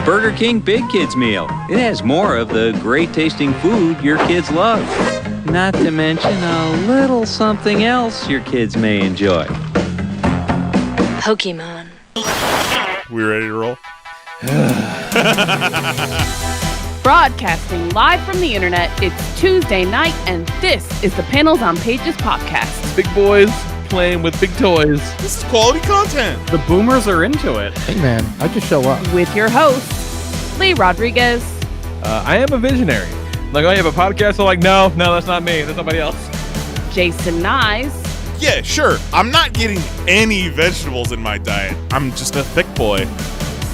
The Burger King Big Kids Meal. It has more of the great-tasting food your kids love. Not to mention a little something else your kids may enjoy. Pokemon. We ready to roll? Broadcasting live from the internet, it's Tuesday night, and this is the Panels on Pages podcast. Big boys playing with big toys. This is quality content. The boomers are into it. Hey man, I just show up. With your hosts, Lee Rodriguez. I am a visionary. Like, oh, you have a podcast? I'm like, no, that's not me. That's somebody else. Jason Nyes. Yeah, sure. I'm not getting any vegetables in my diet. I'm just a thick boy.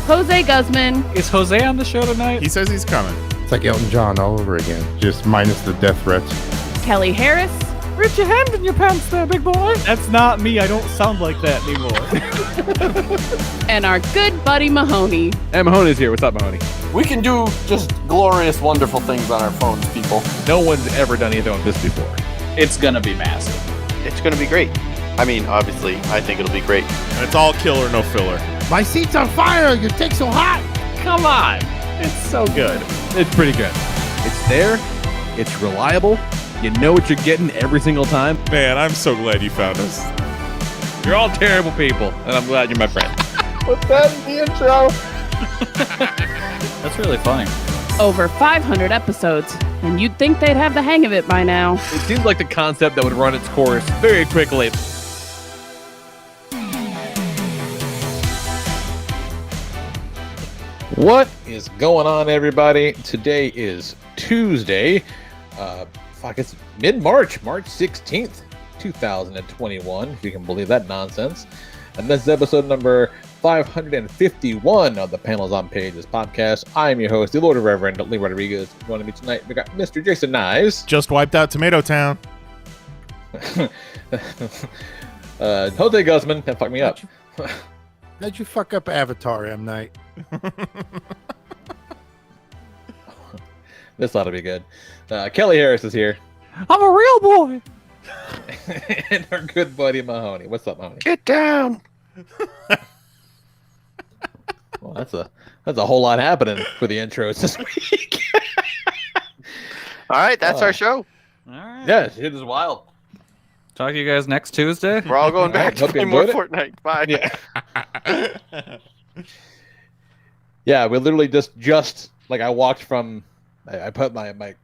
Jose Guzman. Is Jose on the show tonight? He says he's coming. It's like Elton John all over again, just minus the death threats. Kelly Harris. Rip your hand in your pants there, big boy. That's not me. I don't sound like that anymore. And our good buddy Mahoney. And Mahoney's here. What's up, Mahoney? We can do just glorious, wonderful things on our phones, people. No one's ever done anything like this before. It's gonna be massive. It's going to be great. I mean, obviously, I think it'll be great. And it's all killer, no filler. My seat's on fire. Your dick's so hot. Come on. It's so good. It's pretty good. It's there. It's reliable. You know what you're getting every single time. Man, I'm so glad you found us. You're all terrible people, and I'm glad you're my friend. Put that in the intro. That's really funny. Over 500 episodes, and you'd think they'd have the hang of it by now. It seems like the concept that would run its course very quickly. What is going on, everybody? Today is Tuesday. It's mid-March, March 16th, 2021, if you can believe that nonsense. And this is episode number 551 of the Panels on Pages podcast. I am your host, the Lord of Reverend Lee Rodriguez. Joining me tonight, we got Mr. Jason Nyes. Just wiped out Tomato Town. Jose Guzman, that fucked me up. How'd you fuck up Avatar, M. Night? This ought to be good. Kelly Harris is here. I'm a real boy. And our good buddy Mahoney. What's up, Mahoney? Get down. Well, that's a whole lot happening for the intros this week. All right, that's our show. All right. Yeah, it is wild. Talk to you guys next Tuesday. We're all going back to Hope you play more enjoyed Fortnite. Bye. Yeah. Yeah, we literally just like I walked from. I put my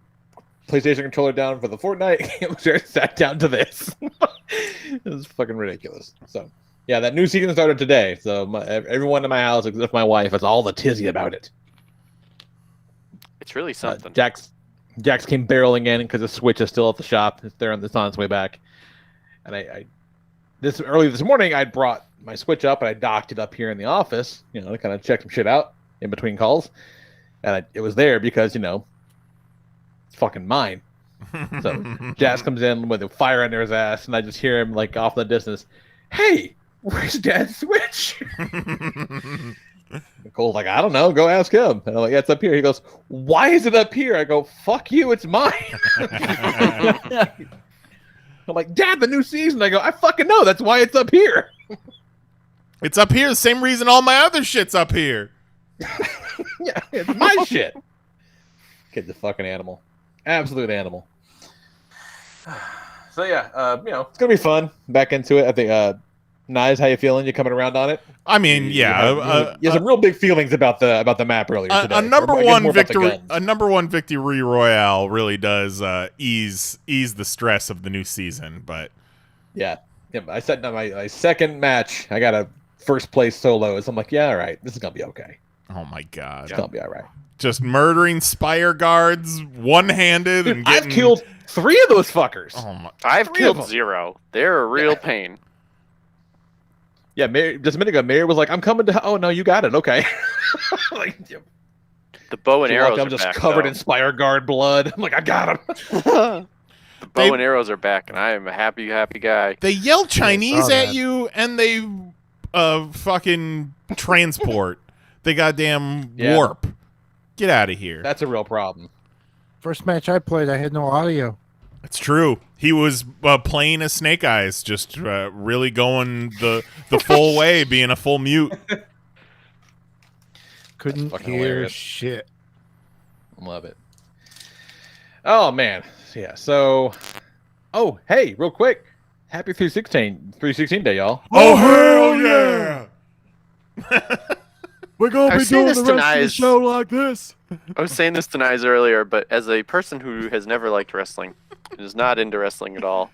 PlayStation controller down for the Fortnite game, sat down to this. It was fucking ridiculous. So, yeah, that new season started today. So everyone in my house, except my wife, has all the tizzy about it. It's really something. Jax came barreling in because the Switch is still at the shop. It's there on its way back. And I early this morning, I brought my Switch up and I docked it up here in the office, to kind of check some shit out in between calls. And it was there because, it's fucking mine. So Jazz comes in with a fire under his ass, and I just hear him like off in the distance, "Hey, where's Dad's Switch?" Nicole's like, "I don't know. Go ask him." And I'm like, "Yeah, it's up here." He goes, "Why is it up here?" I go, "Fuck you, it's mine." I'm like, "Dad, the new season." I go, "I fucking know. That's why it's up here." It's up here the same reason all my other shit's up here. Yeah, it's my shit. Kid's a fucking animal. Absolute animal. So yeah, it's gonna be fun. Back into it. I think Nyes, how you feeling? You coming around on it? I mean, yeah. You had some real big feelings about the map earlier today. A number one victory royale really does ease the stress of the new season, but yeah, I said my second match, I got a first place solos. I'm like, yeah, all right, this is gonna be okay. Oh my god, it's gonna be all right. Just murdering Spire guards one-handed. Dude, and getting... I've killed 3 of those fuckers. Oh my... I've killed 0. They're a real pain. Yeah, just a minute ago, Mary was like, "I'm coming to." Oh no, you got it. Okay. The bow and arrows. I'm just covered in Spire Guard blood. I'm like, I got him. The bow and arrows are back, and I am a happy guy. They yell Chinese at you, and they fucking transport. They goddamn warp. Get out of here. That's a real problem. First match I played, I had no audio. It's true. He was playing as Snake Eyes, just really going the full way, being a full mute. Couldn't fucking hear hilarious. shit. Love it. Oh man, yeah. So, oh hey, real quick, happy 316 day, y'all. Oh, hell yeah! We're gonna I be was saying doing this the to rest of the Nyes. show like this. I was saying this to Nyes earlier, but as a person who has never liked wrestling, and is not into wrestling at all,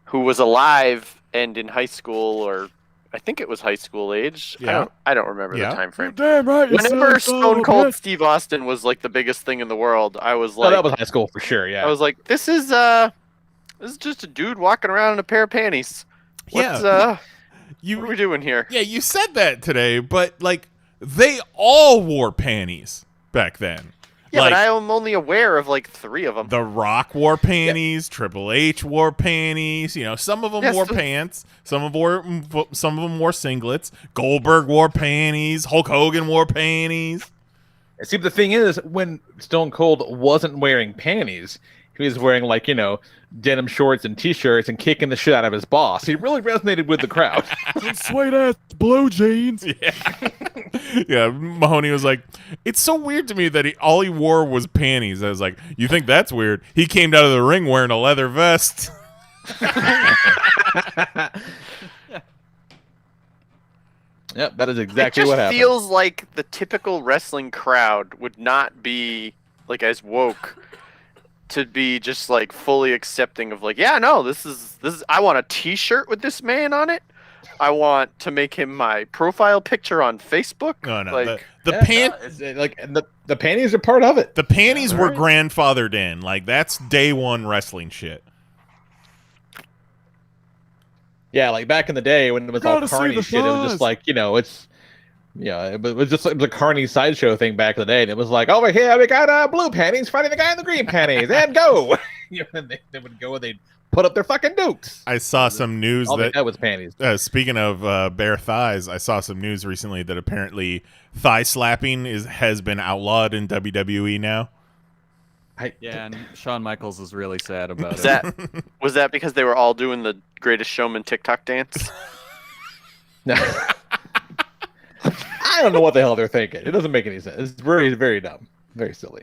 who was alive and in high school, or I think it was high school age. Yeah. I don't remember Yeah. the time You're frame. damn right. You Whenever son of Stone a Cold bitch. Steve Austin was like the biggest thing in the world, I was Oh, like, that was high school for sure. Yeah. I was like, this is just a dude walking around in a pair of panties. What's what are we doing here? Yeah, you said that today, but like they all wore panties back then. Yeah, like, but I am only aware of like 3 of them. The Rock wore panties. Triple H wore panties. You know, some of them wore pants. Some of them wore singlets. Goldberg wore panties. Hulk Hogan wore panties. See, but the thing is, when Stone Cold wasn't wearing panties, he was wearing like denim shorts and t-shirts and kicking the shit out of his boss. He really resonated with the crowd. Some sweet ass blue jeans. Yeah. Yeah, Mahoney was like, it's so weird to me that all he wore was panties. I was like, you think that's weird? He came out of the ring wearing a leather vest. Yep, that is exactly it what just happened. feels like the typical wrestling crowd would not be like as woke to be just like fully accepting of like, yeah, no, this is I want a t-shirt with this man on it. I want to make him my profile picture on Facebook. No, like the panties are part of it. The panties were grandfathered in. Like, that's day one wrestling shit. Yeah, like back in the day when it was all carny shit, it was just like, it was just like the carny sideshow thing back in the day. And it was like, over here we got blue panties fighting the guy in the green panties, and go. And they would go and they'd put up their fucking dukes. I saw some news that was panties. Speaking of bare thighs, I saw some news recently that apparently thigh slapping has been outlawed in WWE now. Yeah, and Shawn Michaels is really sad about Was it. was that because they were all doing the Greatest Showman TikTok dance? I don't know what the hell they're thinking. It doesn't make any sense. It's very, very dumb. Very silly.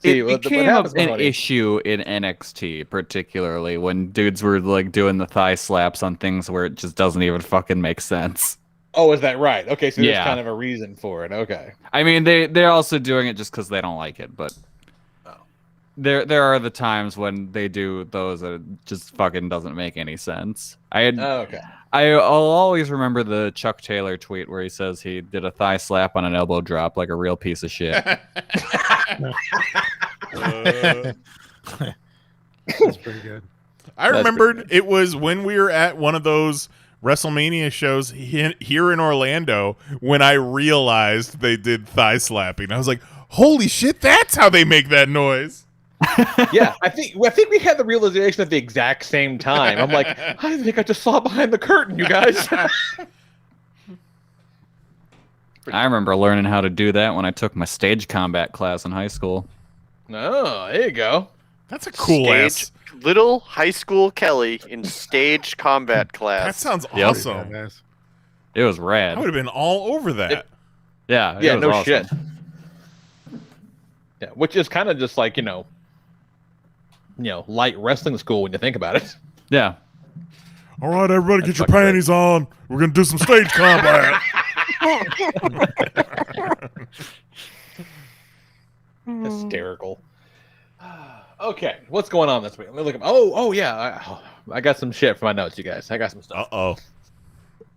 See, It became an issue in NXT, particularly when dudes were like doing the thigh slaps on things where it just doesn't even fucking make sense. Oh, is that right? Okay, so there's Yeah. kind of a reason for it. Okay. I mean, they're also doing it just because they don't like it, but there are the times when they do those that it just fucking doesn't make any sense. Okay. I'll always remember the Chuck Taylor tweet where he says he did a thigh slap on an elbow drop like a real piece of shit. That's pretty good. I remembered it was when we were at one of those WrestleMania shows here in Orlando when I realized they did thigh slapping. I was like, holy shit, that's how they make that noise. Yeah, I think we had the realization at the exact same time. I'm like, I think I just saw behind the curtain, you guys. I remember learning how to do that when I took my stage combat class in high school. Oh, there you go. That's a cool ass. Little high school Kelly in stage combat class. That sounds Yep. awesome. It was rad. I would have been all over that. Yeah, Yeah, was no awesome. shit. Yeah, which is kind of just like light wrestling school when you think about it. Yeah. All right, everybody, get your panties on. We're going to do some stage combat. Hysterical. Okay, what's going on this week? Let me look up. Oh yeah, I got some shit for my notes, you guys. I got some stuff. Uh-oh.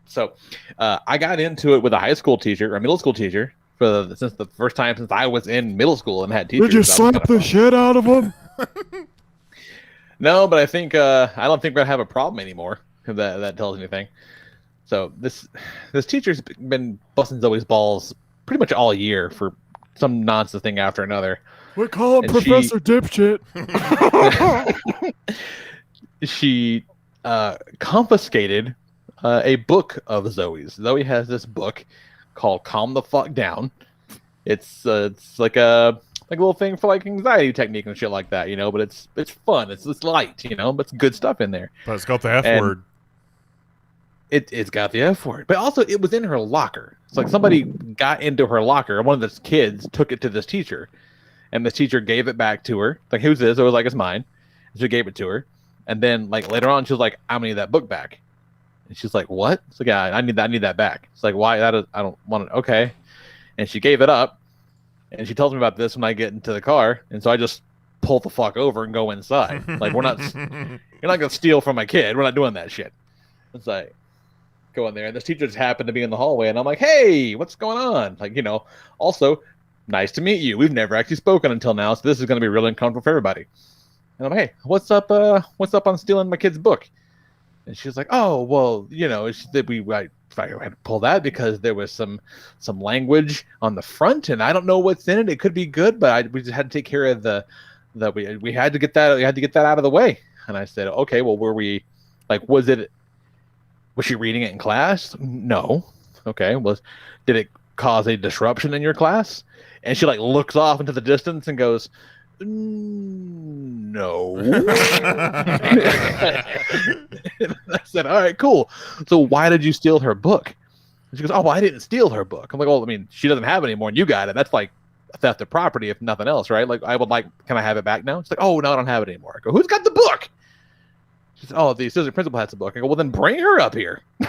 So, I got into it with a high school teacher, or middle school teacher, since the first time since I was in middle school and had teachers. Did you slap the shit out of him? No, but I don't think we're gonna have a problem anymore. If that tells anything. So this teacher's been busting Zoe's balls pretty much all year for some nonsense thing after another. We call him And Professor Dipshit. She confiscated a book of Zoe's. Zoe has this book called "Calm the Fuck Down." It's like a little thing for like anxiety technique and shit like that, But it's fun. It's light, but it's good stuff in there. But it's got the F And- word. It's got the F word, but also it was in her locker. It's like somebody got into her locker. One of the kids took it to this teacher, and this teacher gave it back to her. Like, who's this? It was like, it's mine. She gave it to her, and then like later on, she was like, I'm gonna need that book back. And she's like, what? It's like, yeah, I need that back. It's like, why? I don't want it. Okay. And she gave it up, and she tells me about this when I get into the car, and so I just pull the fuck over and go inside. Like, you're not gonna steal from my kid. We're not doing that shit. It's like, go in there, and this teacher just happened to be in the hallway, and I'm like, hey, what's going on? Like, also, nice to meet you. We've never actually spoken until now, so this is gonna be really uncomfortable for everybody. And I'm like, hey, what's up on stealing my kid's book? And she's like, oh, well, I had to pull that because there was some language on the front, and I don't know what's in it. It could be good, but we just had to take care of we had to get that out of the way. And I said, okay, well, was she reading it in class? No. Okay. Did it cause a disruption in your class? And she like looks off into the distance and goes, no. I said, all right, cool. So why did you steal her book? And she goes, oh, well, I didn't steal her book. I'm like, well, I mean, she doesn't have it anymore and you got it. That's like a theft of property, if nothing else, right? Like, can I have it back now? It's like, oh, no, I don't have it anymore. I go, who's got the book? She said, oh, the assistant principal has the book. I go, well, then bring her up here. The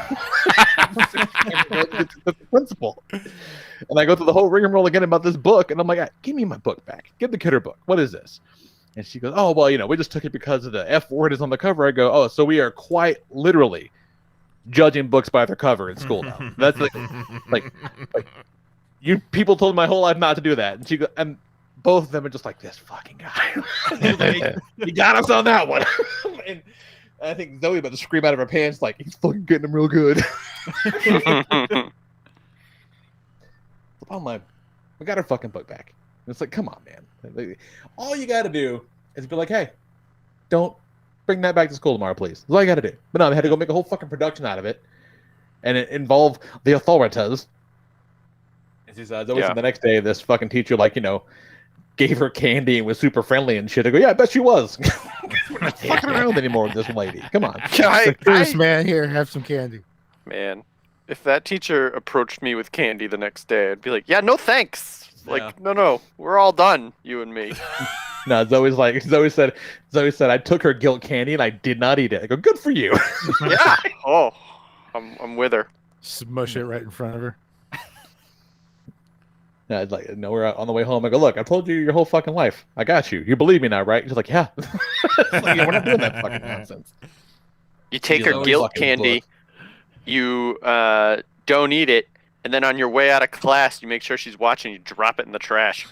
principal. And I go through the whole rigmarole again about this book, and I'm like, give me my book back. Give the kid her book. What is this? And she goes, oh, well, we just took it because of the F word is on the cover. I go, oh, so we are quite literally judging books by their cover in school now. That's like you people told me my whole life not to do that. And she goes, and both of them are just like, this fucking guy. He got us on that one. And I think Zoe about to scream out of her pants like, he's fucking getting him real good. We got her fucking book back. And it's like, come on, man. All you got to do is be like, hey, don't bring that back to school tomorrow, please. That's all you got to do. But no, they had to go make a whole fucking production out of it. And it involved the authorities. And she said, the next day, this fucking teacher, gave her candy and was super friendly and shit. I go, yeah, I bet she was. We're not fucking around anymore with this lady. Come on. Cheers, man. Here, have some candy. Man, if that teacher approached me with candy the next day, I'd be like, yeah, no thanks. Like, no, we're all done, you and me. No, Zoe said, I took her guilt candy and I did not eat it. I go, good for you. Yeah. Oh, I'm with her. Smush it right in front of her. Yeah, it's like, no, we're on the way home. I go, look, I told you your whole fucking life. I got you. You believe me now, right? She's like, yeah. Like, yeah, we're not doing that fucking nonsense. You take her guilt candy, you don't eat it, and then on your way out of class, you make sure she's watching, you drop it in the trash.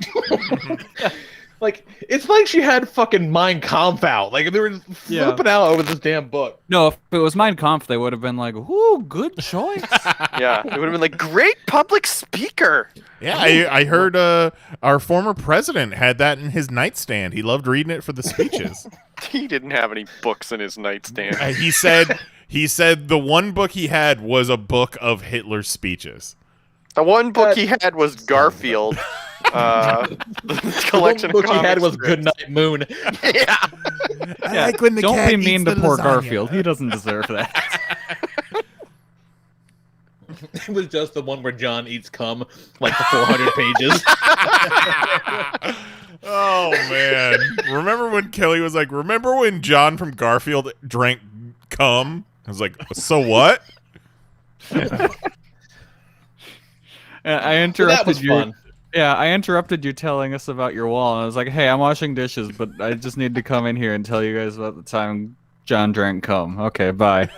Like, it's like she had fucking Mein Kampf out. Like, they were flipping out over this damn book. No, if it was Mein Kampf, they would have been like, ooh, good choice. Yeah, it would have been like, great public speaker. Yeah, I heard our former president had that in his nightstand. He loved reading it for the speeches. He didn't have any books in his nightstand. He said the one book he had was a book of Hitler's speaches. The one book he had was Garfield. The collection the one book of he had was strips. Goodnight Moon. Yeah. I like when the Don't cat be mean to poor lasagna. Garfield. He doesn't deserve that. It was just the one where John eats cum, like the 400 pages. Oh, man. Remember when Kelly was like, remember when John from Garfield drank cum? I was like, so what? I interrupted you. Fun. Yeah, I interrupted you telling us about your wall, and I was like, hey, I'm washing dishes, but I just need to come in here and tell you guys about the time John drank cum. Okay, bye.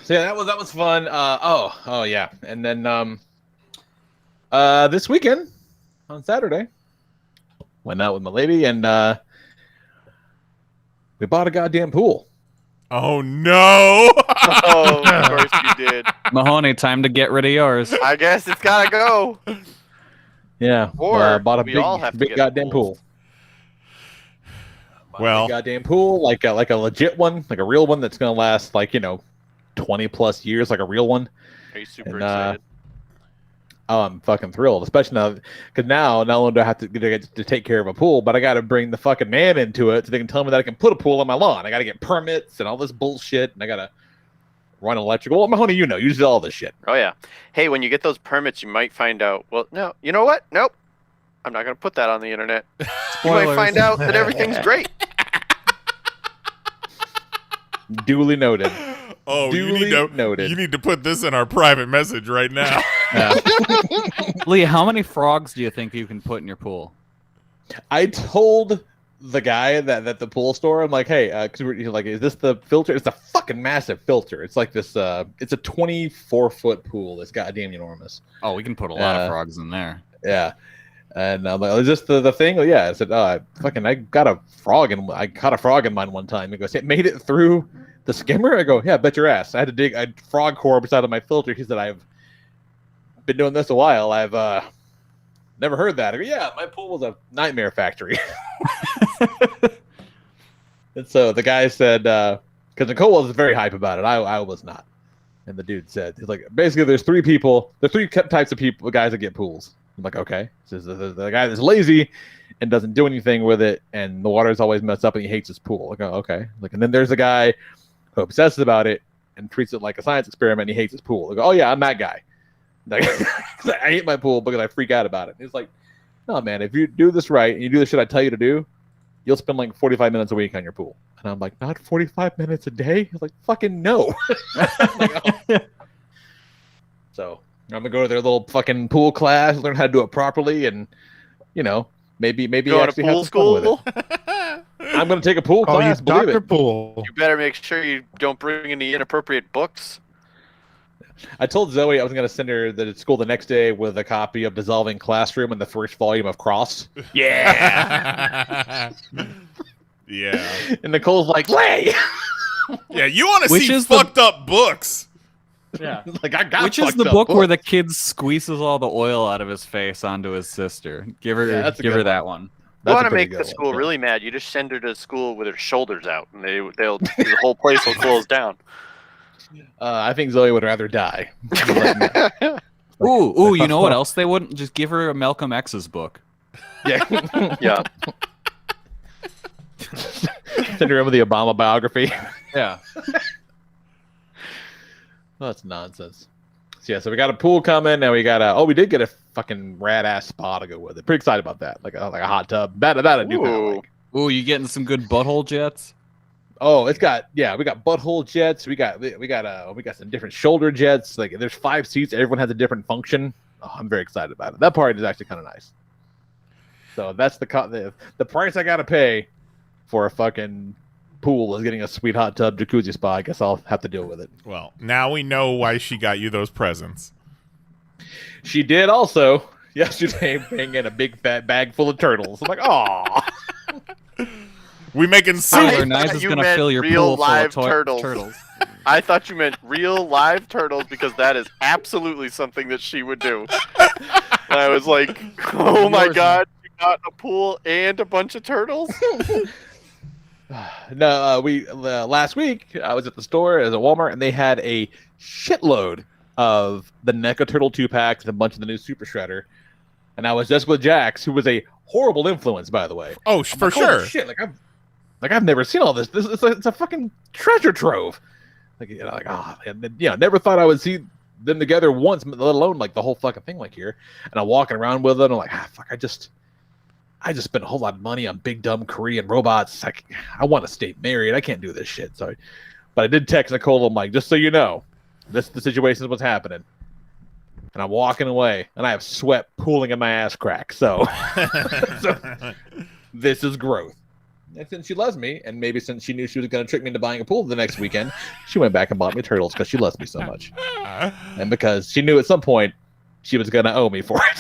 So yeah, that was fun. Oh yeah, and then this weekend on Saturday, went out with my lady and we bought a goddamn pool. Oh no! Oh, of course you did. Mahoney, time to get rid of yours. I guess it's gotta go. Yeah, Or bought a we all have to big get goddamn pool. Well, Goddamn pool, like a legit one, like a real one that's gonna last 20 plus years, like a real one. Are you super excited? Oh, I'm fucking thrilled, especially now because now not only do I have to take care of a pool, but I got to bring the fucking man into it so they can tell me that I can put a pool on my lawn. I got to get permits and all this bullshit, and I got to run electrical. Well, Mahoney, you do all this shit. Oh yeah. Hey, when you get those permits, you might find out. Well, no, you know what? Nope. I'm not gonna put that on the internet. You might find out that everything's great. Duly noted. Oh, Duly noted. You need to put this in our private message right now. Lee, how many frogs do you think you can put in your pool? I told the guy that the pool store, I'm like, hey, he's like, is this the filter? It's a fucking massive filter. It's like this. It's a 24-foot pool. It's goddamn enormous. Oh, we can put a lot of frogs in there. Yeah. And I'm like, is this the thing? Oh, yeah. I said, I got a frog in mine one time. He goes, it made it through the skimmer? I go, yeah, bet your ass. I had to dig frog corpse out of my filter. He said, I've been doing this a while. I've never heard that. I go, yeah, my pool was a nightmare factory. And so the guy said, because Nicole was very hype about it. I was not. And the dude said, he's like, basically, there's three types of people, guys that get pools. I'm like, okay. So the guy that's lazy and doesn't do anything with it, and the water's always messed up, and he hates his pool. Like, oh, okay. Like, and then there's the guy who obsesses about it and treats it like a science experiment, and he hates his pool. Like, oh yeah, I'm that guy. Like, I hate my pool because I freak out about it. And it's like, no, man, if you do this right and you do the shit I tell you to do, you'll spend like 45 minutes a week on your pool. And I'm like, not 45 minutes a day? He's like, fucking no. Like, oh. So I'm gonna go to their little fucking pool class, learn how to do it properly, and maybe Go actually to pool have some fun with school. it. I'm gonna take a pool class. Believe Dr. it. Pool. You better make sure you don't bring any inappropriate books. I told Zoe I was gonna send her to school the next day with a copy of Dissolving Classroom and the first volume of Cross. Yeah. Yeah. And Nicole's like, Lay! Yeah, you want to Which see is fucked up books. Yeah. Like, I got Which is the book where the kid squeezes all the oil out of his face onto his sister. Give her that one. You That's want a to pretty make the good school one. really mad? You just send her to school with her shoulders out, and the whole place will close down. I think Zoe would rather die. Ooh, you know what else they wouldn't? Just give her a Malcolm X's book. Yeah. Yeah. Send her in with the Obama biography. Yeah. Well, that's nonsense. So, yeah, so we got a pool coming. Now we got we did get a fucking rad ass spa to go with it. Pretty excited about that. Like a hot tub. That I do kind of like. Ooh, you getting some good butthole jets? Oh, we got butthole jets. We got some different shoulder jets. Like there's 5 seats. Everyone has a different function. Oh, I'm very excited about it. That part is actually kind of nice. So that's the price I gotta pay for a fucking pool is getting a sweet hot tub jacuzzi spa. I guess I'll have to deal with it. Well, now we know why she got you those presents. She did also yesterday bring in a big fat bag full of turtles. I'm like, oh. We making Tyler soup. Knives is you gonna meant fill your real pool full live of turtles. I thought you meant real live turtles because that is absolutely something that she would do. And I was like, oh my god, you got a pool and a bunch of turtles? No, last week I was at the store at Walmart and they had a shitload of the NECA Turtle 2-packs and a bunch of the new Super Shredder. And I was just with Jax, who was a horrible influence, by the way. Oh, for like, sure. Holy shit, I've never seen all this. It's a fucking treasure trove. Never thought I would see them together once, let alone like the whole fucking thing like here. And I'm walking around with them. I'm like, I just spent a whole lot of money on big dumb Korean robots. I want to stay married. I can't do this shit. Sorry, but I did text Nicole. I'm like, just so you know, the situation is what's happening. And I'm walking away, and I have sweat pooling in my ass crack. So this is growth. And since she loves me, and maybe since she knew she was going to trick me into buying a pool the next weekend, she went back and bought me turtles because she loves me so much. And because she knew at some point she was going to owe me for it.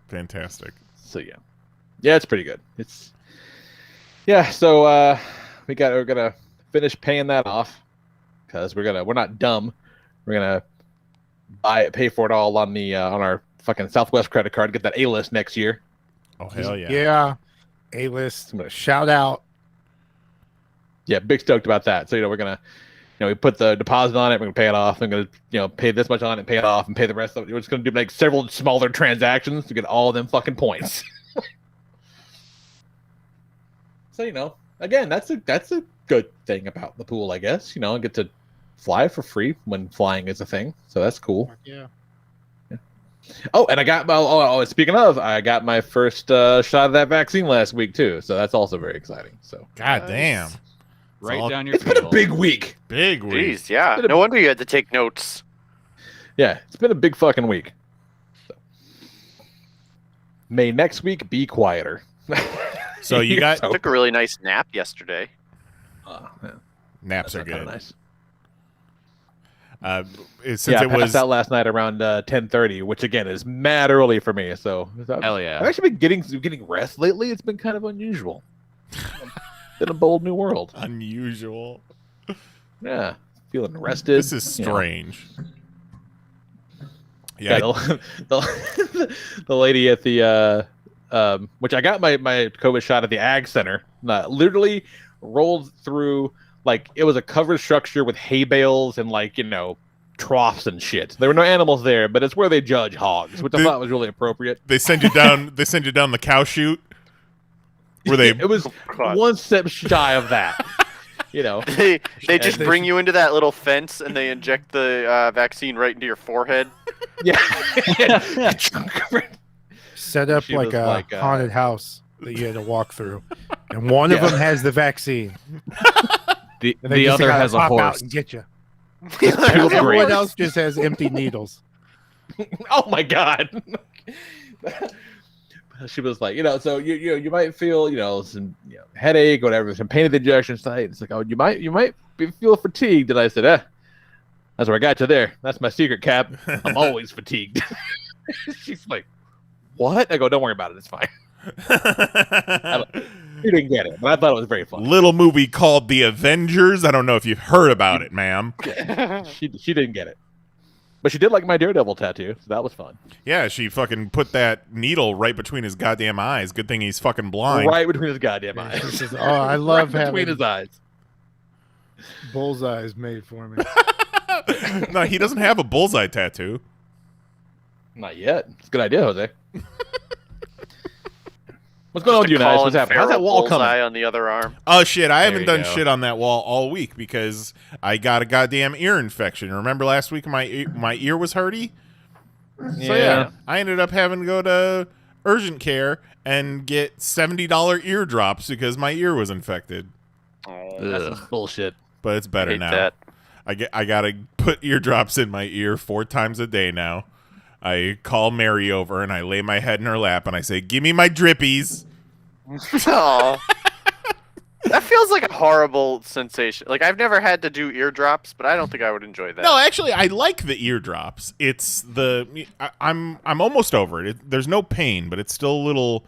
Fantastic. So, yeah. Yeah, it's pretty good. So we're going to finish paying that off because we're not dumb. We're going to pay for it all on our fucking Southwest credit card, get that A-list next year. Oh, hell yeah. Yeah. A-list. I'm going to shout out. Yeah, big stoked about that. So, we're going to we put the deposit on it. We're gonna pay it off. I'm gonna pay this much on it, pay it off, and pay the rest of it. We're just gonna do like several smaller transactions to get all of them fucking points. So again, that's a good thing about the pool, I guess. I get to fly for free when flying is a thing, so that's cool. Yeah. Oh, and I got speaking of, I got my first shot of that vaccine last week too, so that's also very exciting. So God damn. Right down your it's been a big week. Big week. Jeez, yeah. No wonder you had to take notes. Yeah, it's been a big fucking week. So. May next week be quieter. So you got Took a really nice nap yesterday. Yeah. naps That's are kinda good. nice. Since I it passed was out last night around 10:30, which again is mad early for me. So Hell yeah. I've actually been getting rest lately. It's been kind of unusual. Been a bold new world. unusual. Yeah, feeling rested. This is strange. Yeah, the lady at the which I got my COVID shot at the Ag Center. Literally rolled through like it was a covered structure with hay bales and troughs and shit. There were no animals there, but it's where they judge hogs, which I thought was really appropriate. They send you down. They send you down the cow chute. Where they? It was God. one step shy of that. They just bring you into that little fence and they inject the vaccine right into your forehead. Yeah. Set up She was like a like, haunted house that you had to walk through, and one of them has the vaccine. The And they just other gotta has a pop out horse. and get you. Feels great. Everyone else just has empty needles. Oh my god. She was like, so you might feel, some headache, whatever, some pain at the injection site. It's like, oh, you might feel fatigued. And I said, that's where I got you there. That's my secret, Cap. I'm always fatigued. She's like, what? I go, don't worry about it. It's fine. You didn't get it, but I thought it was very fun. Little movie called The Avengers. I don't know if you've heard about it, ma'am. She didn't get it. But she did like my Daredevil tattoo, so that was fun. Yeah, she fucking put that needle right between his goddamn eyes. Good thing he's fucking blind. Right between his goddamn eyes. She says, "Oh, I love Right between having his eyes. bullseyes made for me." No, he doesn't have a bullseye tattoo. Not yet. It's a good idea, Jose. What's going on with you guys? What's happening? How's that wall coming? Bullseye on the other arm. Oh shit, I haven't you done go. shit on that wall all week because I got a goddamn ear infection. Remember last week my ear was hurty? So yeah, I ended up having to go to urgent care and get $70 ear drops because my ear was infected. That's some bullshit. But it's better Hate now. that. I gotta put eardrops in my ear 4 times a day now. I call Mary over and I lay my head in her lap and I say, "Give me my drippies." Aw. That feels like a horrible sensation. Like I've never had to do eardrops, but I don't think I would enjoy that. No, actually, I like the eardrops. It's I'm almost over it. There's no pain, but it's still a little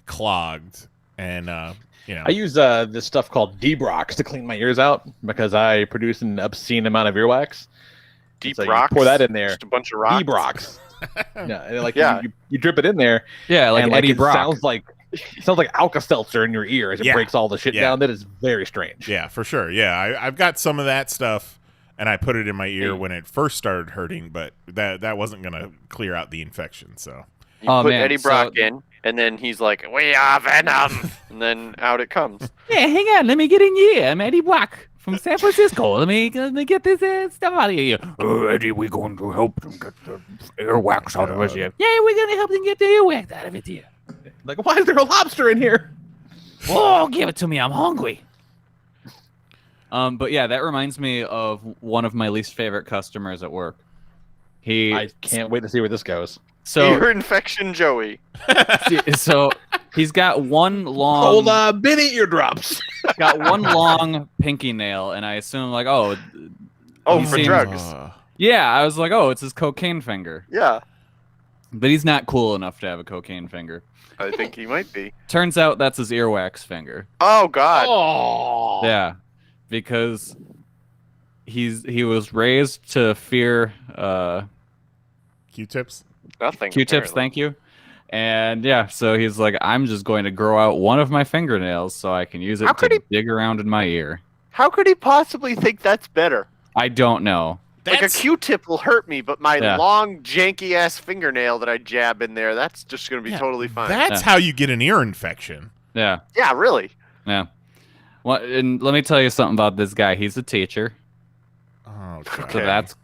clogged, and I use this stuff called D-Brox to clean my ears out because I produce an obscene amount of earwax. Deep So you rocks. pour that in there. Just a bunch of rocks. D-Brox. Yeah, and Yeah. You drip it in there. Yeah, like and Eddie it Brock. sounds like Alka-Seltzer in your ear as it Yeah. breaks all the shit Yeah. down. That is very strange. yeah, for sure. Yeah, I've got some of that stuff, and I put it in my ear when it first started hurting, but that wasn't gonna clear out the infection. So You Oh, put man, Eddie so- Brock in, and then he's like, "We are Venom," and then out it comes. Yeah, hang on. Let me get in here. I'm Eddie Brock from San Francisco. Let me get this stuff out of here. Eddie, we're going to help them get the earwax out of us here. Yeah, we're going to help them get the earwax out of it here. Like, why is there a lobster in here? Oh, give it to me. I'm hungry. But yeah, that reminds me of one of my least favorite customers at work. I can't wait to see where this goes. Ear infection, Joey. So he's got one long Old Benny eardrops. got one long pinky nail, and I assume like, oh, Oh, he for seems- drugs. yeah. I was like, oh, it's his cocaine finger, Yeah, but he's not cool enough to have a cocaine finger. I think he might be. Turns out that's his earwax finger. Oh God. Oh. Yeah, because he was raised to fear Q-tips. Nothing. Q-tips. apparently. Thank you. And yeah, so he's like, I'm just going to grow out one of my fingernails so I can use it How to could he- dig around in my ear. How could he possibly think that's better? I don't know. Like a Q-tip will hurt me, but my Yeah. long, janky-ass fingernail that I jab in there, that's just going to be totally fine. That's how you get an ear infection. Yeah. Yeah, really. Yeah. Well, and let me tell you something about this guy. He's a teacher. Oh, So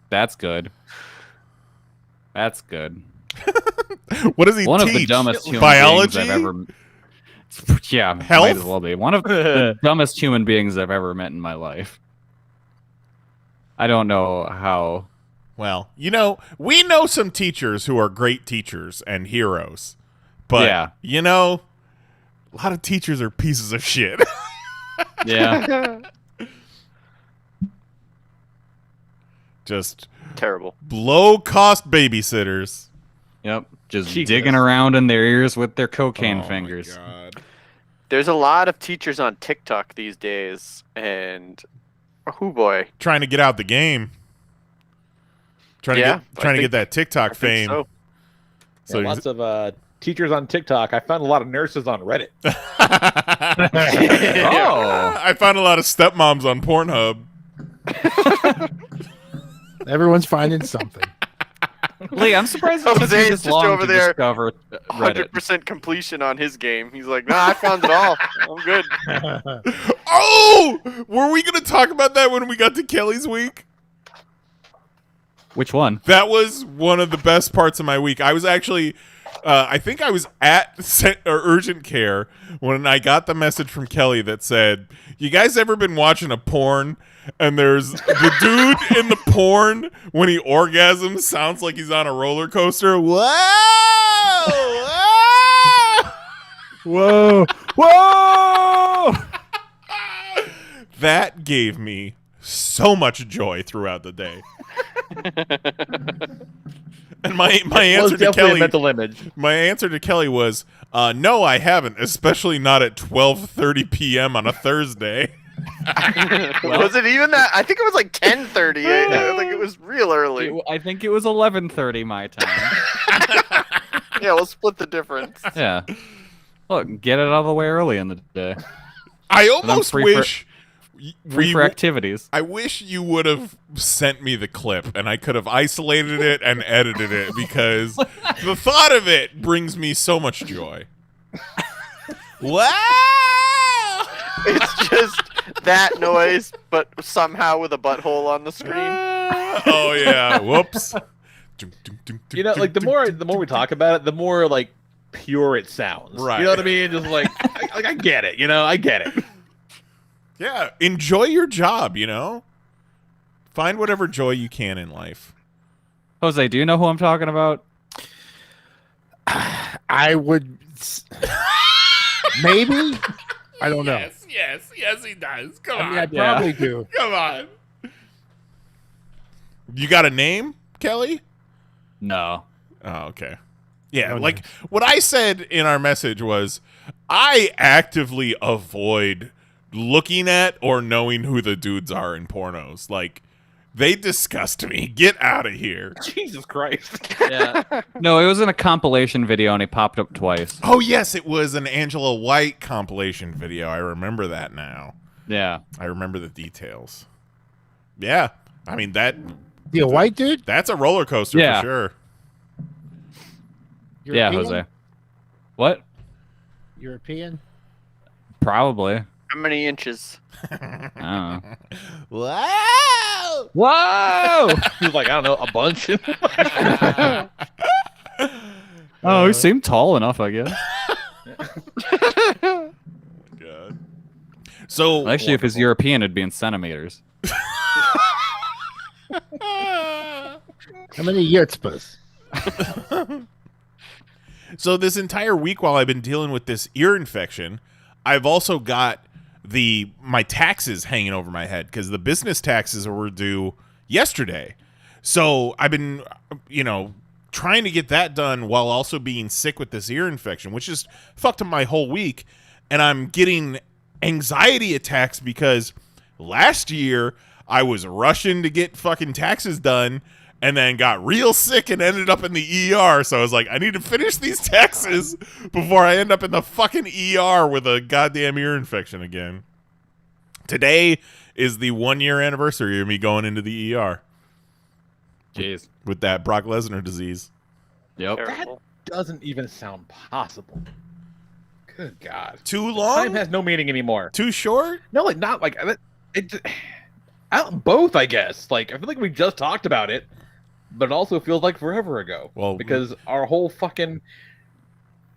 that's good. That's good. What does he One teach? of the dumbest human Biology? beings I've ever. Yeah, Health? might as well be one of the dumbest human beings I've ever met in my life. I don't know how. Well, we know some teachers who are great teachers and heroes, but a lot of teachers are pieces of shit. Yeah. Just terrible. Low-cost babysitters. Yep. Just digging around in their ears with their cocaine fingers. My God. There's a lot of teachers on TikTok these days, and oh boy, trying to get out the game. Trying to get that TikTok fame. So lots of teachers on TikTok. I found a lot of nurses on Reddit. I found a lot of stepmoms on Pornhub. Everyone's finding something. Lee, I'm surprised it took you Jose's this just long over to there, discover Reddit. 100% completion on his game. He's like, nah, I found it all. I'm good. Oh! Were we going to talk about that when we got to Kelly's week? Which one? That was one of the best parts of my week. I was actually, I think I was at urgent care when I got the message from Kelly that said, you guys ever been watching a porn and there's the dude in the porn when he orgasms sounds like he's on a roller coaster? Whoa! Whoa! Whoa! That gave me so much joy throughout the day. And my answer to Kelly, a mental image. My answer to Kelly was, no, I haven't, especially not at 12:30 p.m. on a Thursday. Was it even that? I think it was like 10:30. I think it was real early. I think it was 11:30 my time. Yeah, we'll split the difference. Yeah. Look, get it out of the way early in the day. I almost wish for activities. I wish you would have sent me the clip and I could have isolated it and edited it because the thought of it brings me so much joy. Wow! It's just that noise, but somehow with a butthole on the screen. Oh yeah! Whoops. You know, like the more we talk about it, the more like pure it sounds. Right. You know what I mean? Just like I get it. You know, I get it. Yeah, enjoy your job, Find whatever joy you can in life. Jose, do you know who I'm talking about? I would... Maybe? I don't know. Yes, he does. Come on. I probably do. Come on. You got a name, Kelly? No. Oh, okay. Yeah, like what I said in our message was I actively avoid looking at or knowing who the dudes are in pornos. Like, they disgust me. Get out of here. Jesus Christ. Yeah. No, it was in a compilation video and it popped up twice. Oh, yes, it was an Angela White compilation video. I remember that now. Yeah. I remember the details. Yeah. I mean, The white dude? that's a roller coaster Yeah. for sure. Yeah, European? Jose. What? European? Probably. How many inches? I don't know. Wow! Whoa! He's like, I don't know, a bunch. Oh, he seemed tall enough, I guess. God. So Actually, if it's European, it'd be in centimeters. How many yurtspas? So this entire week while I've been dealing with this ear infection, I've also got my taxes hanging over my head because the business taxes were due yesterday. So I've been, trying to get that done while also being sick with this ear infection, which just fucked up my whole week. And I'm getting anxiety attacks because last year I was rushing to get fucking taxes done and then got real sick and ended up in the ER. So I was like, I need to finish these taxes before I end up in the fucking ER with a goddamn ear infection again. Today is the 1 year anniversary of me going into the ER Jeez. with that Brock Lesnar disease. Yep. Terrible. Doesn't even sound possible. Good God. Too long? Time has no meaning anymore. Too short? No, like not like it. Both, I guess. Like I feel like we just talked about it, but it also feels like forever ago. Well, because our whole fucking,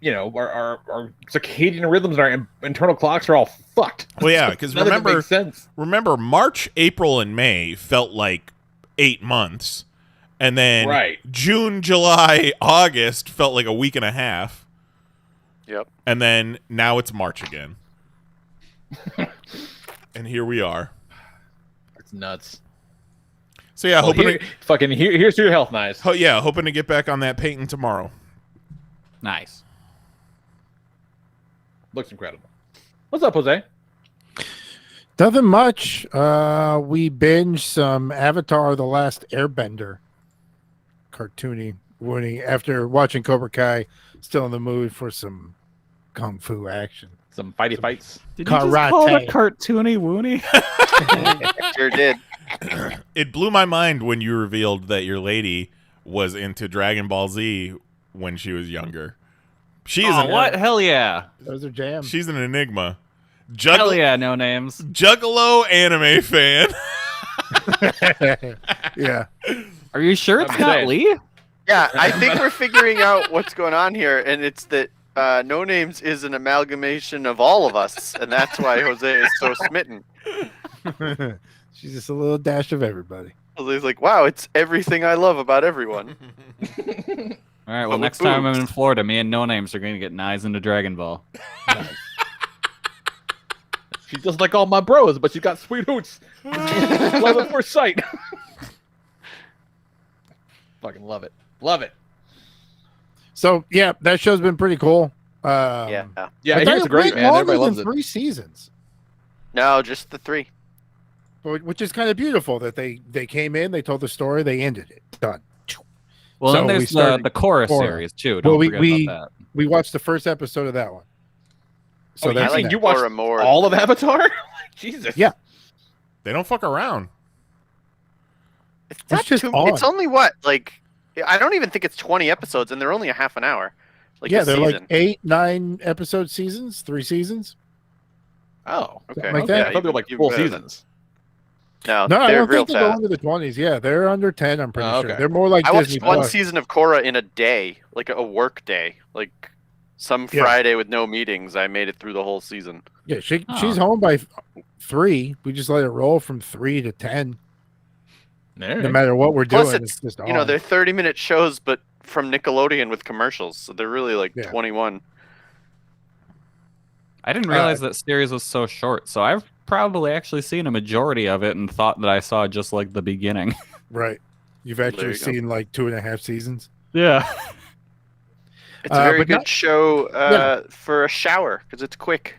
our circadian rhythms and our internal clocks are all fucked. Well, yeah, because None of it makes sense. remember, March, April, and May felt like 8 months, and then Right. June, July, August felt like a week and a half, Yep. and then now it's March again, and here we are. It's nuts. So yeah, Well, here's to your health, Nice. hoping to get back on that painting tomorrow. Nice. Looks incredible. What's up, Jose? Nothing much. We binged some Avatar: The Last Airbender, cartoony, woody. After watching Cobra Kai, still in the mood for some kung fu action. Some fighty fights. Did you just call it Karate. cartoony woony? Sure did. It blew my mind when you revealed that your lady was into Dragon Ball Z when she was younger. She is Oh, what? Hell yeah. Those are jams. She's an enigma. Hell yeah, no names. Juggalo anime fan. Yeah. Are you sure it's I'm not saying. Lee? Yeah, I think we're figuring out what's going on here, and it's that No Names is an amalgamation of all of us, and that's why Jose is so smitten. She's just a little dash of everybody. Jose's like, wow, it's everything I love about everyone. All right, well, But with next time I'm boobs. in Florida, me and No Names are going to get knives into Dragon Ball. She's just like all my bros, but she got sweet hoots. Love at first sight. Fucking love it. Love it. So yeah, that show's been pretty cool. Yeah. Yeah, I but hear it's they great, went man. longer Everybody loves than it. 3 seasons, No, just the 3. which is kind of beautiful that they came in, they told the story, they ended it, done. Well, So then we there's started the chorus Korra. series, too. Don't Well, we- forget we- about that. We watched the first episode of that one. So Oh, that's I like next. you watched Korra more. all of Avatar? Jesus. Yeah. They don't fuck around. It's It's not just too, on. it's only what, like, I don't even think it's 20 episodes, and they're only a half an hour. Like yeah, a they're season. like 8, 9 episode seasons, 3 seasons. Oh, Okay. like okay. that. I thought they were like Even full better than- seasons. No, No, I they're don't real think they go fast. into the 20s. Yeah, they're under 10. I'm pretty Oh, sure okay. they're more like I watched Disney one Plus. season of Korra in a day, like a work day, like some Yeah. Friday with no meetings. I made it through the whole season. Yeah, she's Oh. home by 3. We just let it roll from 3 to 10. No matter what we're Plus, doing, it's just you know on. they're 30-minute shows, but from Nickelodeon with commercials, so they're really like Yeah. 21. I didn't realize that series was so short, so I've probably actually seen a majority of it and thought that I saw just like the beginning. Right. You've There actually you go. seen like 2.5 seasons. Yeah. It's a very but good not- show for a shower because it's quick.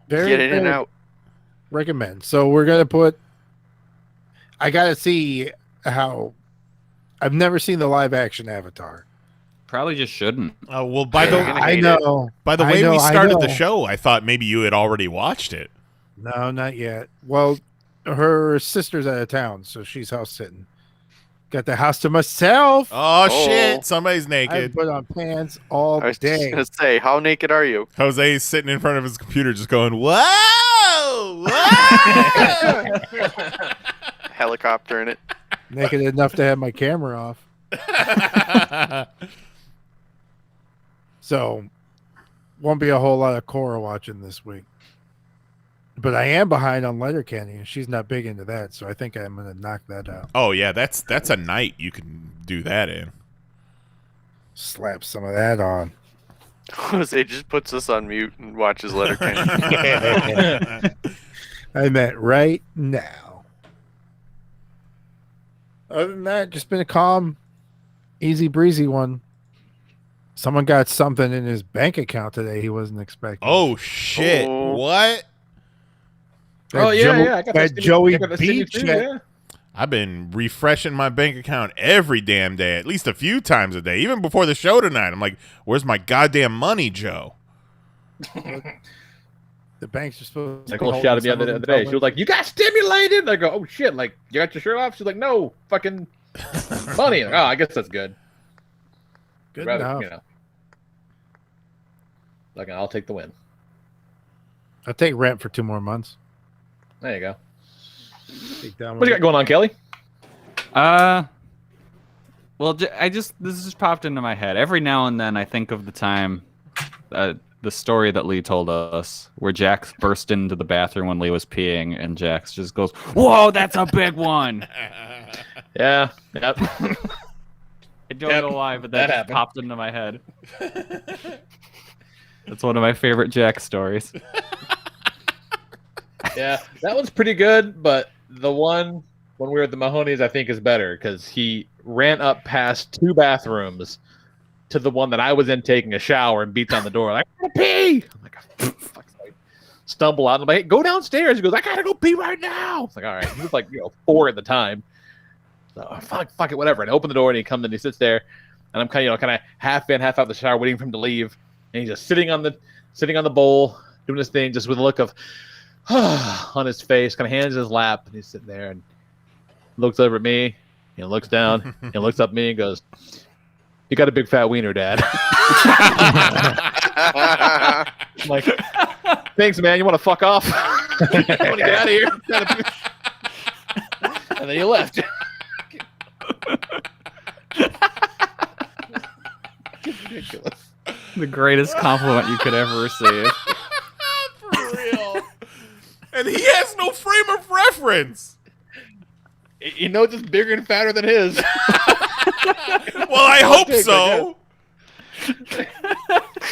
Very, Get in and very out. recommend. So we're gonna put. I gotta see how. I've never seen the live action Avatar. Probably just shouldn't. Well, by You're gonna the I hate know. by the I way know, we I started the know. show, I thought maybe you had already watched it. No, not yet. Well, her sister's out of town, so she's house sitting. Got the house to myself. Oh, Oh. shit! Somebody's I naked. put on pants all I was day. just gonna say, how naked are you? Jose's sitting in front of his computer, just going, "Whoa, whoa!" Helicopter in it. Naked enough to have my camera off. So, won't be a whole lot of Korra watching this week. But I am behind on Letterkenny, and she's not big into that, so I think I'm going to knock that out. Oh yeah, that's a night you can do that in. Slap some of that on. Jose just puts us on mute and watches Letterkenny. I meant right now. Other than that, just been a calm, easy breezy one. Someone got something in his bank account today he wasn't expecting. Oh shit! Oh. What? That Oh, yeah. I got that skinny- Joey I got the skinny beat too, check. yeah. I've been refreshing my bank account every damn day, at least a few times a day, even before the show tonight. I'm like, "Where's my goddamn money, Joe?" The banks are supposed to Nicole hold shouted me some the of other them day. She public. was like, "You got stimulated." I go, "Oh shit! Like you got your shirt off?" She's like, "No, fucking money." Like, oh, I guess that's good. Good Rather, enough. you know, like I'll take the win. I'll take rent for 2 more months. There you go. Take down What do you got going on, Kelly? Well, this just popped into my head. Every now and then I think of the time, the story that Lee told us, where Jax burst into the bathroom when Lee was peeing, and Jax just goes, "Whoa, that's a big one!" Yeah. Yep. I don't know why, but that just happened. popped into my head. That's one of my favorite Jax stories. Yeah, that one's pretty good, but the one when we were at the Mahoney's, I think, is better because he ran up past 2 bathrooms to the one that I was in taking a shower and beats on the door like, "I gotta pee!" I'm like, oh, fuck's sake. Stumble out and I'm like, "Hey, go downstairs." He goes, "I gotta go pee right now." It's like, all right. He was like, 4 at the time. So fuck it, whatever. And I open the door and he comes and he sits there, and I'm kind of half in, half out of the shower, waiting for him to leave. And he's just sitting on the bowl, doing his thing, just with a look of on his face, kind of hands in his lap, and he's sitting there and looks over at me, and looks down, and looks up at me and goes, "You got a big fat wiener, Dad." I'm like, "Thanks, man. You want to fuck off? You want to get out of here?" And then you left. Ridiculous. The greatest compliment you could ever receive. For real. And he has no frame of reference. You know, just bigger and fatter than his. Well, I hope so.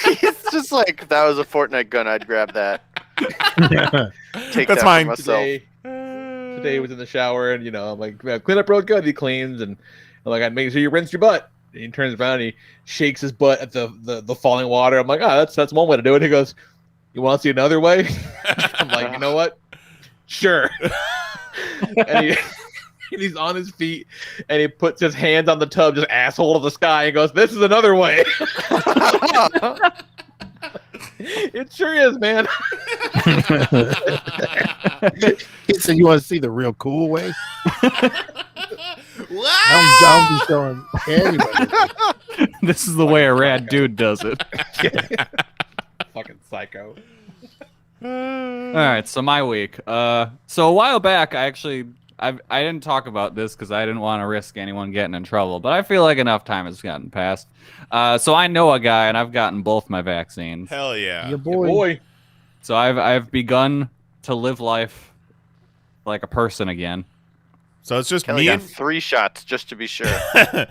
It's just like, if that was a Fortnite gun, I'd grab that. Take That's that mine. for myself. Today he was in the shower, and I'm like, "Clean up real good." He cleans, and I'm like, "I make sure you rinse your butt." And he turns around and he shakes his butt at the falling water. I'm like, "Oh, that's one way to do it." He goes, "You want to see another way?" I'm like, "You know what? Sure." and he's on his feet, and he puts his hands on the tub, just asshole to the sky, and goes, "This is another way." It sure is, man. He said, "You want to see the real cool way?" Wow. I'm be showing anybody. This is the way a rad dude does it. Fucking psycho. All right, so my week. So a while back, I didn't talk about this because I didn't want to risk anyone getting in trouble, but I feel like enough time has gotten past. So I know a guy, and I've gotten both my vaccines. Hell yeah. Your Your boy. boy. So I've begun to live life like a person again. So it's just Kelly me got and 3 shots, just to be sure.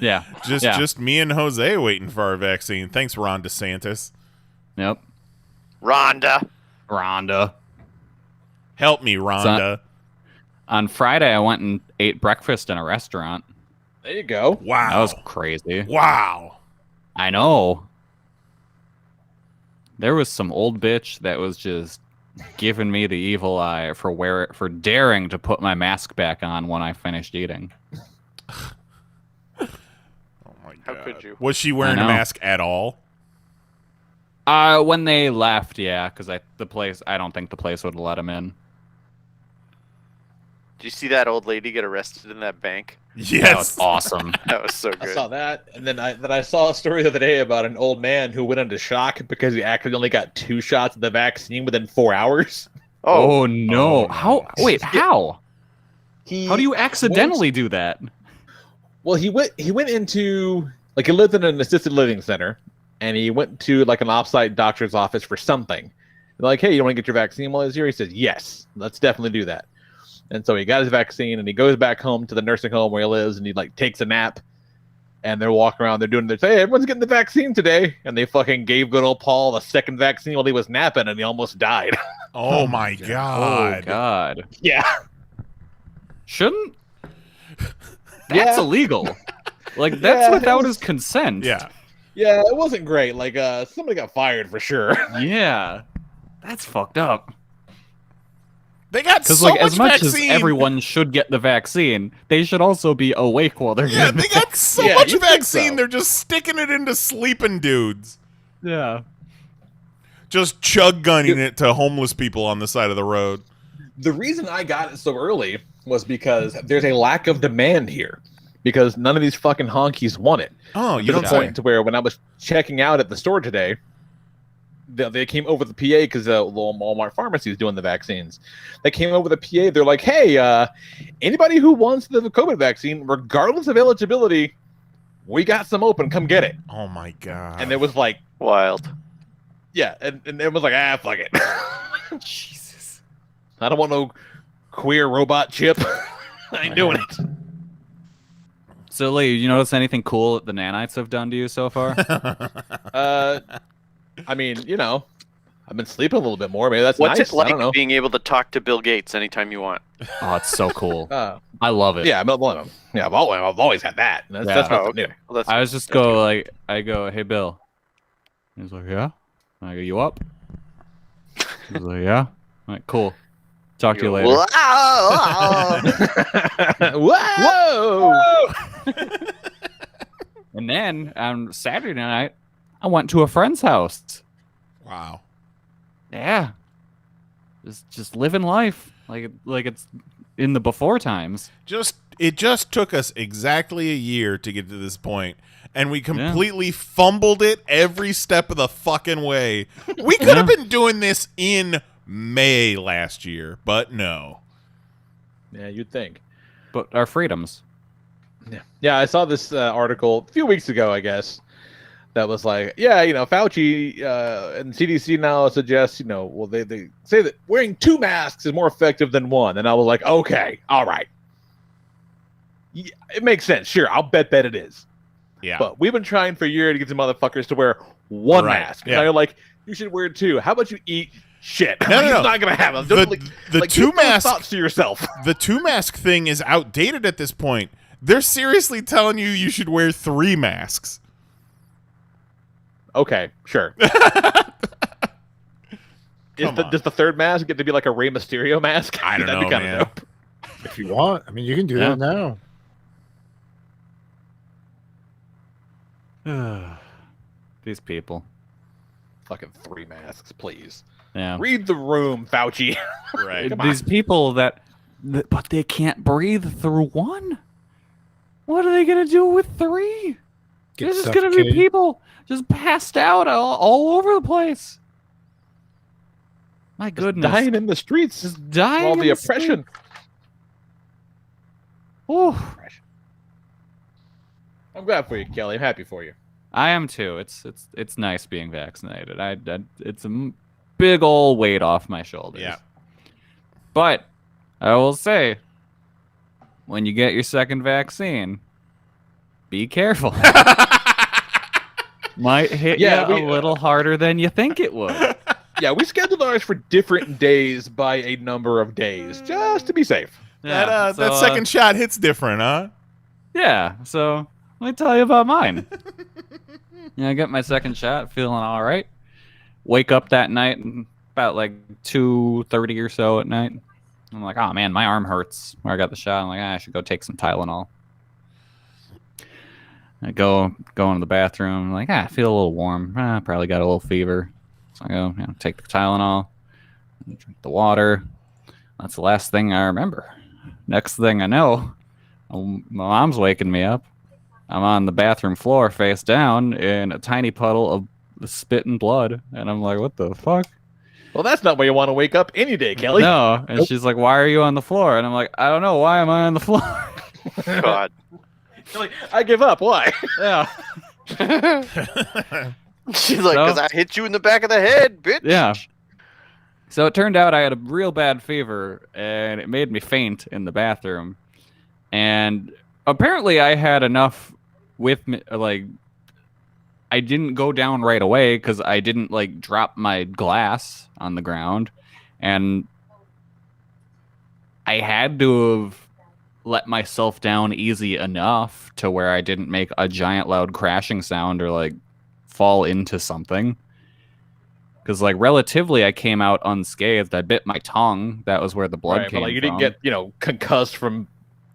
Yeah. just me and Jose waiting for our vaccine. Thanks, Ron DeSantis. Yep. Rhonda. Help me, Rhonda. On Friday, I went and ate breakfast in a restaurant. There you go. Wow. That was crazy. Wow. I know. There was some old bitch that was just giving me the evil eye for daring to put my mask back on when I finished eating. Oh my God. How could you? Was she wearing a know. mask at all? When they left, yeah, because I don't think the place would let him in. Did you see that old lady get arrested in that bank? That Yes. was awesome. That was so I good. saw that, and then I saw a story the other day about an old man who went into shock because he actually only got 2 shots of the vaccine within 4 hours. Oh no! Oh, no. How? Wait, how? He How do you accidentally do that? Well, he went into, like, he lived in an assisted living center, and he went to like an offsite doctor's office for something. They're like, "Hey, you want to get your vaccine while he's here?" He says, "Yes, let's definitely do that." And so he got his vaccine, and he goes back home to the nursing home where he lives, and he like takes a nap. And they're walking around, they're doing their, "Hey, everyone's getting the vaccine today." And they fucking gave good old Paul the second vaccine while he was napping, and he almost died. Oh my Oh God. God! Yeah. Shouldn't? That's Yeah. illegal. Like that's Yeah, without it his consent. Yeah. Yeah, it wasn't great. Like, somebody got fired for sure. Yeah. That's fucked up. They got Because so like much as much vaccine. as everyone should get the vaccine, they should also be awake while they're Yeah, getting they got so Yeah, much you think vaccine. so. They're just sticking it into sleeping dudes. Yeah. Just chug gunning it to homeless people on the side of the road. The reason I got it so early was because there's a lack of demand here. Because none of these fucking honkies want it. Oh, you to don't the say. point to where when I was checking out at the store today, they came over the PA because the little Walmart pharmacy is doing the vaccines. They came over the PA. They're like, "Hey, anybody who wants the COVID vaccine, regardless of eligibility, we got some open. Come get it." Oh my god! And it was like Wild. Yeah, and it was like, fuck it. Jesus. I don't want no queer robot chip. I ain't doing it. So, Lee, you notice anything cool that the nanites have done to you so far? I mean, I've been sleeping a little bit more. Maybe that's What's nice. it like I don't know. being able to talk to Bill Gates anytime you want? Oh, it's so cool. Uh, I love it. yeah, I've always had that. That's Oh, nothing okay. new. Well, that's I was just go like, I go, "Hey, Bill." He's like, "Yeah." I go, "You up?" He's like, "Yeah." I'm like, "Cool. Talk to you later." Whoa! And then on Saturday night, I went to a friend's house. Wow. Yeah. Just living life like it's in the before times. It just took us exactly a year to get to this point, and we completely fumbled it every step of the fucking way. We could have been doing this in May last year, but no. Yeah, you'd think. But our freedoms. Yeah, I saw this article a few weeks ago, I guess, that was like, Fauci and CDC now suggests, they say that wearing 2 masks is more effective than 1. And I was like, okay, all right. Yeah, it makes sense. Sure, I'll bet it is. Yeah. But we've been trying for a year to get the motherfuckers to wear 1 Right, mask. yeah. And they're like, you should wear 2. How about you eat shit? No. It's not going to happen. The 2 mask thoughts to yourself. The 2 mask thing is outdated at this point. They're seriously telling you should wear 3 masks. Okay, sure. Does the 3rd mask get to be like a Rey Mysterio mask? I don't That'd know, be kinda man. dope. If you want, I mean, you can do that now. These people. Fucking 3 masks, please. Yeah. Read the room, Fauci. Right. Come on. These people but they can't breathe through 1. What are they gonna do with 3? Get There's just gonna be suffocated. people just passed out all over the place. My goodness. Dying in the streets. Just dying. All in the oppression. street. Ooh. I'm glad for you, Kelly. I'm happy for you. I am too. It's nice being vaccinated. It's a big old weight off my shoulders. Yeah. But I will say, when you get your second vaccine, be careful. Might hit you a little harder than you think it would. Yeah, we scheduled ours for different days by a number of days, just to be safe. Yeah, That second shot hits different, huh? Yeah, so let me tell you about mine. I got my second shot, feeling all right. Wake up that night about like 2:30 or so at night. I'm like, oh man, my arm hurts where I got the shot. I'm like, I should go take some Tylenol. I go into the bathroom. I'm like, I feel a little warm. Probably got a little fever. So I go, take the Tylenol, drink the water. That's the last thing I remember. Next thing I know, my mom's waking me up. I'm on the bathroom floor face down in a tiny puddle of spit and blood. And I'm like, what the fuck? Well, that's not where you want to wake up any day, Kelly. No. And she's like, why are you on the floor? And I'm like, I don't know. Why am I on the floor? God. Kelly, I give up. Why? Yeah. She's like, because I hit you in the back of the head, bitch. Yeah. So it turned out I had a real bad fever, and it made me faint in the bathroom. And apparently I had enough with me, like, I didn't go down right away because I didn't, like, drop my glass on the ground. And I had to have let myself down easy enough to where I didn't make a giant loud crashing sound or, like, fall into something. Because, like, relatively, I came out unscathed. I bit my tongue. That was where the blood came but, like, you from. didn't get, concussed from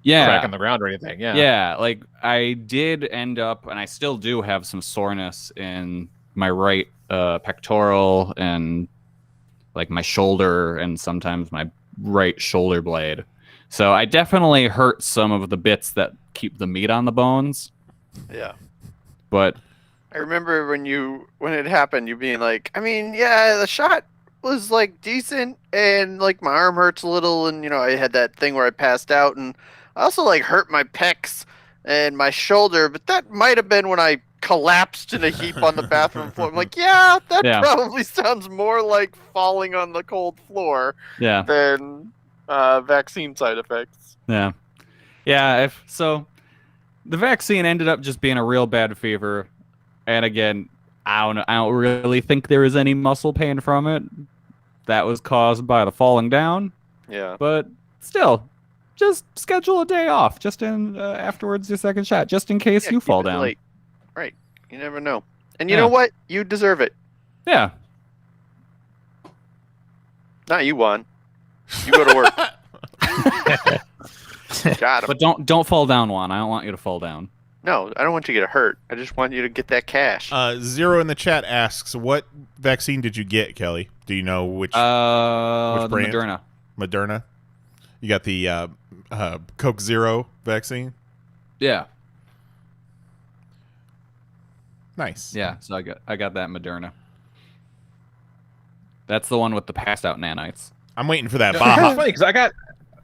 yeah. cracking the ground or anything. Yeah. Yeah, like, I did end up, and I still do have some soreness in my right pectoral and like my shoulder and sometimes my right shoulder blade. So I definitely hurt some of the bits that keep the meat on the bones. Yeah. But I remember when it happened, you being like, I mean, yeah, the shot was like decent, and like my arm hurts a little, and I had that thing where I passed out, and I also like hurt my pecs and my shoulder, but that might have been when I collapsed in a heap on the bathroom floor. I'm like, that probably sounds more like falling on the cold floor than vaccine side effects. Yeah. So the vaccine ended up just being a real bad fever. And again, I don't really think there was any muscle pain from it. That was caused by the falling down. Yeah. But still, just schedule a day off just in afterwards your second shot, just in case you fall down. Late. Right. You never know. And you know what? You deserve it. Yeah. Not you, Juan. You go to work. Got him. But don't fall down, Juan. I don't want you to fall down. No, I don't want you to get hurt. I just want you to get that cash. Zero in the chat asks, what vaccine did you get, Kelly? Do you know which brand? Moderna. Moderna? You got the Coke Zero vaccine? Yeah. Nice. Yeah, so I got that Moderna. That's the one with the passed out nanites. I'm waiting for that It's Baja. funny because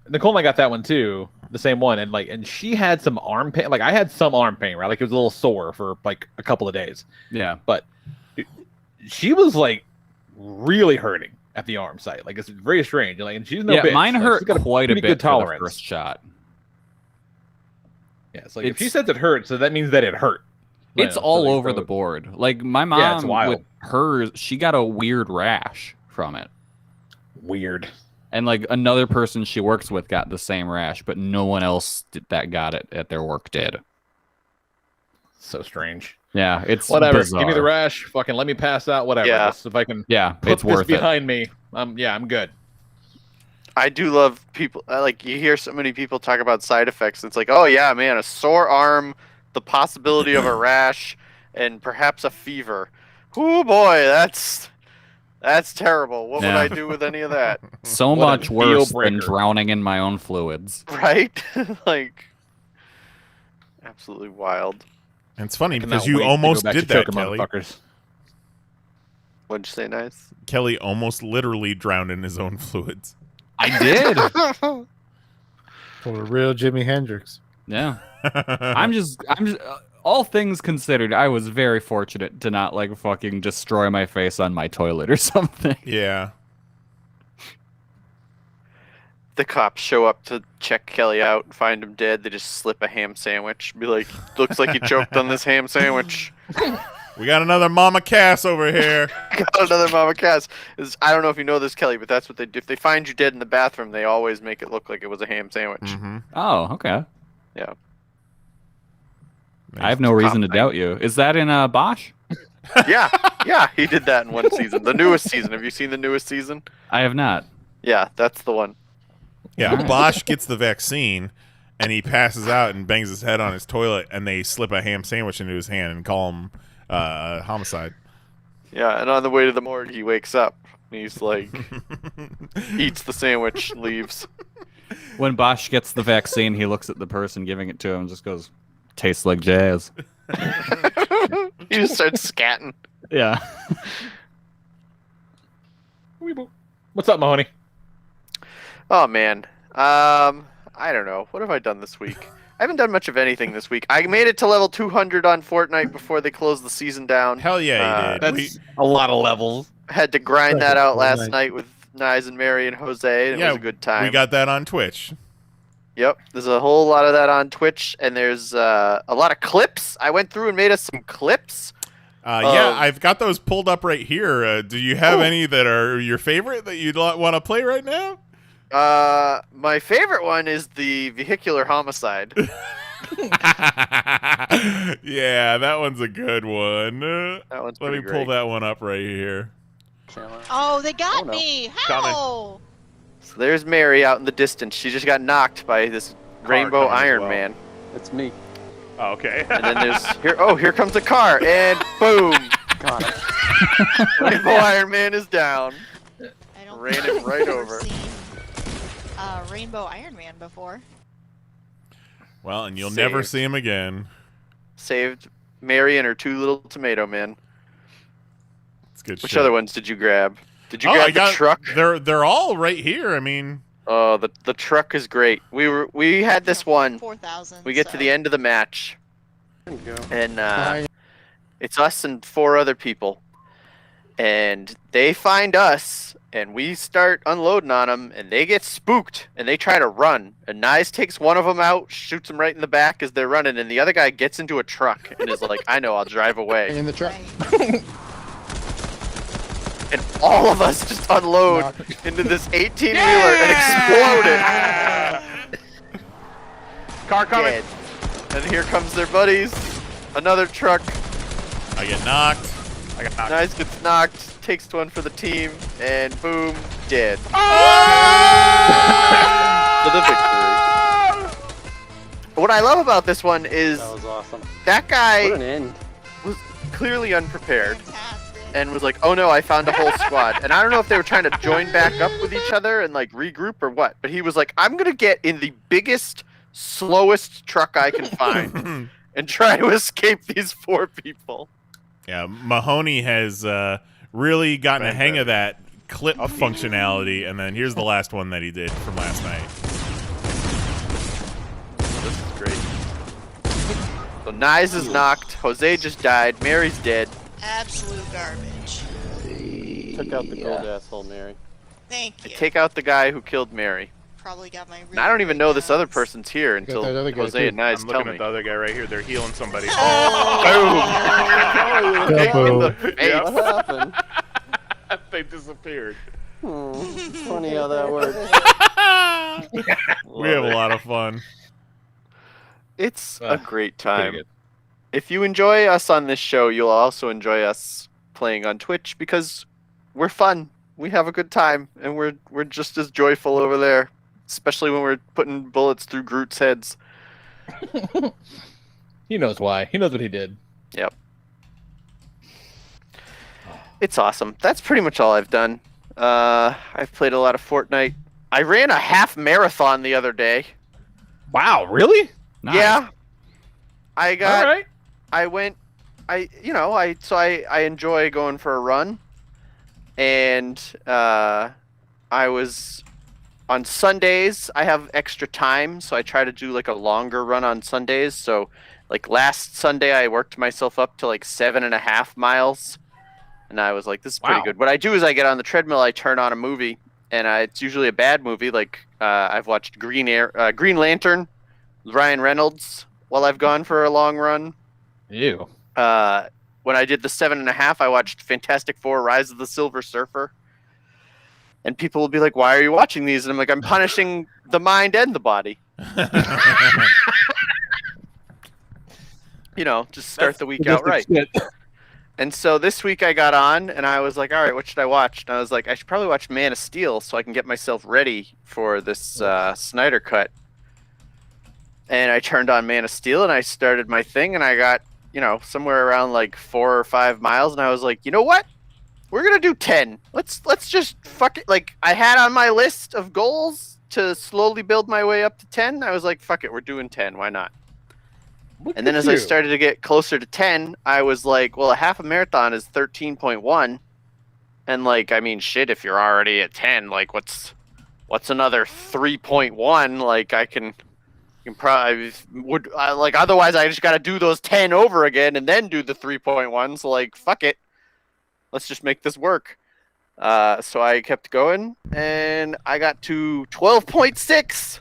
Nicole and I got that one too, the same one, and she had some arm pain. Like I had some arm pain, right? Like it was a little sore for like a couple of days. Yeah, but she was like really hurting at the arm site. Like it's very strange. Like, and she's no bitch. Mine hurt she's got quite a bit good tolerance. for the first shot. Yeah, it's like if she says it hurt, so that means that it hurt. It's all over the board. Like my mom, it's wild. with hers, she got a weird rash from it. Weird. And like another person she works with got the same rash, but no one else that got it at their work did. So strange. Yeah, it's whatever. bizarre. Give me the rash. Fucking let me pass out. Whatever. Yeah. Just if I can. Yeah, put it's this worth behind me. I'm good. I do love people. Like you hear so many people talk about side effects. It's like, oh yeah, man, a sore arm, the possibility of a rash, and perhaps a fever. Oh boy, that's terrible. What would I do with any of that? So What a much worse deal than breaker. drowning in my own fluids. Right? Like, absolutely wild. And it's funny Cannot because you wait to almost go back did to that, choke 'em, Kelly. motherfuckers. What'd you say, nice? Kelly almost literally drowned in his own fluids. I did. For a real Jimi Hendrix. Yeah. I'm just all things considered, I was very fortunate to not like fucking destroy my face on my toilet or something. Yeah. The cops show up to check Kelly out and find him dead. They just slip a ham sandwich. Be like, looks like you choked on this ham sandwich. We got another Mama Cass over here. Got another Mama Cass. I don't know if you know this, Kelly, but that's what they do. If they find you dead in the bathroom, they always make it look like it was a ham sandwich. Mm-hmm. Oh, okay. Yeah. I have no reason to doubt you. Is that in Bosch? Yeah, he did that in one season. The newest season. Have you seen the newest season? I have not. Yeah, that's the one. Yeah, Alright. Bosch gets the vaccine, and he passes out and bangs his head on his toilet, and they slip a ham sandwich into his hand and call him homicide. Yeah, and on the way to the morgue, he wakes up. And he's like, eats the sandwich, leaves. When Bosch gets the vaccine, he looks at the person giving it to him and just goes, tastes like jazz. He just starts scatting. Yeah. What's up, Mahoney? Oh man, I don't know. What have I done this week? I haven't done much of anything this week. I made it to level 200 on Fortnite before they closed the season down. Hell yeah, you did. That's a lot of levels. Had to grind that out last Fortnite. night with Nyes and Mary and Jose, and it was a good time. We got that on Twitch. Yep, there's a whole lot of that on Twitch, and there's a lot of clips. I went through and made us some clips. Yeah, I've got those pulled up right here. Do you have any that are your favorite that you'd want to play right now? My favorite one is the vehicular homicide. Yeah, that one's a good one. That one's Let me pretty pull great. that one up right here. Oh, they got no. me! Coming. How? So there's Mary out in the distance. She just got knocked by this rainbow coming as Iron well. Man. It's me. Oh, okay. And then there's here comes a car, and boom, Got him. Rainbow Iron Man is down. I don't Ran think him I've right ever over. seen, Rainbow Iron Man before. Well, and you'll Saved. never see him again. Saved Mary and her 2 little tomato men. It's good Which shit. other ones did you grab? Did you I grab the got, truck? They're all right here. I mean, Oh, the truck is great. We had this one. 4,000. We get to the end of the match, There you go. and it's us and 4 other people, and they find us, and we start unloading on them, and they get spooked, and they try to run, and Nyes takes one of them out, shoots him right in the back as they're running, and the other guy gets into a truck and is like, "I know, I'll drive away." In the truck. And all of us just unload into this 18-wheeler and explode it. Car coming. Dead. And here comes their buddies. Another truck. I get knocked. I got knocked. Nyes gets knocked, takes one for the team, and boom, dead. For the victory. What I love about this one is That was awesome. that guy What an end. was clearly unprepared Fantastic. and was like, "Oh no, I found a whole squad." And I don't know if they were trying to join back up with each other and like regroup or what, but he was like, "I'm gonna get in the biggest, slowest truck I can find and try to escape these 4 people." Yeah, Mahoney has really gotten a hang of that clip functionality, and then here's the last one that he did from last night. This is great. So Nyes is knocked, Jose just died, Mary's dead. Absolute garbage. Took out the gold asshole, Mary. Thank I you. take out the guy who killed Mary. Probably got my. And I don't even know this other breakdowns. person's here until that other guy, Jose too. and Nyes I'm tell looking me. at the other guy right here. They're healing somebody. Boom! Kick in the face. What happened? They disappeared. Funny how that works. We have a lot of fun. It's a great Pretty time. good. If you enjoy us on this show, you'll also enjoy us playing on Twitch because we're fun. We have a good time, and we're just as joyful over there, especially when we're putting bullets through Groot's heads. He knows why. He knows what he did. Yep. It's awesome. That's pretty much all I've done. I've played a lot of Fortnite. I ran a half marathon the other day. Wow, really? Nice. Yeah. I got. All right. I went. I enjoy going for a run, and I was on Sundays. I have extra time, so I try to do like a longer run on Sundays. So, like last Sunday, I worked myself up to like 7.5 miles. And I was like, this is pretty Wow. good. What I do is I get on the treadmill, I turn on a movie, and it's usually a bad movie. Like I've watched Green Lantern, with Ryan Reynolds, while I've gone for a long run. Ew. When I did the 7.5, I watched Fantastic Four: Rise of the Silver Surfer. And people will be like, "Why are you watching these?" And I'm like, "I'm punishing the mind and the body." You know, just start the week out right. Shit. And so this week I got on and I was like, all right, what should I watch? And I was like, I should probably watch Man of Steel so I can get myself ready for this Snyder cut. And I turned on Man of Steel and I started my thing and I got, somewhere around like 4 or 5 miles. And I was like, you know what? We're going to do 10. Let's just fuck it. Like I had on my list of goals to slowly build my way up to 10. I was like, fuck it. We're doing 10. Why not? Look And then at as I you. started to get closer to 10, I was like, well, a half a marathon is 13.1. And like, I mean, shit, if you're already at 10, like what's another 3.1? Like I can probably otherwise I just got to do those 10 over again and then do the 3.1. So like, fuck it. Let's just make this work. So I kept going and I got to 12.6,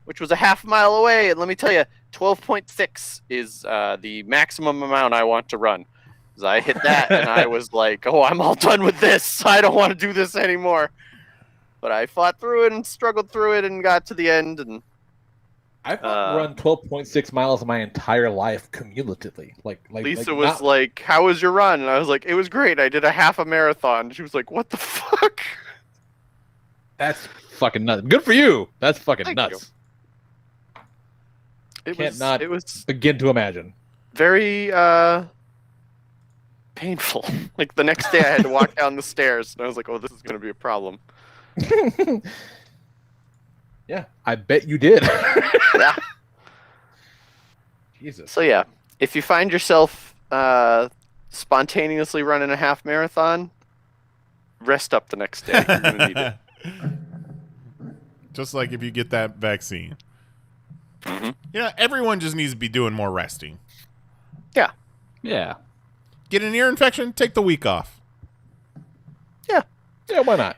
which was a half mile away. And let me tell you, 12.6 is the maximum amount I want to run. So I hit that and I was like, oh, I'm all done with this. I don't want to do this anymore. But I fought through it and struggled through it and got to the end. And I've run 12.6 miles my entire life cumulatively. Like Lisa was like, how was your run? And I was like, it was great. I did a half a marathon. She was like, what the fuck? That's fucking nuts. Good for you. That's fucking Thank nuts. It Can't was, not it was begin to imagine. very painful. Like the next day I had to walk down the stairs and I was like, oh, this is going to be a problem. Yeah, I bet you did. Yeah. Jesus. So yeah, if you find yourself spontaneously running a half marathon, rest up the next day. You're gonna need it. Just like if you get that vaccine. Mhm. Yeah, everyone just needs to be doing more resting. Yeah. Yeah. Get an ear infection, take the week off. Yeah, why not?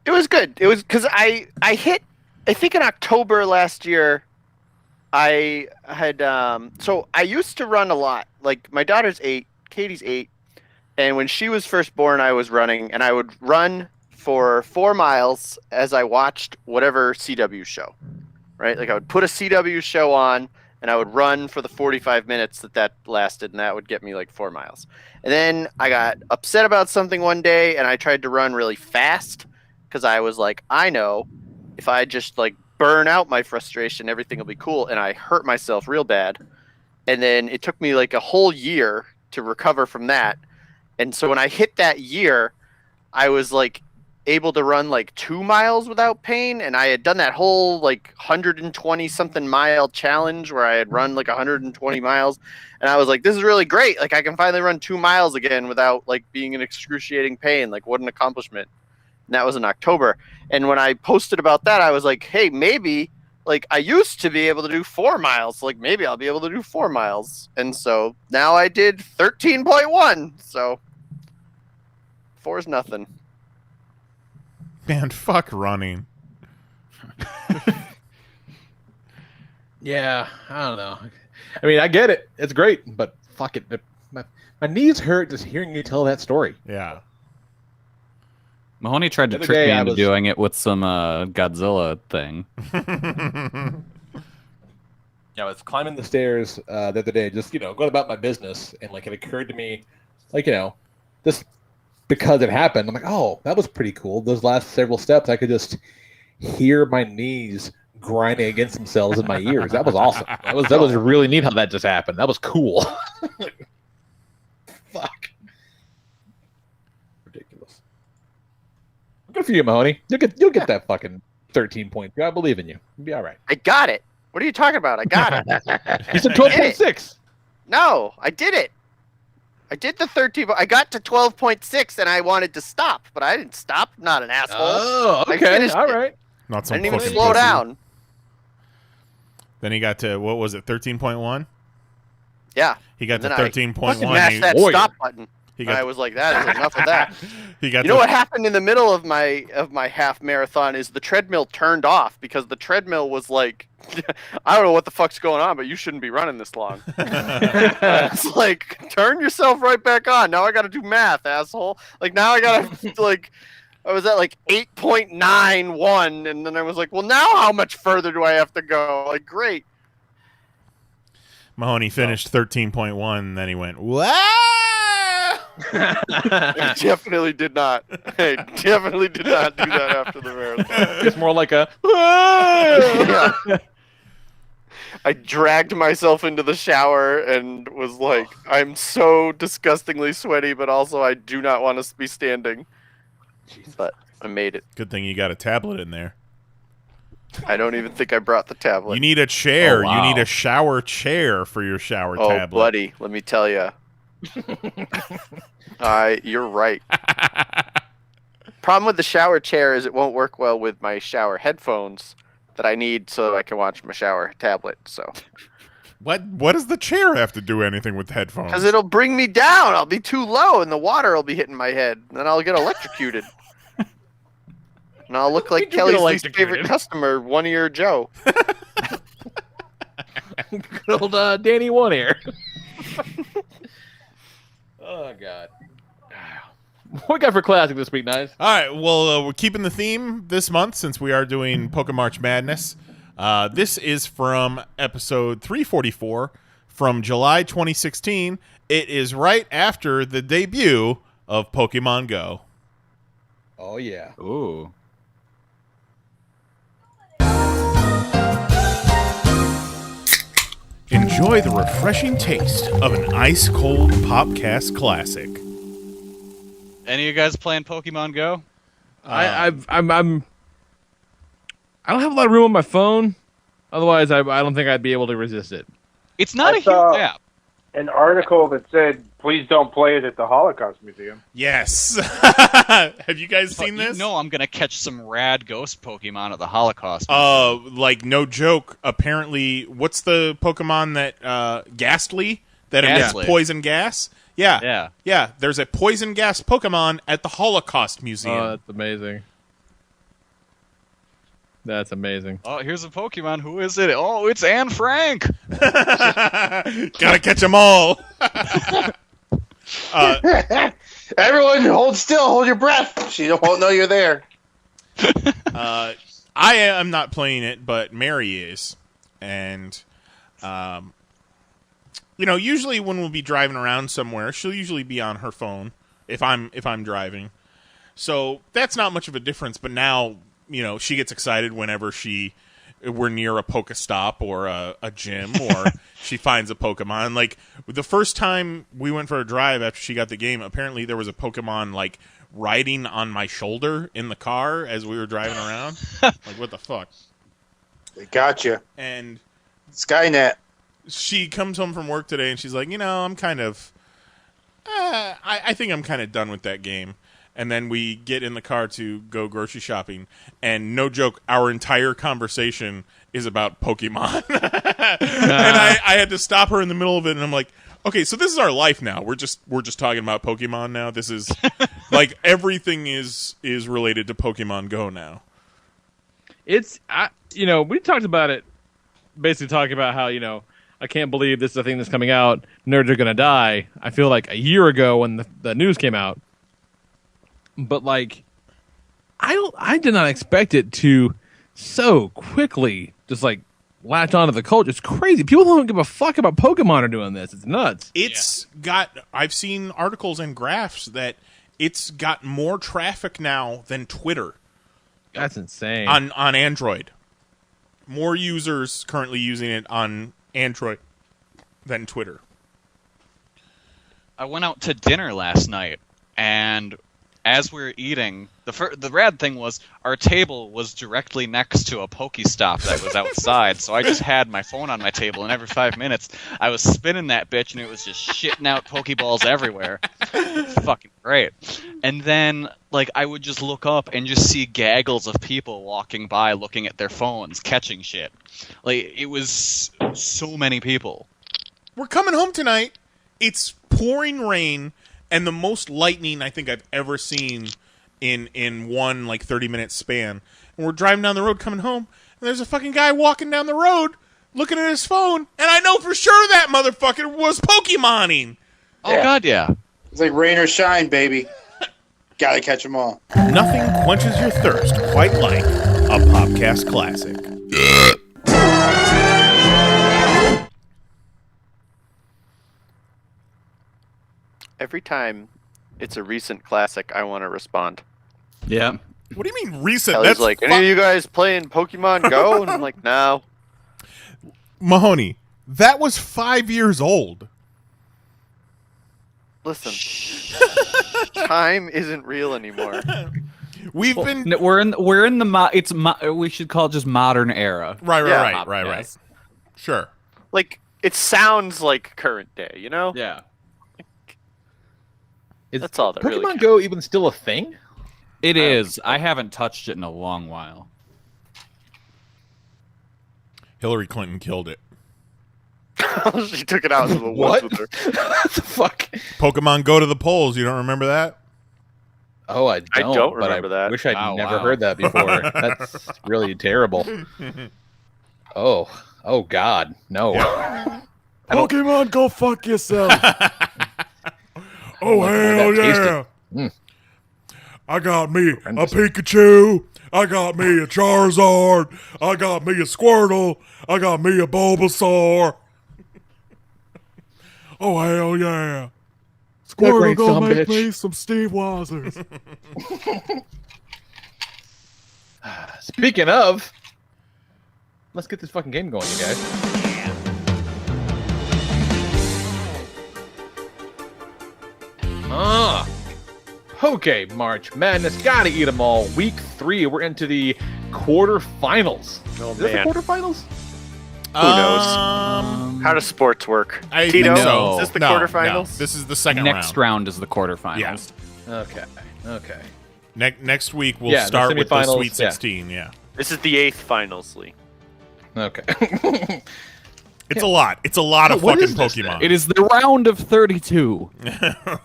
It was good. It was because I hit, I think in October last year, I had, so I used to run a lot. Like my daughter's 8, Katie's 8. And when she was first born, I was running and I would run for 4 miles as I watched whatever CW show, right? Like I would put a CW show on and I would run for the 45 minutes that lasted, and that would get me like 4 miles. And then I got upset about something one day and I tried to run really fast because I was like, I know if I just like burn out my frustration, everything will be cool. And I hurt myself real bad. And then it took me like a whole year to recover from that. And so when I hit that year, I was like able to run like 2 miles without pain. And I had done that whole like 120 something mile challenge where I had run like 120 miles. And I was like, this is really great. Like I can finally run 2 miles again without like being in excruciating pain. Like what an accomplishment. And that was in October. And when I posted about that, I was like, hey, maybe like I used to be able to do 4 miles. Like maybe I'll be able to do 4 miles. And so now I did 13.1. So 4 is nothing. Man, fuck running. Yeah, I don't know. I mean, I get it. It's great, but fuck it. My knees hurt just hearing you tell that story. Yeah. Mahoney tried to The other trick day me I into was- doing it with some Godzilla thing. Yeah, I was climbing the stairs the other day, just, going about my business, and, like, it occurred to me, like, this, because it happened, I'm like, oh, that was pretty cool. Those last several steps, I could just hear my knees grinding against themselves in my ears. That was awesome. That was really neat how that just happened. That was cool. Fuck. Ridiculous. Good for you, Mahoney. You'll get that fucking 13.2. I believe in you. You'll be all right. I got it. What are you talking about? I got it. You said I did it. 12.6. No, I did it. I did the 13. I got to 12.6 and I wanted to stop, but I didn't stop. I'm not an asshole. Oh, I okay. finished All it. right. Not I some didn't even fucking slow pussy. down. Then he got to, what was it, 13.1? Yeah. He got And to then I 13.1. fucking mashed that Warrior. stop button. He And I got, was like, that is enough of that. he got You know to- what happened in the middle of my half marathon is the treadmill turned off because the treadmill was like, I don't know what the fuck's going on, but you shouldn't be running this long. It's like, turn yourself right back on. Now I got to do math, asshole. Like now I got to like, I was at like 8.91, and then I was like, well, now how much further do I have to go? Like, great. Mahoney finished 13.1, and then he went, "Wow!" I definitely did not. I definitely did not do that after the marathon. It's more like a. Yeah. I dragged myself into the shower and was like, I'm so disgustingly sweaty, but also I do not want to be standing. But I made it. Good thing you got a tablet in there. I don't even think I brought the tablet. You need a chair. Oh, wow. You need a shower chair for your shower Oh, tablet. buddy, let me tell you. You're right. Problem with the shower chair is it won't work well with my shower headphones that I need so I can watch my shower tablet. So What does the chair have to do anything with headphones? because it'll bring me down, I'll be too low, and the water will be hitting my head, and then I'll get electrocuted. And I'll look like You get Kelly's least electrocuted. favorite customer, One Ear Joe. Good old Danny One Ear. Oh, God. What we got for classic this week, guys? All right, well, we're keeping the theme this month since we are doing Poké-March Madness. This is from episode 344 from July 2016. It is right after the debut of Pokemon Go. Oh, yeah. Ooh. In Enjoy the refreshing taste of an ice-cold Popcast classic. Any of you guys playing Pokemon Go? I don't have a lot of room on my phone. Otherwise, I don't think I'd be able to resist it. It's not I a huge saw app. an article that said, "Please don't play it at the Holocaust Museum." Yes. Have you guys seen this? No, I'm gonna catch some rad ghost Pokemon at the Holocaust. Like no joke. Apparently, what's the Pokemon that Ghastly that emits Ghastly. poison gas? Yeah. There's a poison gas Pokemon at the Holocaust Museum. Oh, that's amazing. That's amazing. Oh, here's a Pokemon. Who is it? Oh, it's Anne Frank. Gotta catch them all. Everyone, hold still. Hold your breath. She won't know you're there. I am not playing it, but Mary is, and usually when we'll be driving around somewhere, she'll usually be on her phone if I'm driving. So that's not much of a difference. But now, she gets excited whenever we're near a Pokestop or a gym or she finds a Pokemon. Like the first time we went for a drive after she got the game, apparently there was a Pokemon like riding on my shoulder in the car as we were driving around. Like, what the fuck? They got you. And Skynet. She comes home from work today and she's like, I'm kind of, I think I'm kind of done with that game. And then we get in the car to go grocery shopping, and no joke, our entire conversation is about Pokemon. And I had to stop her in the middle of it, and I'm like, okay, so this is our life now. We're just talking about Pokemon now. This is like everything is related to Pokemon Go now. It's we talked about it, basically talking about how I can't believe this is a thing that's coming out. Nerds are gonna die. I feel like a year ago when the news came out. But like, I did not expect it to so quickly just like latch onto the culture. It's crazy. People don't give a fuck about Pokemon are doing this. It's nuts. I've seen articles and graphs that it's got more traffic now than Twitter. That's insane. On Android. More users currently using it on Android than Twitter. I went out to dinner last night, and as we were eating, the rad thing was our table was directly next to a Pokestop that was outside, so I just had my phone on my table, and every 5 minutes I was spinning that bitch, and it was just shitting out Pokeballs everywhere. Fucking great. And then, like, I would just look up and just see gaggles of people walking by looking at their phones, catching shit. Like, it was so many people. We're coming home tonight. It's pouring rain. And the most lightning I think I've ever seen in one, 30-minute span. And we're driving down the road coming home, and there's a fucking guy walking down the road looking at his phone, and I know for sure that motherfucker was Pokemoning. Oh, yeah. God, yeah. It's like rain or shine, baby. Gotta catch them all. Nothing quenches your thirst quite like a Popcast classic. Every time it's a recent classic, I want to respond. Yeah. What do you mean recent? Kelly's like, any of you guys playing Pokemon Go? And I'm like, no. Mahoney, that was 5 years old. Listen, time isn't real anymore. We're in the we should call it just modern era. Right. Sure. Like, it sounds like current day, Yeah. That's all that really Pokemon Go even still a thing? It is. I haven't touched it in a long while. Hillary Clinton killed it. She took it out into the woods with her. What the fuck? Pokemon Go to the polls. You don't remember that? Oh, I don't remember that. Wish I'd never heard that before. That's really terrible. Oh God, no. Yeah. Pokemon, go fuck yourself. Oh, hell yeah. I got me a Pikachu. I got me a Charizard. I got me a Squirtle. I got me a Bulbasaur. Oh, hell yeah. Squirtle gonna make me some Steve Wozers. Speaking of, let's get this fucking game going, you guys. Poké-March Madness. Gotta eat them all. Week 3. We're into the quarterfinals. Oh, Is this the man. quarterfinals? Who knows? How does sports work? I Tito, think so. is this the No, quarterfinals? no. This is the second Next round is the quarterfinals. Yeah. Okay. Next week we'll Yeah, the start with the semifinals, Sweet yeah. 16. Yeah. This is the 8th finals, Lee. Okay. It's a lot. It's a lot of What fucking is this Pokemon. It is the round of 32.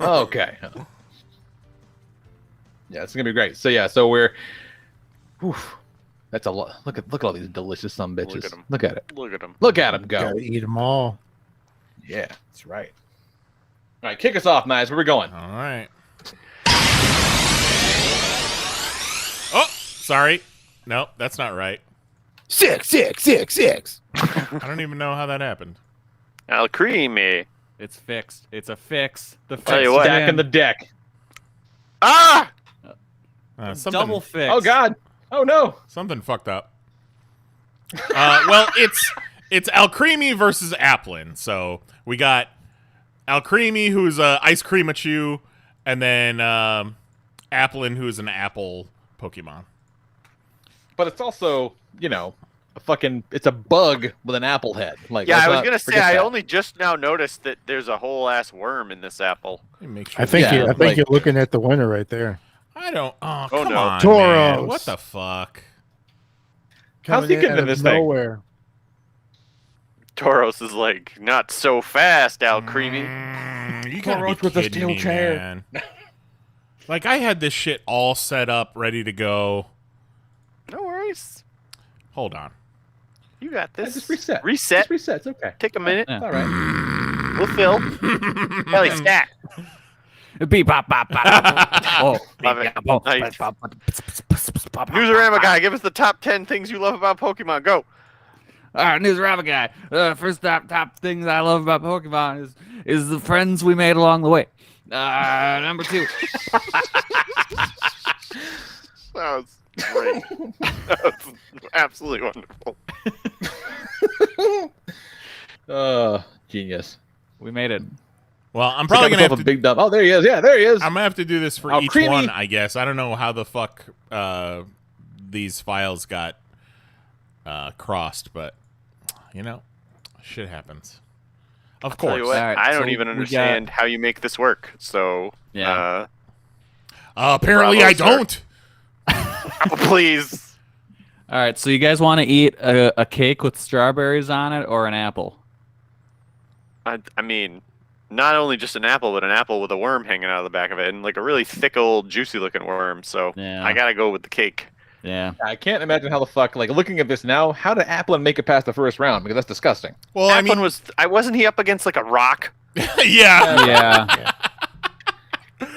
Okay. Yeah, it's gonna be great. So we're. Whew, that's a lot. Look at all these delicious some bitches. Look at 'em. Look at it. Look at him. Look at them go. Gotta eat them all. Yeah, that's right. All right, kick us off, Knives. Where we going? All right. Oh, sorry. No, that's not right. 6, 6, 6, 6. I don't even know how that happened. Alcremie. It's fixed. It's a fix. The fix. Tell you what. Stack in the deck. Ah! Something, Double fix. Oh God. Oh no. something fucked up. Well, it's Alcremie versus Applin. So we got Alcremie, who's a Ice Creamachew, and then Applin, who is an apple Pokemon. But it's also, it's a bug with an apple head. Like, Yeah, let's I was not gonna say forget I that. only just now noticed that there's a whole ass worm in this apple. Let me make sure. I think Yeah, you're looking at the winner right there. I don't. Oh, Oh, come no. on, Tauros. man. What the fuck? How's he Coming in getting out in of this thing? nowhere. Tauros is like, not so fast, Alcremie. You gotta be Tauros with a kidding steel me, chair. man. Like, I had this shit all set up, ready to go. No worries. Hold on. You got this. Just reset. Reset. Just reset. It's okay. Take a minute. It's all right. We'll fill. Kelly, stack. Beep, bop, bop, bop, bop. Oh, Love it. beep, bop, Nice. bop, bop, bop. Newsarama guy, give us the top 10 things you love about Pokemon. Go. All right, Newsarama guy. First top things I love about Pokemon is the friends we made along the way. Number 2. That was great. That was absolutely wonderful. Genius. We made it. Well, I'm probably gonna have to. big dumb. Oh, there he is. Yeah, there he is. I'm gonna have to do this for each Alcremie. one, I guess. I don't know how the fuck these files got crossed, but shit happens. Of Tell course. you what, All right, I so don't even we understand how you make this work. So, Yeah. Apparently, Bravo, I sir. don't. Please. All right, so you guys want to eat a cake with strawberries on it or an apple? I mean, not only just an apple, but an apple with a worm hanging out of the back of it, and like a really thick, old, juicy-looking worm. So Yeah. I gotta go with the cake. Yeah. I can't imagine how the fuck, looking at this now, how did Applin make it past the first round? Because that's disgusting. Well, I mean, wasn't he up against like a rock? yeah, Yeah. yeah.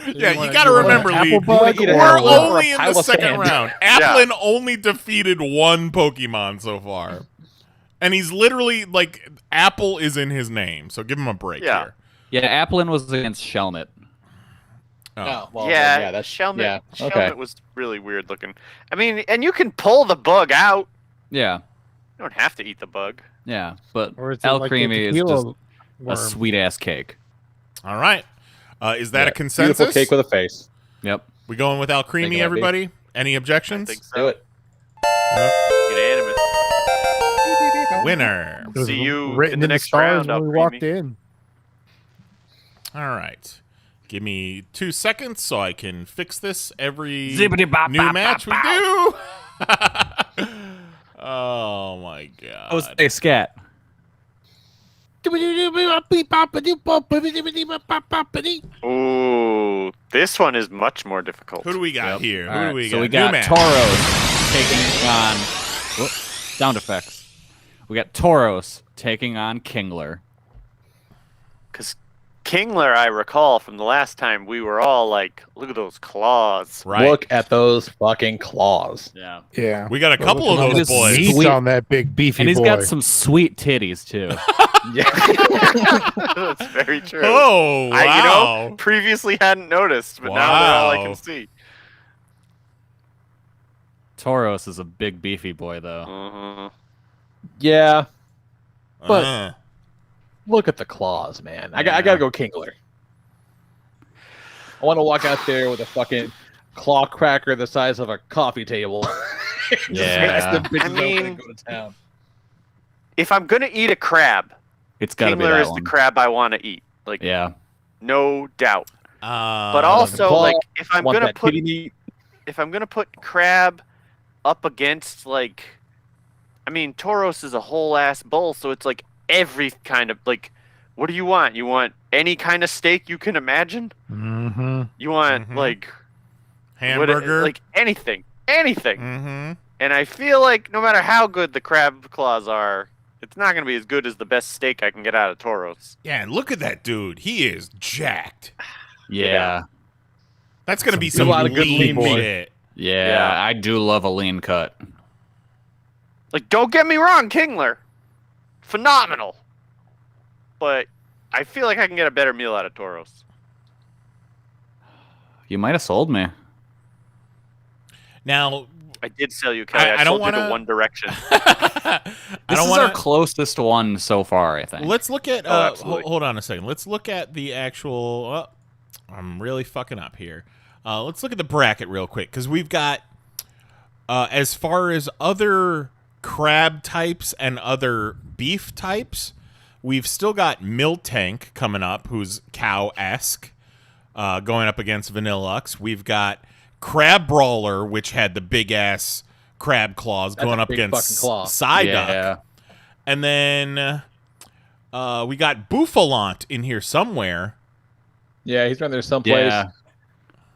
You wanna- gotta you want remember, an Lee. apple bug Eat a or We're apple or a only in pile the of second sand. round. Applin only defeated one Pokemon so far, and he's literally like Apple is in his name, so give him a break Yeah. here. Yeah, Applin was against Shelmet. Oh. Well, yeah, that's Shelmet. Yeah, Shelmet okay. was really weird looking. I mean, and you can pull the bug out. Yeah. You don't have to eat the bug. Yeah, but Or is it Al like a Creamy is tequila just a worm? sweet ass cake. All right. Is that a Yeah, consensus? Beautiful cake with a face. Yep. We going with Al Think it Creamy, might be. everybody? Any I objections? think Do so. it. Unanimous. Winner. It was See you written in the next stars round, when we Al walked Creamy. in. All right. Give me 2 seconds so I can fix this every Zippity bop new bop match bop we do. Oh my god. I was a scat. Ooh, this one is much more difficult. Who do we got here? All Who right, do we so got? we New got match. Tauros taking on sound effects. We got Tauros taking on Kingler. Because Kingler, I recall from the last time, we were all like, look at those claws. Right. Look at those fucking claws. Yeah. Yeah. We got a couple of Look at those all boys. this Meat Sweet. on that big beefy And he's boy. got some sweet titties too. Yeah. That's very true. Oh, wow. I previously hadn't noticed, but now they're all I Wow. can see. Tauros is a big beefy boy though. Uh-huh. Yeah. But- Uh, Look at the claws, man. I gotta go Kingler. I want to walk out there with a fucking claw cracker the size of a coffee table. Yeah. I mean, go to town. If I'm gonna eat a crab, It's gotta be Kingler that is one. the crab I want to eat. Like, Yeah. no doubt. But the also, claw, like, if I'm want gonna that put titty meat. if I'm gonna put crab up against, like, I mean, Tauros is a whole ass bull, so it's like every kind of, like, what do you want? You want any kind of steak you can imagine? Mm-hmm. You want like hamburger, like anything. Mm-hmm. And I feel like no matter how good the crab claws are, it's not gonna be as good as the best steak I can get out of Tauros. Yeah, and look at that dude. He is jacked. Yeah. That's gonna be some a lot of good lean lean shit. Yeah, I do love a lean cut. Like, don't get me wrong, Kingler, phenomenal. But I feel like I can get a better meal out of Tauros. You might have sold me. Now, I did sell you, Kelly. I don't sold want you to One Direction. This is our closest one so far, I think. Let's look at. absolutely. Hold on a second. Let's look at the actual. I'm really fucking up here. Let's look at the bracket real quick because we've got, as far as other crab types and other beef types, we've still got Miltank coming up, who's cow-esque, going up against Vanillux. We've got Crab Brawler, which had the big-ass crab claws, going up against Psyduck. Yeah. And then we got Buffalant in here somewhere. Yeah, he's around there someplace. Yeah.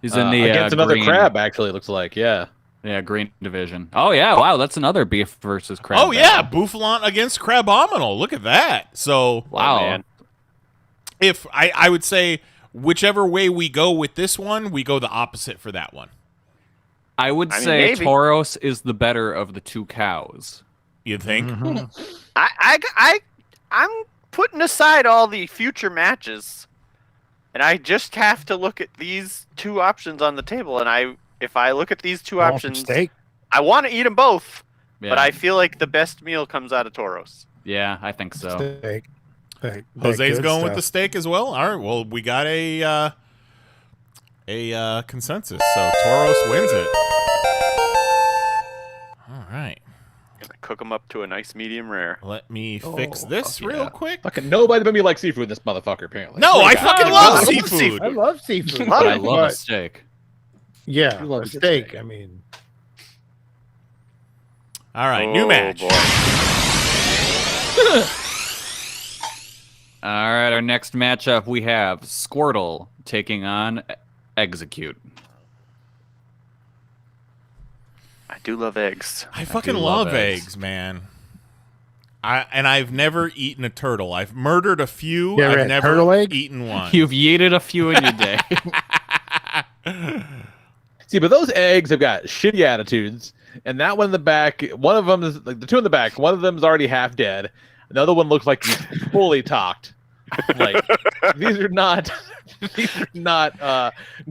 He's in the against another green. crab. Actually, it looks like yeah. Yeah, green division. Oh yeah, wow, that's another beef versus crab. Oh yeah, Buffalant against Crabominal. Look at that. So Wow. man. if I would say whichever way we go with this one, we go the opposite for that one. I would I mean, say maybe. Tauros is the better of the two cows. You think? I'm putting aside all the future matches, and I just have to look at these two options on the table. And if I look at these two options, Steak. I want to eat them both, Yeah. but I feel like the best meal comes out of Tauros. Yeah, I think so. Steak. That Jose's good going with stuff. the steak as well. All right. Well, we got a consensus. So Tauros wins it. All right. Gonna cook them up to a nice medium rare. Let me fix this fuck real yeah. quick. Fucking nobody but me likes seafood in this motherfucker. Apparently. No, I fucking love I love seafood. I love seafood. But I love a but, steak. yeah, You love a a good steak. steak. I mean, All right, new match. Boy. All right, our next matchup we have Squirtle taking on Execute. I do love eggs. I fucking do love love eggs, eggs. man. I've never eaten a turtle. I've murdered a few. You ever I've had never turtle egg? eaten one. You've yeeted a few in your day. See, but those eggs have got shitty attitudes, and that one in the back, one of them is like the two in the back. One of them is already half dead. Another one looks like he's fully talked. Like these are not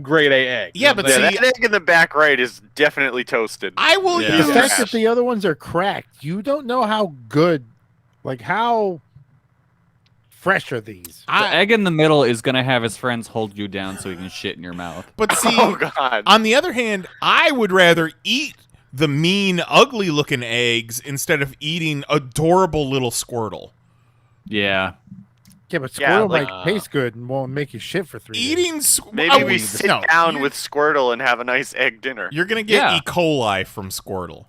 grade A eggs. Yeah, but Yeah, see, that egg in the back right is definitely toasted. I will Yeah. the use. fact that the other ones are cracked, you don't know how good, like how fresh are these. The egg in the middle is going to have his friends hold you down so he can shit in your mouth. But see, Oh god. on the other hand, I would rather eat the mean, ugly-looking eggs instead of eating adorable little Squirtle. Yeah. Yeah, but Squirtle Yeah, like- might taste good and won't make you shit for 3 days. Eating Maybe we sit down you're- with Squirtle and have a nice egg dinner. You're gonna get Yeah. E. coli from Squirtle.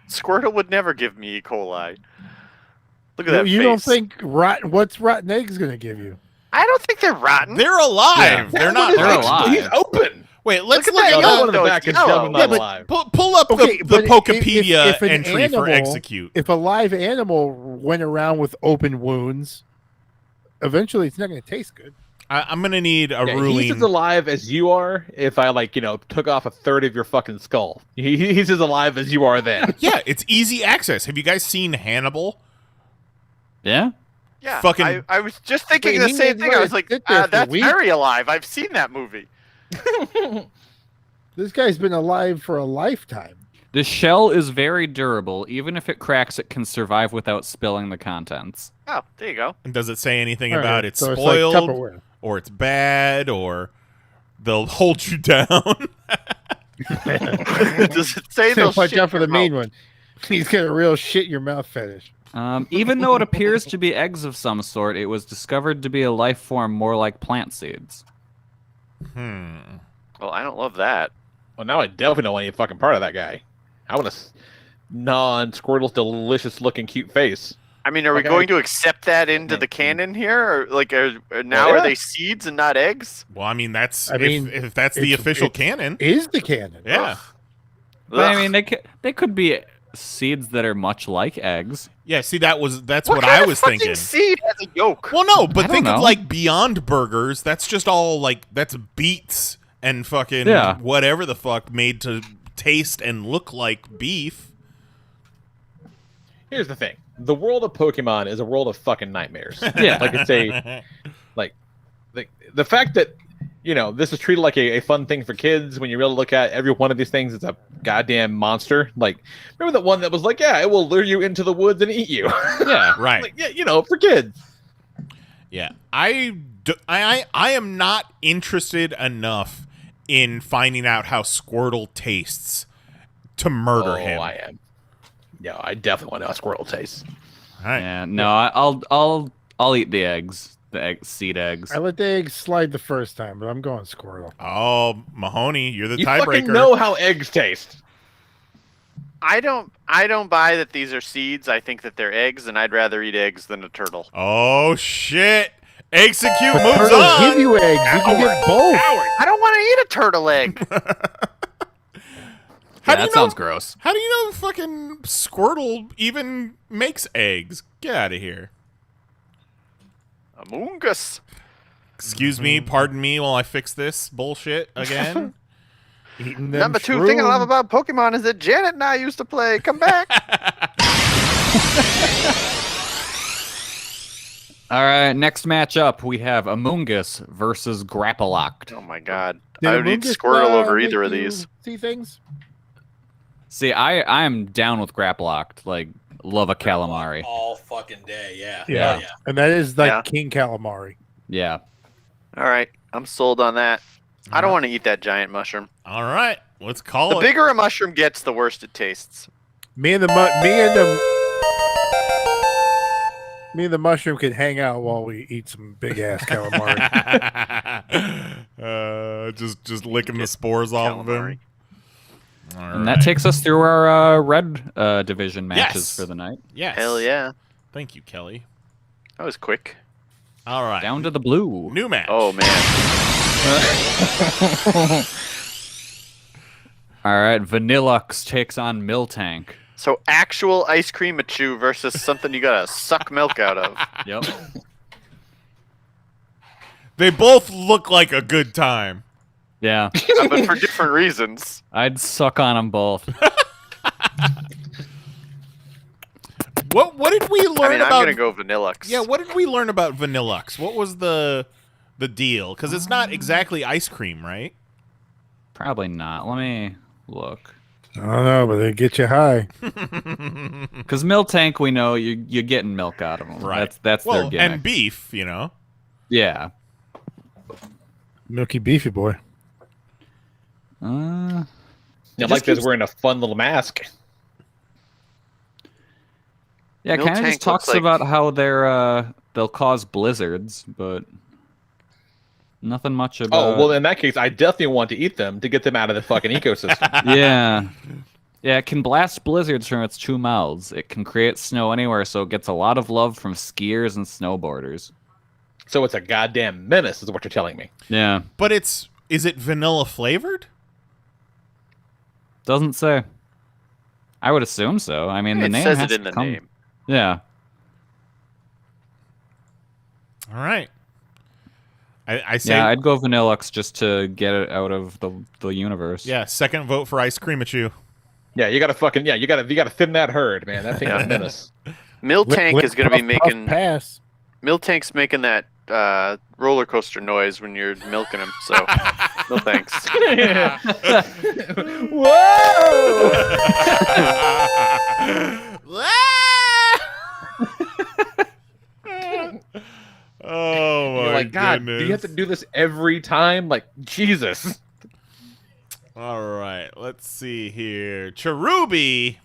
Squirtle would never give me E. coli. Look at that You face. don't think what's rotten eggs going to give you? I don't think they're rotten. They're alive. They're not. They're alive. He's open. Wait, let's Look look at at that That one in the No, back is no. dumb and Yeah, not but- alive. pull up Okay, the but Poképedia if an entry for animal- execute. If a live animal went around with open wounds, eventually it's not going to taste good. I'm gonna need a Yeah, ruling. he's as alive as you are if I took off a third of your fucking skull. He's as alive as you are then. Yeah, it's easy access. Have you guys seen Hannibal? Yeah? Yeah, Fucking- I was just thinking Wait, the he same made thing. I Lloyd was like, sit there for a that's week? very alive. I've seen that movie. This guy's been alive for a lifetime. The shell is very durable. Even if it cracks, it can survive without spilling the contents. Oh, there you go. And does it say anything All about right, it's so spoiled It's like Tupperware. or it's bad, or they'll hold you down. Does it say they'll Watch shit out for your the main mouth? one. He's got a real shit your mouth fetish. Even though it appears to be eggs of some sort, it was discovered to be a life form more like plant seeds. Well, I don't love that. Well, now I definitely don't want any fucking part of that guy. I want to gnaw on Squirtle's delicious-looking cute face. I mean, are we going to accept that into the canon here? Or, like, are they seeds and not eggs? Well, I mean, that's I mean, if that's the official canon. Is the canon? Yeah. But, I mean, they could be seeds that are much like eggs. Yeah, see, that's what I was thinking. Seed has a yolk. Well, no, but I think don't of know. like Beyond Burgers. That's just all like that's beets and fucking whatever the fuck made to taste and look like beef. Here's the thing: the world of Pokemon is a world of fucking nightmares. Yeah. Like it's a like the fact that this is treated like a fun thing for kids when you really look at every one of these things is a goddamn monster. Like, remember that one that was like, yeah, it will lure you into the woods and eat you. Yeah, right. Like, yeah, for kids. Yeah, I am not interested enough in finding out how Squirtle tastes to murder him. I am. Yeah, I definitely want to know how Squirtle tastes. All right. Yeah, no, I'll eat the eggs, seed eggs. I let the eggs slide the first time, but I'm going Squirtle. Oh, Mahoney, you're the You tiebreaker. fucking know how eggs taste. I don't buy that these are seeds. I think that they're eggs, and I'd rather eat eggs than a turtle. Oh shit! Execute But moves turtles on. give you eggs. You can get both. I don't want to eat a turtle egg. That sounds gross. How do you know fucking Squirtle even makes eggs? Get out of here. Among Us. Excuse me, pardon me while I fix this bullshit again. Eating them Number two thing I love about Pokemon is that Janet and I used to play. Come back. All right, next matchup we have Among Us versus Grappalocked. Oh my god. Did I would eat Among Us, Squirtle over make either of you these. See things? See, I am down with Grappalocked. Like, love a calamari. All fucking day, yeah. Yeah. And that is like Yeah. King Calamari. Yeah. All right. I'm sold on that. I don't want to eat that giant mushroom. All right, let's call The it. bigger a mushroom gets, the worse it tastes. Me and the mushroom can hang out while we eat some big ass calamari. Just licking the spores off of him. All And that takes us through our red division matches Yes. for the night. Yes. Hell yeah. Thank you, Kelly. That was quick. All right. Down to the blue. New match. Oh, man. All right, Vanillux takes on Miltank. So actual ice cream chew versus something you gotta suck milk out of. Yep. They both look like a good time. Yeah. But for different reasons. I'd suck on them both. What did we learn I mean, about? I'm gonna go Vanillux. Yeah, what did we learn about Vanillux? What was the deal? Because it's not exactly ice cream, right? Probably not. Let me look. I don't know, but they get you high. Because Miltank, we know you're getting milk out of them. Right. That's their gimmick. And beef, you know. Yeah. Milky beefy boy. Yeah, Mike is wearing a fun little mask. Yeah, kind of Miltank just talks looks like- about how they'll cause blizzards, but nothing much about. Oh, well, in that case, I definitely want to eat them to get them out of the fucking ecosystem. Yeah. Yeah, it can blast blizzards from its two mouths. It can create snow anywhere, so it gets a lot of love from skiers and snowboarders. So it's a goddamn menace, is what you're telling me. Yeah. But is it vanilla flavored? Doesn't say. I would assume so. I mean, the It name says has it in to the come- name. Yeah. All right. I say Yeah, I'd go Vanillux just to get it out of the universe. yeah. Second vote for ice cream at you. Yeah, you gotta thin that herd, man. That thing's a menace. Miltank is gonna be making pass. Miltank's making that roller coaster noise when you're milking him. So, no thanks. Oh my You're my God, do you have to do this every time? Like, Jesus. All right, let's see here. Cherubi.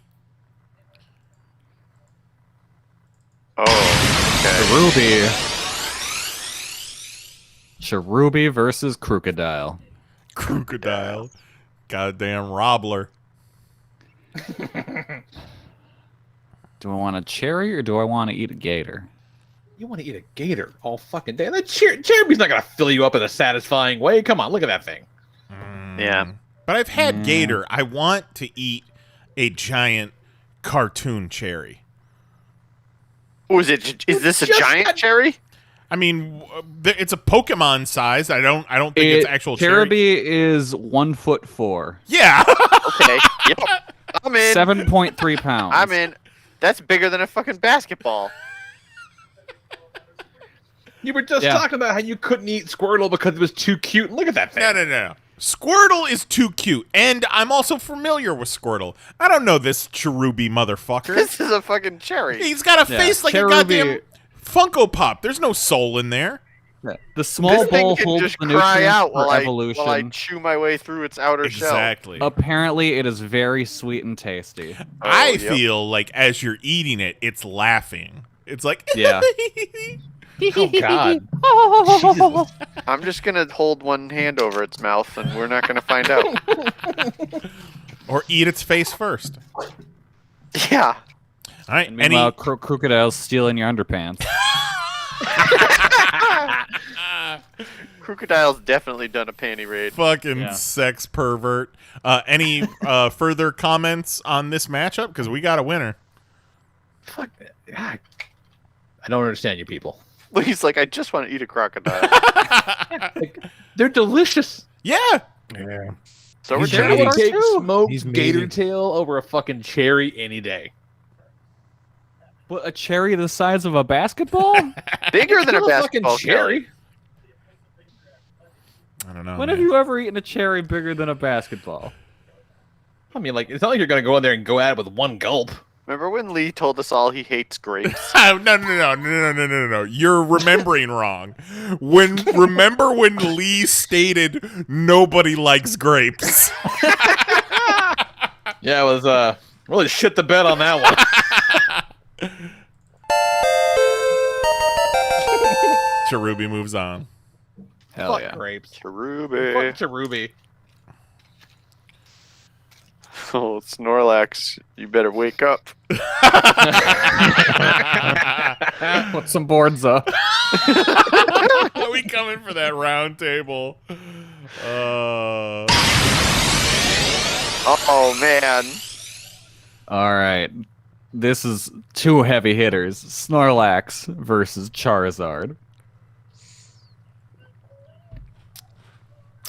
Oh, okay. Cherubi versus Crocodile. Crocodile. Goddamn Robbler. Do I want a cherry or do I want to eat a gator? You want to eat a gator all fucking day? That Cherubi's not going to fill you up in a satisfying way. Come on, look at that thing. Yeah. But I've had gator. I want to eat a giant cartoon cherry. Oh, is this a giant cherry? I mean, it's a Pokemon size. I don't think it's actual cherry. Cherubi is 1'4". Yeah. Okay. Yep. I'm in. 7.3 pounds. I'm in. That's bigger than a fucking basketball. You were just talking about how you couldn't eat Squirtle because it was too cute. Look at that thing. No. Squirtle is too cute, and I'm also familiar with Squirtle. I don't know this Cherubi motherfucker. This is a fucking cherry. He's got a face like a goddamn Funko Pop. There's no soul in there. Yeah. The small bowl holds just the cry nutrients out for while evolution. I chew my way through its outer shell. Exactly. Apparently, it is very sweet and tasty. I feel like as you're eating it, it's laughing. It's like, yeah. Oh, God. I'm just going to hold one hand over its mouth, and we're not going to find out. Or eat its face first. Yeah. All right. And meanwhile, crocodile's stealing your underpants. Crocodile's definitely done a panty raid. Fucking sex pervert. Any further comments on this matchup? Because we got a winner. Fuck. God. I don't understand you people. Well, he's like, I just want to eat a crocodile. Like, they're delicious. Yeah. Yeah. So we're I doing would take smoked He's gator meaty. tail over a fucking cherry any day. What, a cherry the size of a basketball? bigger than a Kill basketball fucking cherry. I don't know. When have you ever eaten a cherry bigger than a basketball? I mean, like, it's not like you're going to go in there and go at it with one gulp. Remember when Lee told us all he hates grapes? No. You're remembering wrong. Remember when Lee stated nobody likes grapes? Yeah, it was really shit the bed on that one. Cherubi moves on. Hell Fuck yeah. grapes. Cherubi. Fuck Cherubi. Oh, Snorlax, you better wake up. Put some boards up. Are we coming for that round table? Oh, man. All right. This is two heavy hitters. Snorlax versus Charizard.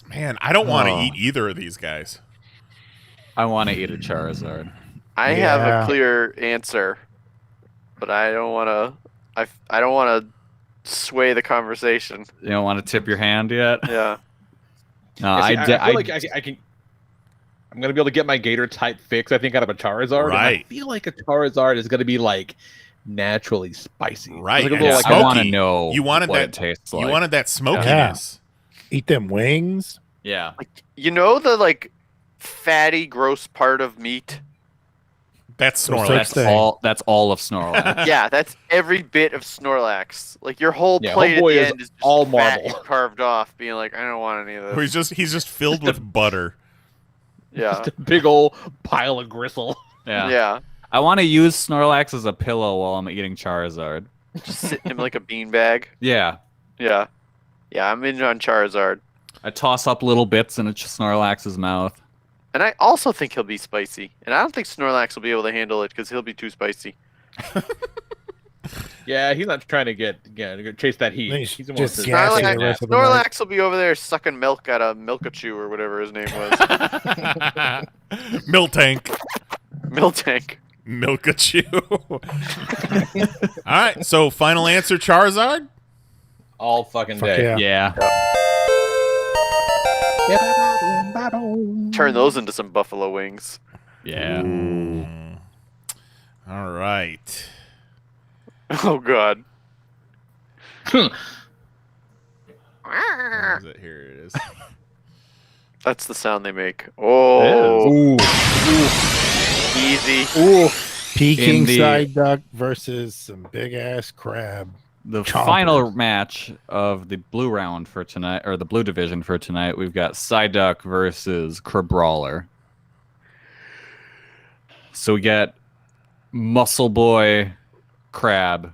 Man, I don't want to eat either of these guys. I want to eat a Charizard. I have a clear answer, but I don't want to. I don't want to sway the conversation. You don't want to tip your hand yet? Yeah. No, I feel like I can. I'm gonna be able to get my Gator type fix. I think out of a Charizard. Right. And I feel like a Charizard is gonna be like naturally spicy. Right. Like a And little, I want to know You wanted what that. it tastes like. You wanted that smokiness. Eat them wings. Yeah. You know the like fatty, gross part of meat? That's Those Snorlax. things. That's all of Snorlax. Yeah, that's every bit of Snorlax. Like your whole Yeah, plate at homeboy the is end is just all fat marble. and carved off, being like, I don't want any of this. He's just filled with butter. Yeah. Just a big old pile of gristle. Yeah. Yeah. I want to use Snorlax as a pillow while I'm eating Charizard. Just sitting him like a beanbag. Yeah. Yeah. Yeah, I'm in on Charizard. I toss up little bits in Snorlax's mouth. And I also think he'll be spicy. And I don't think Snorlax will be able to handle it because he'll be too spicy. Yeah, he's not trying to chase that heat. He's He's the just one gassing that's- the rest of the night. Snorlax will be over there sucking milk out of Milkachu or whatever his name was. Miltank. Miltank. Milkachu. All right, so final answer, Charizard? all fucking Fuck day. yeah. Turn those into some buffalo wings. Yeah. All right. Oh, God. Where is it? Here it is. That's the sound they make. Oh, Ooh. easy. Ooh. Peking the- side duck versus some big ass crab. The Chompers. final match of the blue round for tonight, or the blue division for tonight, we've got Psyduck versus Crabrawler. So we get Muscle Boy Crab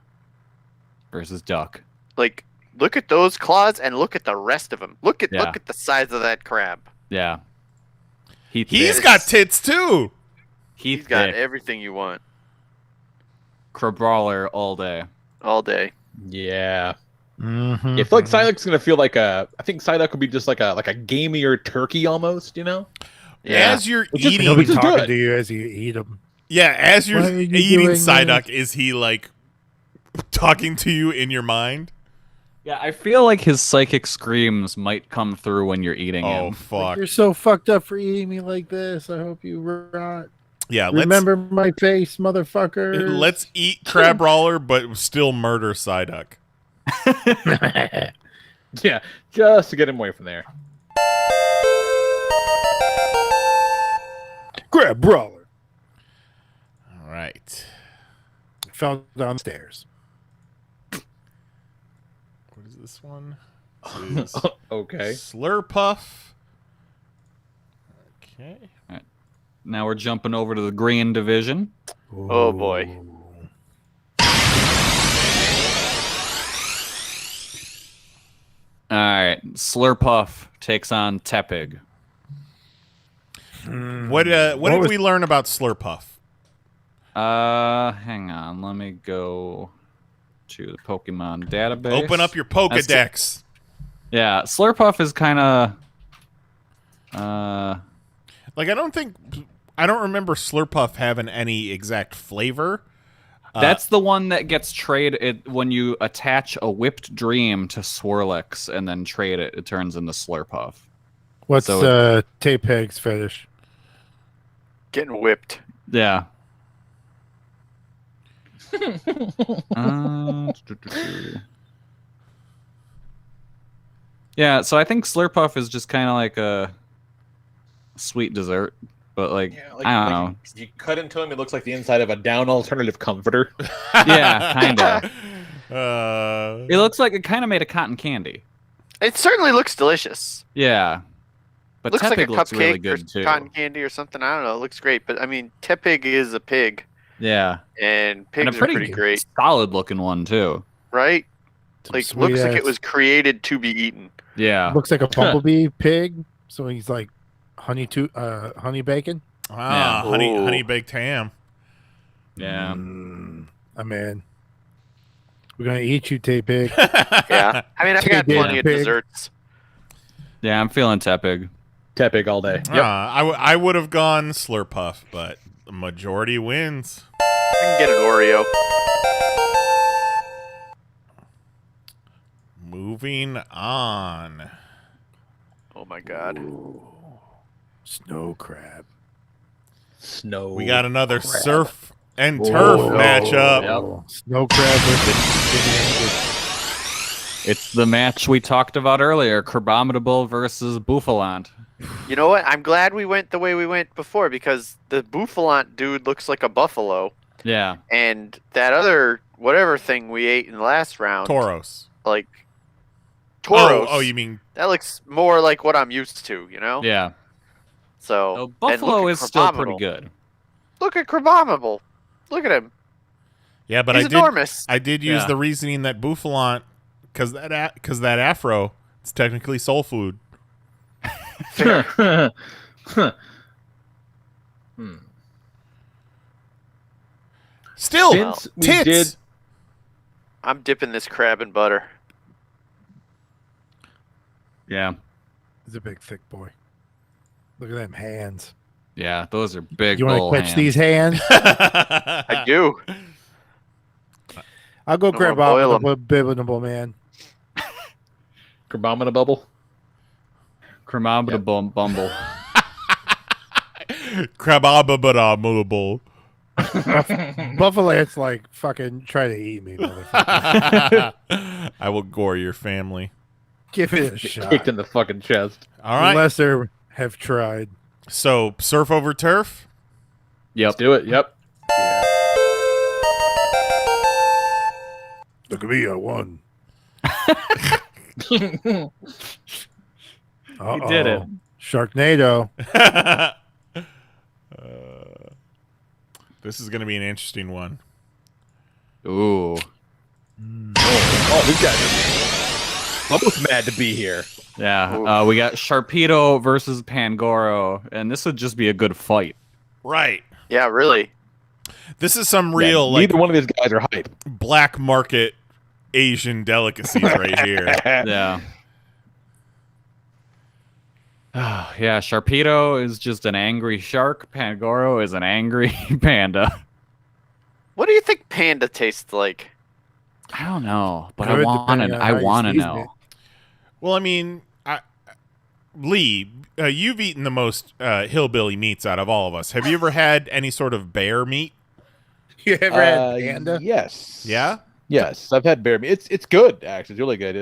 versus Duck. Like, look at those claws and look at the rest of them. Look at Yeah. the size of that crab. Yeah. He's got tits too. He's got everything you want Crabrawler all day. all day. Yeah. Mm-hmm. I feel like Psyduck's gonna feel like I think Psyduck would be just like a gamier turkey almost, you know? Yeah. As you're Which is- eating, He'll be Which is talking good. to you as you eat them. yeah, as you're Why are you eating doing Psyduck, is he like talking to you in your mind? Yeah, I feel like his psychic screams might come through when you're eating Oh him. fuck! You're so fucked up for eating me like this. I hope you rot. Yeah, Remember my face, motherfucker. let's eat Crabrawler, but still murder Psyduck. Yeah, just to get him away from there. Grab brawler. All right. Fell downstairs. What is this one? This is Okay. Slurpuff. Okay. Now we're jumping over to the green division. Oh, boy. All right, Slurpuff takes on Tepig. What did was- we learn about Slurpuff? Hang on, let me go to the Pokemon database. Open up your That's Pokedex. Yeah, Slurpuff is kind of Like I don't remember Slurpuff having any exact flavor. that's the one that gets traded when you attach a whipped dream to Swirlix and then trade it. It turns into Slurpuff. What's So Tapeg's fetish? Getting whipped. Yeah. Yeah, so I think Slurpuff is just kind of like a sweet dessert, but like, I don't know. You cut into him, it looks like the inside of a down alternative comforter. Yeah, kind of. Uh, It looks like it kind of made a cotton candy. It certainly looks delicious. Yeah. But Looks like a Tepig looks cupcake really or good too. cotton candy or something. I don't know. It looks great. But, I mean, Tepig is a pig. Yeah. And And a pigs are pretty great. solid looking one too. Right? Some Like, sweet looks like it ass- was created to be eaten. Yeah. Looks like a bumblebee pig. So he's like honey bacon. Ah, Yeah. Ooh. honey baked ham. Yeah. I'm in. We're gonna eat you, Tapeg. Yeah. I mean, I've got Tepig, plenty of pig. desserts. Yeah, I'm feeling Tepig. Tepig all day. Yep. I would have gone Slurpuff, but the majority wins. I can get an Oreo. Moving on. Oh, my God. Snow crab. Snow. We got another crab. surf and turf Whoa. matchup. Snow crab versus It's the match we talked about earlier, Crabominable versus Buffalant. You know what? I'm glad we went the way we went before because the Buffalant dude looks like a buffalo. Yeah. And that other whatever thing we ate in the last round. Tauros. Like Tauros. Oh, you mean that looks more like what I'm used to, you know? Yeah. So So and Buffalo look at is still pretty Crabominable. good. Look at Crabominable. Look at him. Yeah, but He's enormous. I did use Yeah. the reasoning that Buffalant, because that afro, it's technically soul food. Still, Since we tits. did- I'm dipping this crab in butter. Yeah. He's a big, thick boy. Look at them hands. Yeah, those are big. You want bull to catch hands. these hands? I do. I'll go I'm grab gonna boil out the bibbinable man. Carbomina bubble. Crabominable Bumble. Crabababadabable. Buffalo's like fucking try to eat me, motherfucker. I will gore your family. Give it a shot. Kicked in the fucking chest. All right. Lesser have tried. So surf over turf. Yep. Let's do it. Yep. Look at me, I won. You did it. Sharknado. This is going to be an interesting one. Ooh. Oh, these guys are both mad to be here. Yeah. We got Sharpedo versus Pangoro, and this would just be a good fight. Right. Yeah, really. This is some real Neither one of these guys are hype. black market Asian delicacies right here. Yeah. Yeah, Sharpedo is just an angry shark. Pangoro is an angry panda. What do you think panda tastes like? I don't know, but Good, I want depending on how you to season know. it. Well, I mean, Lee, you've eaten the most hillbilly meats out of all of us. Have you ever had any sort of bear meat? You ever had panda? Yes. Yeah? Yes, I've had bear meat. It's good, actually. It's really good.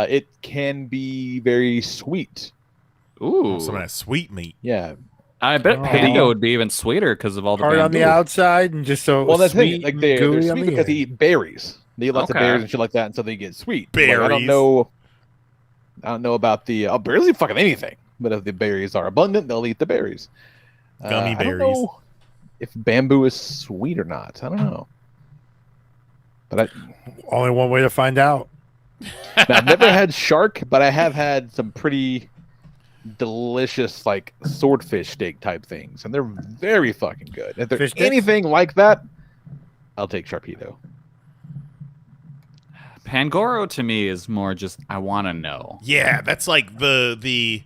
It can be very sweet. Ooh. Some of that sweet meat. Yeah. I bet Oh. panda would be even sweeter because of all the Hard on the bamboo. outside and just so Well, that's the sweet thing. Like and they're gooey on sweet the because they end. eat berries. They eat lots of Okay. berries and shit like that, and so they get sweet. Like, Berries. I don't know about the berries. Eat fucking anything. But if the berries are abundant, they'll eat the berries. Gummy I don't berries. know if bamboo is sweet or not. I don't know. But Only one way to find out. now, I've never had shark, but I have had some pretty delicious like swordfish steak type things, and they're very fucking good. If there's Fish sticks? anything like that, I'll take Sharpedo. Pangoro to me is more just I want to know. Yeah, that's like the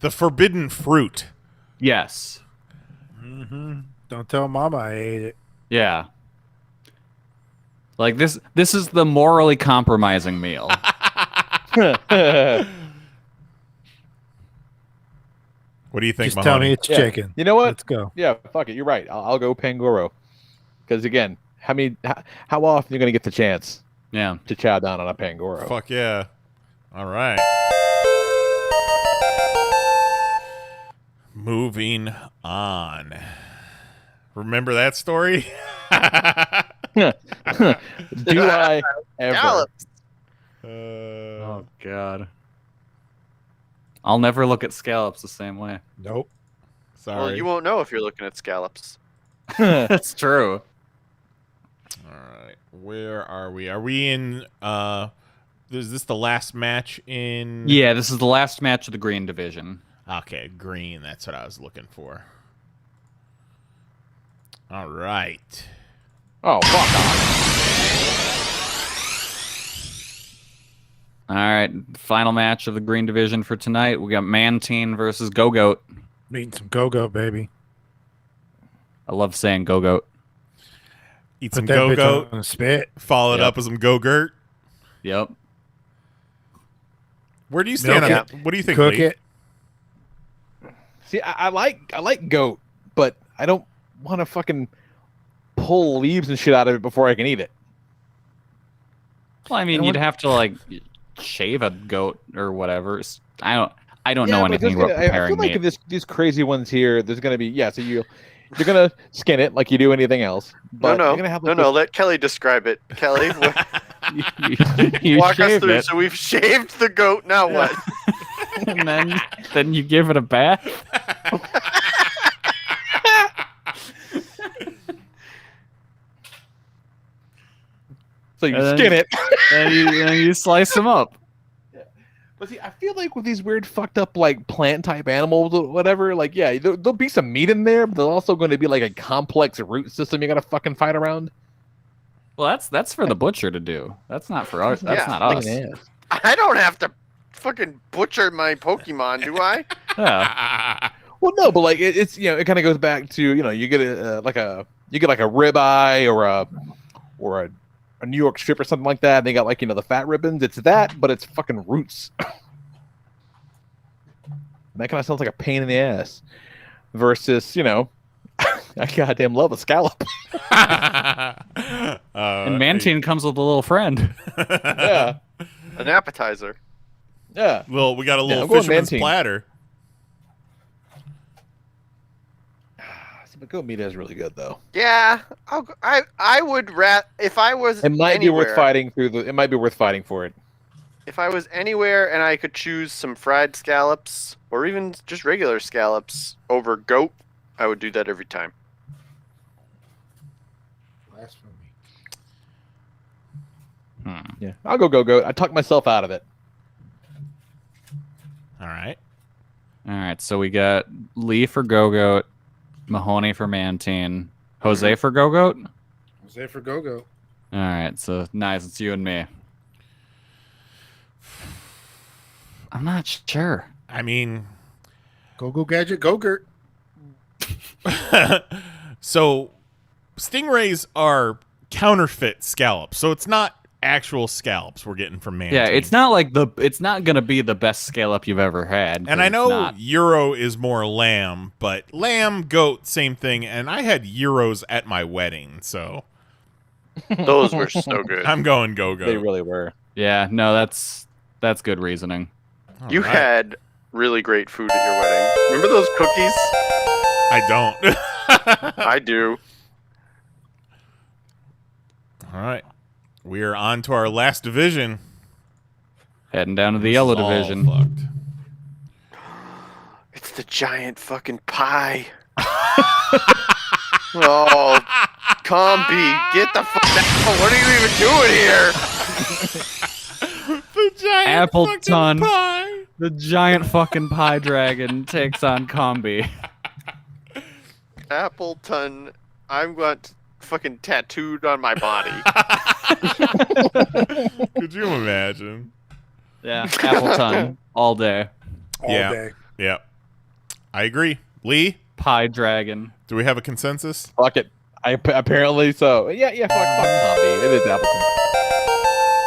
forbidden fruit. Yes. Mm-hmm. Don't tell Mama I ate it. Yeah. Like this is the morally compromising meal. What do you think, Just tell Mahoney? me it's Yeah. chicken. You know what? Let's go. Yeah, fuck it. You're right. I'll go Pangoro. Because again, how often are you gonna get the chance Yeah. to chow down on a Pangoro? Fuck yeah. All right. Moving on. Remember that story? Do I ever? Scallops. Oh god. I'll never look at scallops the same way. Nope. Sorry. Well, you won't know if you're looking at scallops. That's true. All right. Where are we? Are we in is this the last match in Yeah, this is the last match of the green division. Okay, green. That's what I was looking for. All right. Oh, fuck off. All right, final match of the green division for tonight. We got Mantine versus Go-Goat. Eating some go-go, baby. I love saying Go-Goat. Eat some Put that bitch go-go. on a spit. Followed Yep. up with some go-gurt. Yep. Where do you stand on Milk that? What do you think, Cook Lee? it. See, I like goat, but I don't want to fucking pull leaves and shit out of it before I can eat it. Well, I mean, you'd have to like shave a goat or whatever. I don't know but anything there's about I preparing feel like meat. these crazy ones here, there's gonna be so you're gonna skin it like you do anything else. But No, you're gonna have like no. Let Kelly describe it. Kelly, You walk us shave through. it, So we've shaved the goat. Now what? and then you give it a bath. so you and then- skin it. and you slice them up. But see, I feel like with these weird fucked up like plant type animals or whatever, like there'll be some meat in there, but there's also going to be like a complex root system you gotta fucking fight around. Well, that's for the butcher to do. That's not for us. That's Yeah, not us. I don't have to fucking butcher my Pokemon, do I? Yeah. Well, no, but like it's it kind of goes back to you get a ribeye or a New York strip or something like that. And they got like the fat ribbons. It's that, but it's fucking roots. That kind of sounds like a pain in the ass. Versus I goddamn love a scallop. And Mantine comes with a little friend. Yeah. An appetizer. Yeah. Well, we got a little I'm going fisherman's Mantine. platter. But goat meat is really good though. Yeah, I would if I was It might be worth anywhere, fighting It might be worth fighting for it. If I was anywhere and I could choose some fried scallops or even just regular scallops over goat, I would do that every time. Yeah, I'll go goat. I talked myself out of it. All right. All right, so we got Lee for Go-Goat, Mahoney for Mantine, Jose for Go-Goat? Jose for Go-Go. All right, so nice, it's you and me. I'm not sure. I mean... Go-Go Gadget, Go-Gurt. So, stingrays are counterfeit scallops, so it's not actual scallops we're getting from Mantine. Yeah, it's not like it's not gonna be the best scallop you've ever had. And I know not. Euro is more lamb, but lamb, goat, same thing. And I had Euros at my wedding, so Those were so good. I'm going go-go. They really were. Yeah, no, that's good reasoning. You had really great food at your wedding. Remember those cookies? I don't. I do. All right. We are on to our last division. Heading down to the yellow division. Fucked. It's the giant fucking pie. Oh, Combi, get the fuck out. What are you even doing here? The giant Appleton. fucking pie. The giant fucking pie dragon takes on Combi. Appleton, I'm going to fucking tattooed on my body. Could you imagine? Yeah, Appleton all day. All day. Yeah. I agree. Lee, Pie dragon. do we have a consensus? Fuck it. Apparently so. Yeah. Fuck Combi. It is Appleton.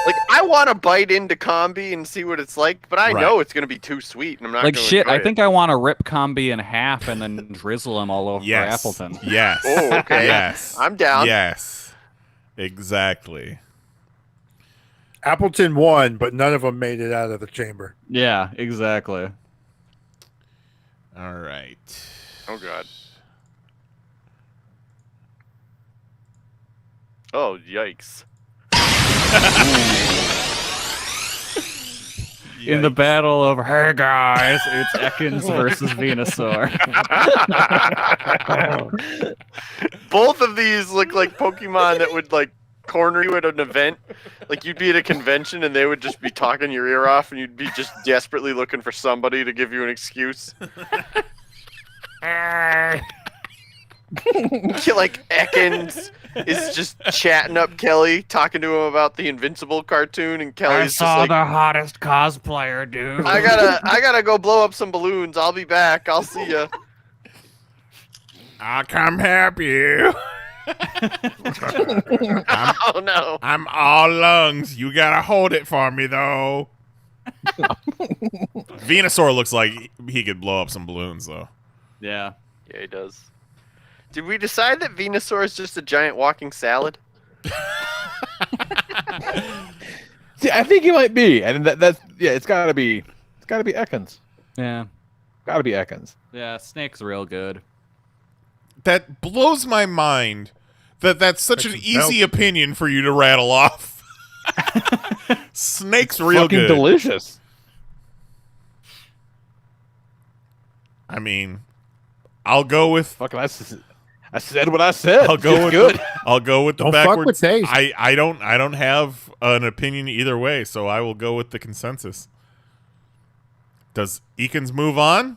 Like, I want to bite into Combi and see what it's like, but I Right. know it's going to be too sweet, and I'm not Like going to shit, I think I want to rip Combi in half and then drizzle him all over Yes. Appleton. Yes. Oh, okay. Yes. I'm down. Yes. Exactly. Appleton won, but none of them made it out of the chamber. Yeah, exactly. All right. Oh, God. Oh, yikes. In the battle of hey guys, it's Ekans versus Venusaur. Both of these look like Pokemon that would, like, corner you at an event. Like, you'd be at a convention and they would just be talking your ear off and you'd be just desperately looking for somebody to give you an excuse. Like, Ekans is just chatting up Kelly, talking to him about the Invincible cartoon, and Kelly's just like, the hottest cosplayer, dude. I gotta go blow up some balloons. I'll be back. I'll see ya. I'll come help you. Oh no. I'm all lungs. You gotta hold it for me, though. Venusaur looks like he could blow up some balloons, though. Yeah. Yeah, he does. Did we decide that Venusaur is just a giant walking salad? See, I think he might be, and that's it's gotta be Ekans. Yeah. Gotta be Ekans. Yeah, Snake's real good. That blows my mind that's such an easy opinion for you to rattle off. Snake's real Fucking good. delicious. I mean, I'll go with. Fucking, I said what I said. I'll go It's with good. I'll go with the Don't fuck backwards. with taste. I don't have an opinion either way, so I will go with the consensus. Does Ekans move on?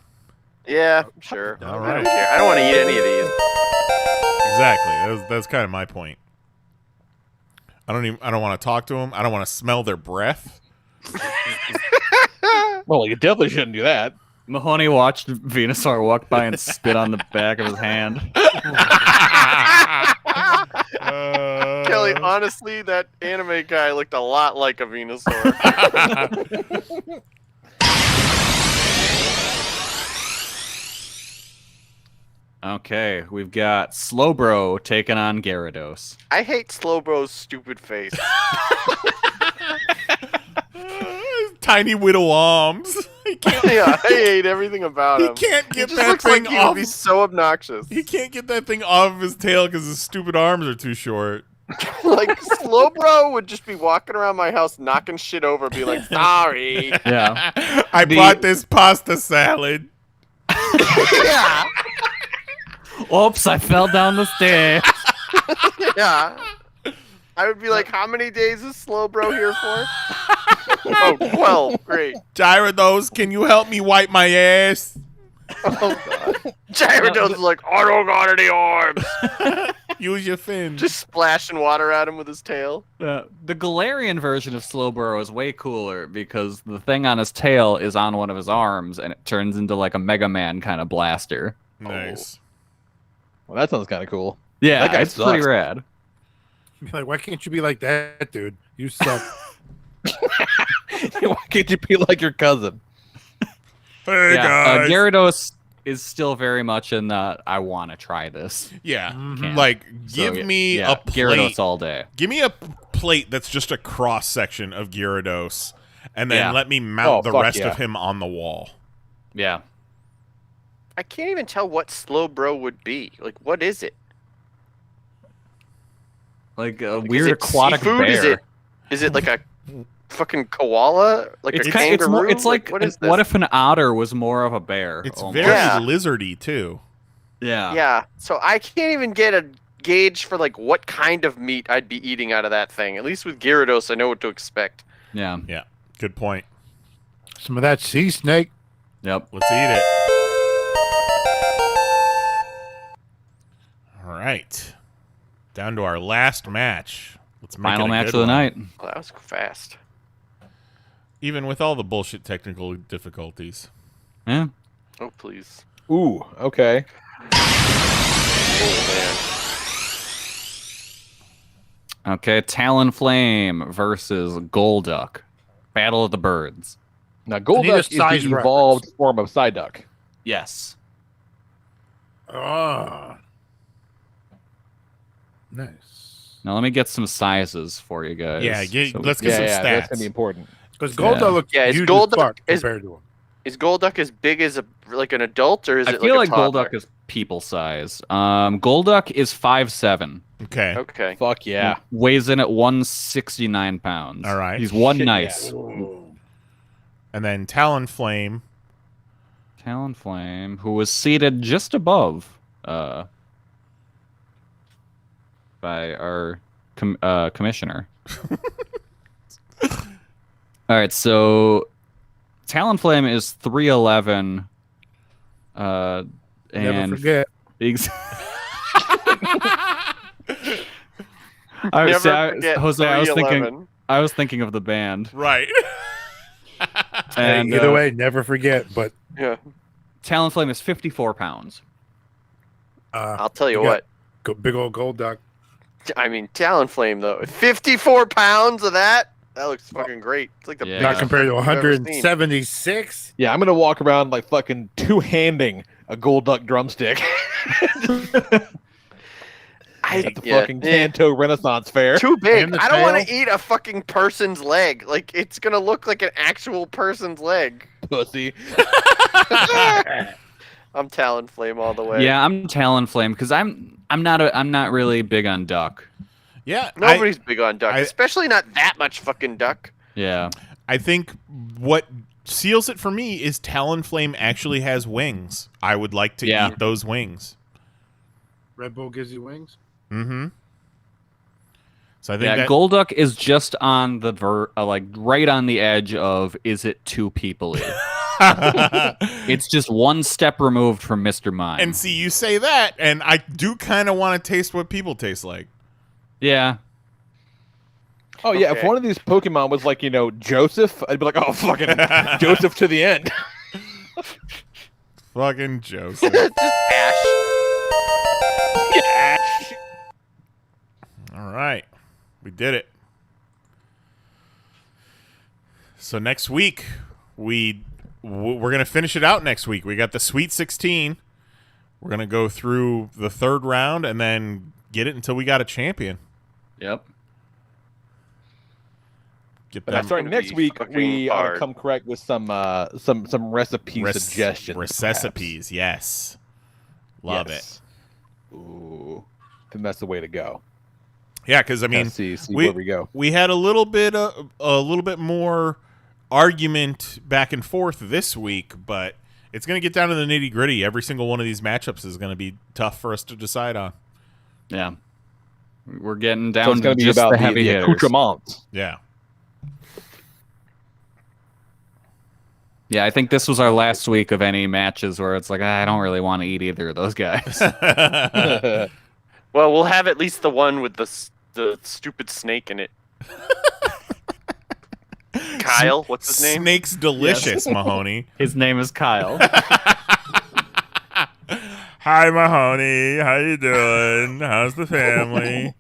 Yeah, sure. All I right. don't care. I don't want to eat any of these. Exactly. That's kind of my point. I don't want to talk to them. I don't want to smell their breath. Well, you definitely shouldn't do that. Mahoney watched Venusaur walk by and spit on the back of his hand. Kelly, honestly, that anime guy looked a lot like a Venusaur. Okay, we've got Slowbro taking on Gyarados. I hate Slowbro's stupid face. tiny widow arms. Yeah, I hate everything about him. He can't get just that looks thing like he off. would be so obnoxious. He can't get that thing off of his tail because his stupid arms are too short. Like, Slowbro would just be walking around my house knocking shit over, be like, sorry. Yeah. I bought this pasta salad. Yeah. Oops, I fell down the stairs. Yeah. I would be like, how many days is Slowbro here for? Oh, 12. Great. Gyarados, can you help me wipe my ass? Oh, God. Gyarados is like, I don't got any arms. Use your fin. Just splashing water at him with his tail. The Galarian version of Slowbro is way cooler because the thing on his tail is on one of his arms and it turns into like a Mega Man kind of blaster. Nice. Well, that sounds kind of cool. Yeah, That guy it's pretty sucks. rad. Like, why can't you be like that, dude? You suck. Why can't you be like your cousin? Hey, Yeah, guys. Gyarados is still very much in the I want to try this. Yeah. Camp. Like, So, give me yeah, a plate. Gyarados all day. Give me a plate that's just a cross section of Gyarados, and then Yeah. let me mount the fuck rest yeah. of him on the wall. Yeah. I can't even tell what Slowbro would be. Like, what is it? Like a Like, is weird it aquatic seafood? bear. Is it like a fucking koala? Like It's a kind, it's kangaroo? more. It's like what is this? what if an otter was more of a bear? It's almost. very Yeah. lizardy, too. Yeah. Yeah, so I can't even get a gauge for like what kind of meat I'd be eating out of that thing. At least with Gyarados, I know what to expect. Yeah. Yeah. Good point. Some of that sea snake. Yep. Let's eat it. All right. Down to our last match. Let's make Final it a match good of the one. night. Well, that was fast. Even with all the bullshit technical difficulties. Yeah. Oh, please. Ooh, okay. Oh, man. Okay. Talonflame versus Golduck. Battle of the Birds. Now, I need a Golduck is size the evolved form of Psyduck. Yes. Ah. Nice. Now let me get some sizes for you guys. Yeah, So- let's get some That's stats. gonna be important. Because Golduck looks Yeah, is huge Golduck- as fuck is- compared to him. Is Golduck as big as like an adult, or is I it feel like like a toddler? Golduck is people size. Golduck is 5'7". Okay. Okay. Fuck yeah. Weighs in at 169 pounds. All right. He's one Shit, nice. And then Talonflame. Talonflame, who was seated just above by our commissioner. All right, so Talonflame is 3'11". Never And forget. Never forget Jose, I was 311. thinking of the band. Right. And Either way, never forget. But Yeah. Talonflame is 54 pounds. I'll tell you got what. big old Golduck. I mean, Talonflame though, 54 pounds of that. That looks fucking great. It's like the Yeah. biggest Not compared to I've ever seen. 176. Yeah, I'm gonna walk around like fucking two-handing a Golduck drumstick at the fucking Kanto Renaissance Fair. Too big. And the I don't want tail. to eat a fucking person's leg. Like, it's gonna look like an actual person's leg. Pussy. I'm Talonflame all the way. Yeah, I'm Talonflame because I'm not really big on duck. Yeah. Nobody's big on duck, I- especially not that much fucking duck. Yeah. I think what seals it for me is Talonflame actually has wings. I would like to Yeah. eat those wings. Red Bull gives you wings. Mm-hmm. So I think Yeah, that Golduck is just on the like right on the edge of is it too people-y? It's just one step removed from Mr. Mime. And see, you say that, and I do kind of want to taste what people taste like. Yeah. Oh yeah, if Okay. one of these Pokemon was like, Joseph, I'd be like, oh fucking Joseph to the end. Fucking Joseph. Just Ash. All right. We did it. So next week, we're going to finish it out next week. We got the Sweet 16. We're going to go through the third round and then get it until we got a champion. Yep. Get But them starting next week, we ought to come correct with some recipe suggestions. Recipes, yes. Love it. Ooh, I think that's the way to go. Yeah, because I mean, see where we go. We had a little bit more argument back and forth this week, but it's going to get down to the nitty gritty. Every single one of these matchups is going to be tough for us to decide on. Yeah, we're getting down so it's to be just about the heavy hitters. accoutrements. Yeah. Yeah, I think this was our last week of any matches where it's like, I don't really want to eat either of those guys. Well, we'll have at least the one with the stupid snake in it. Kyle, what's his name? Snake's delicious, yes. Mahoney. His name is Kyle. Hi, Mahoney. How you doing? How's the family?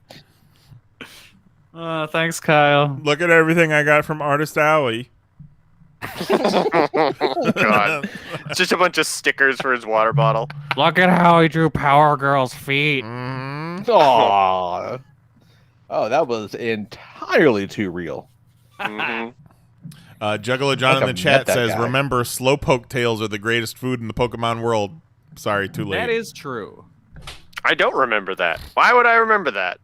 Thanks, Kyle. Look at everything I got from Artist Alley. Oh, God. It's just a bunch of stickers for his water bottle. Look at how he drew Power Girl's feet. Oh, that was entirely too real. Mm-hmm. Juggalo John in the chat says, remember, Slowpoke tails are the greatest food in the Pokemon world. Sorry, too late. That is true. I don't remember that. Why would I remember that?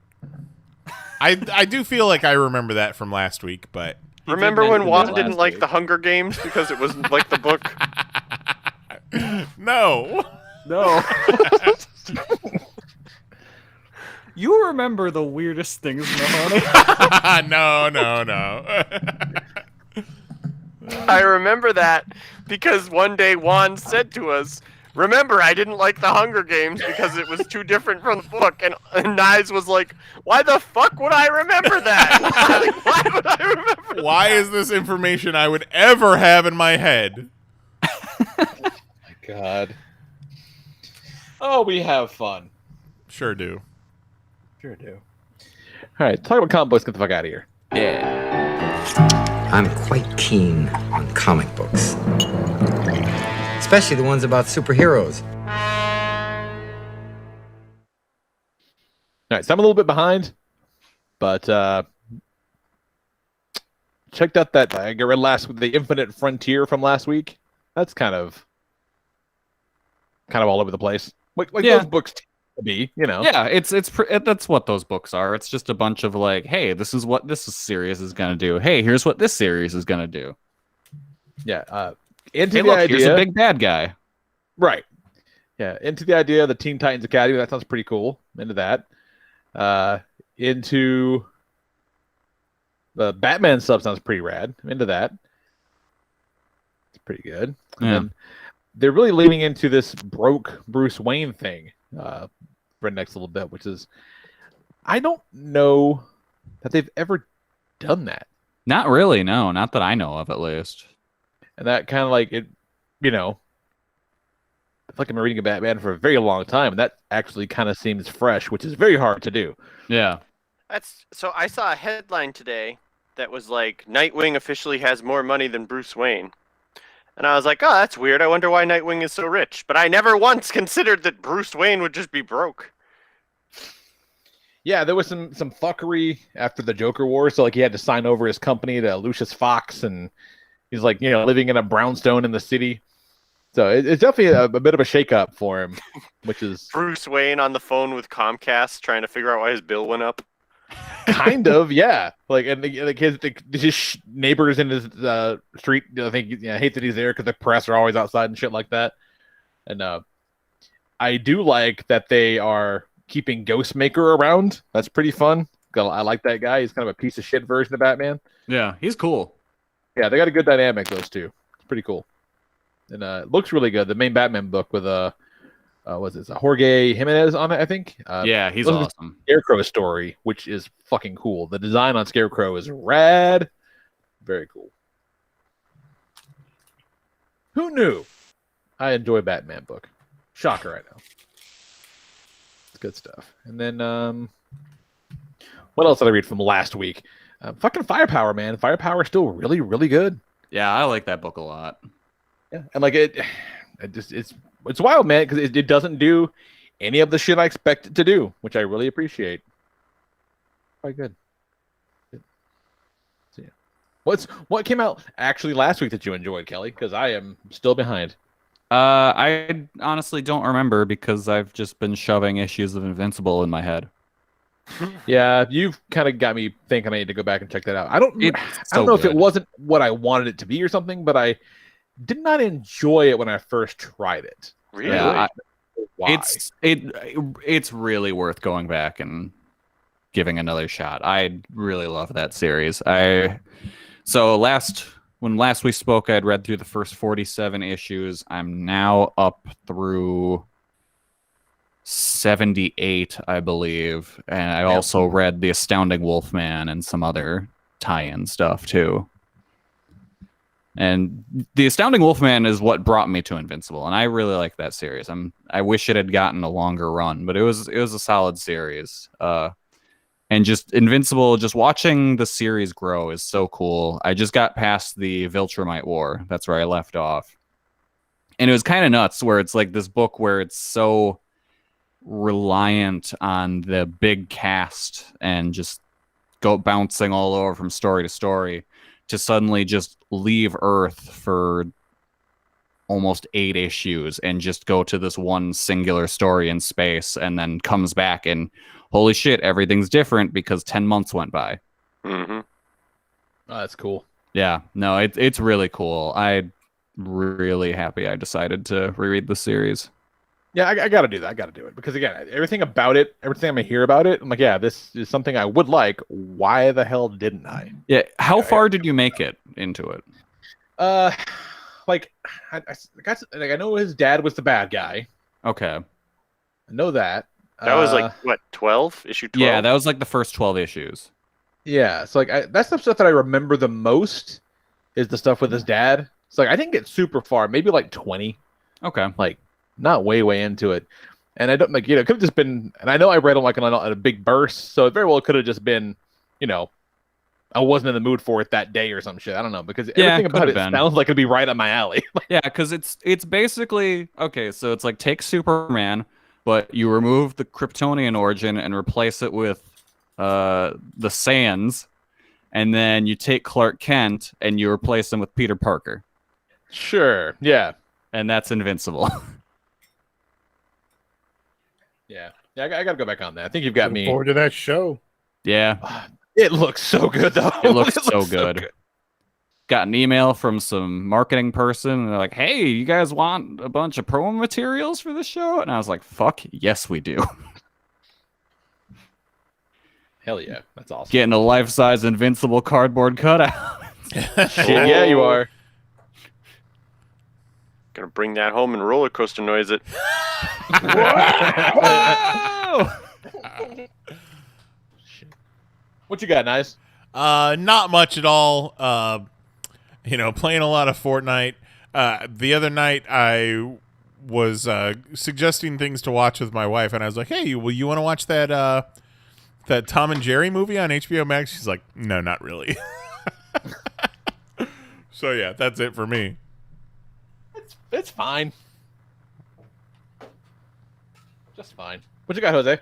I do feel like I remember that from last week, but... Remember when Juan didn't like the Hunger Games because it wasn't like the book? No. You remember the weirdest things, Mahoney? No. I remember that because one day Juan said to us, remember, I didn't like the Hunger Games because it was too different from the book. And Nyes was like, why the fuck would I remember that? Why would I remember that? Why is this information I would ever have in my head? My God. Oh, we have fun. Sure do. All right, talk about comic books. Get the fuck out of here. Yeah. I'm quite keen on comic books. Especially the ones about superheroes. All right, so I'm a little bit behind, but checked out that I read the Infinite Frontier from last week. That's kind of all over the place. Like those books tend to be, you know. Yeah, that's what those books are. It's just a bunch of like, hey, this is what this series is gonna do. Hey, here's what this series is gonna do. Yeah. Into hey, the look, idea, here's a big bad guy. Right. Yeah. Into the idea of the Teen Titans Academy. That sounds pretty cool. Into that. Into the Batman stuff sounds pretty rad. I'm into that. It's pretty good. And then they're really leaning into this broke Bruce Wayne thing for the next little bit, which is, I don't know that they've ever done that. Not really, no. Not that I know of, at least. And that kind of like it, you know, I feel like I've been reading a Batman for a very long time, and that actually kind of seems fresh, which is very hard to do. Yeah. So I saw a headline today that was like, Nightwing officially has more money than Bruce Wayne. And I was like, oh, that's weird. I wonder why Nightwing is so rich. But I never once considered that Bruce Wayne would just be broke. Yeah, there was some fuckery after the Joker War. So, like, he had to sign over his company to Lucius Fox, and he's, like, you know, living in a brownstone in the city. So it's definitely a bit of a shakeup for him, which is... Bruce Wayne on the phone with Comcast trying to figure out why his bill went up. Kind of, yeah. Like, and his neighbors in his street, I think, hate that he's there because the press are always outside and shit like that. And I do like that they are keeping Ghostmaker around. That's pretty fun. I like that guy. He's kind of a piece of shit version of Batman. Yeah, he's cool. Yeah, they got a good dynamic, those two. It's pretty cool. And it looks really good. The main Batman book with was it Jorge Jimenez on it, I think? Yeah, he's awesome. Scarecrow story, which is fucking cool. The design on Scarecrow is rad. Very cool. Who knew? I enjoy Batman book. Shocker, I know. It's good stuff. And then, what else did I read from last week? Fucking Firepower, man. Firepower is still really, really good. Yeah, I like that book a lot. Yeah, and like it's wild, man, because it doesn't do any of the shit I expect it to do, which I really appreciate. Quite good. So, yeah. What came out actually last week that you enjoyed, Kelly? Because I am still behind. I honestly don't remember because I've just been shoving issues of Invincible in my head. Yeah, you've kind of got me thinking I need to go back and check that out. I don't so know if it good. wasn't what I wanted it to be or something, but I did not enjoy it when I first tried it. Really? Yeah, Why? it's really worth going back and giving another shot. I really love that series. When last we spoke, I had read through the first 47 issues. I'm now up through 78, I believe, and I also read The Astounding Wolfman and some other tie-in stuff too. And The Astounding Wolfman is what brought me to Invincible, and I really like that series. I wish it had gotten a longer run, but it was a solid series. And just Invincible, just watching the series grow is so cool. I just got past the Viltrumite War. That's where I left off. And it was kind of nuts where it's like this book where it's so reliant on the big cast and just go bouncing all over from story to story to suddenly just leave Earth for almost 8 issues and just go to this one singular story in space and then comes back and holy shit, everything's different because 10 months went by. Mm-hmm. Oh, that's cool. Yeah, no, it's really cool. I'm really happy I decided to reread the series. Yeah, I got to do that. I got to do it because again, everything about it, everything I hear about it, I'm like, yeah, this is something I would like. Why the hell didn't I? Yeah, how far did you make it into it? Like I know his dad was the bad guy. Okay. I know that. That was like what, 12? Issue 12? Yeah, that was like the first 12 issues. Yeah, so like that's the stuff that I remember the most is the stuff with his dad. It's like I didn't get super far, maybe like 20. Okay. Like not way into it. And I don't like, it could have just been, and I know I read them like on a big burst, so it very well could have just been, I wasn't in the mood for it that day or some shit. I don't know, because everything about it sounds like it'd be right up my alley. Yeah, because it's basically, okay, so it's like take Superman, but you remove the Kryptonian origin and replace it with the Sands, and then you take Clark Kent and you replace him with Peter Parker. Sure, yeah. And that's Invincible. Yeah, I got to go back on that. I think you've got me. Forward to that show. Yeah. It looks so good, though. It looks so good. Got an email from some marketing person, and they're like, hey, you guys want a bunch of promo materials for the show? And I was like, fuck, yes, we do. Hell yeah, that's awesome. Getting a life-size Invincible cardboard cutout. Shit, yeah, you are. Gonna bring that home and roller coaster noise it. Whoa! What you got, Nice? Not much at all. Playing a lot of Fortnite. The other night I was suggesting things to watch with my wife, and I was like, hey, will you want to watch that Tom and Jerry movie on HBO Max? She's like, no, not really. So yeah, that's it for me. It's fine. Just fine. What you got, Jose?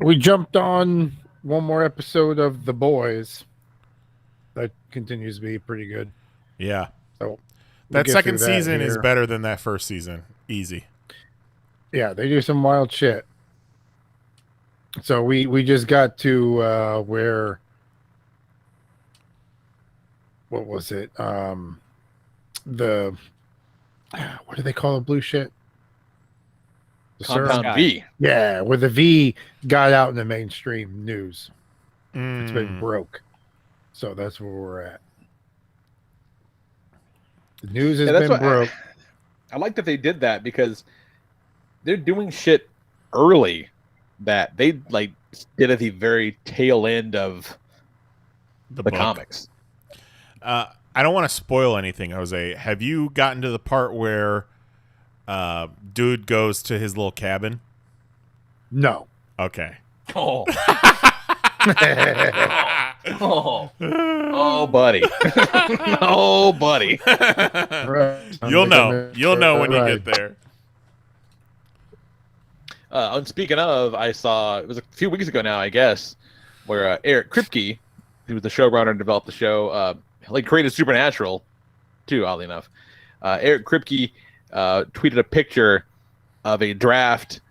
We jumped on one more episode of The Boys. That continues to be pretty good. Yeah. So that second season is better than that first season. Easy. Yeah, they do some wild shit. So we just got to where, what was it? What do they call the blue shit? The Compound serum? V. Yeah, where the V got out in the mainstream news. It's been broke. So that's where we're at. The news has been broke. I like that they did that because they're doing shit early that they did at the very tail end of the comics. I don't want to spoil anything, Jose. Have you gotten to the part where dude goes to his little cabin? No. Okay. Oh. Oh, buddy. Oh, buddy. You'll know. You'll know when you get there. And speaking of, I saw, it was a few weeks ago now, I guess, where Eric Kripke He was the showrunner and developed the show. He created Supernatural, too, oddly enough. Eric Kripke tweeted a picture of a draft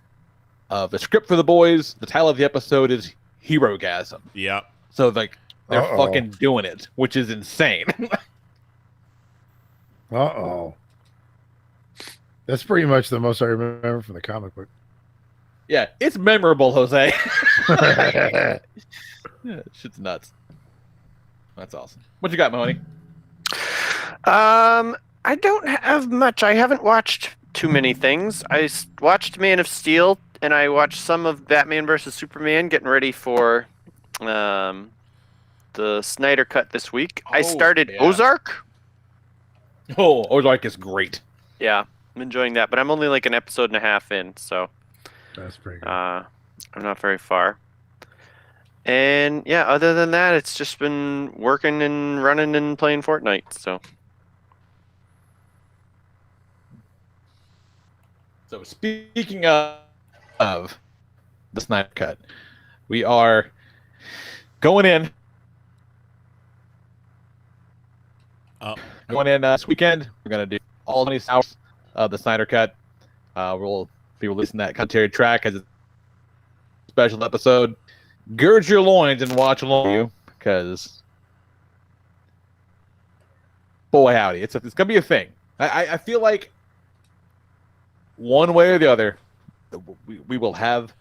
of a script for the boys. The title of the episode is Herogasm. Yep. So like they're fucking doing it, which is insane. That's pretty much the most I remember from the comic book. Yeah, it's memorable, Jose. Yeah, shit's nuts. That's awesome. What you got, Mahoney? I don't have much. I haven't watched too many things. I watched Man of Steel, and I watched some of Batman vs. Superman, getting ready for the Snyder Cut this week. I started Ozark. Oh, Ozark is great. Yeah, I'm enjoying that, but I'm only like an episode and a half in, so that's pretty good. I'm not very far. And yeah, other than that, it's just been working and running and playing Fortnite. So speaking of the Snyder Cut, we are going in. Going in this weekend. We're gonna do all 20 hours of the Snyder Cut. We'll be releasing that commentary track as a special episode. Gird your loins and watch along with you, because boy howdy, it's gonna be a thing. I feel like one way or the other, we will have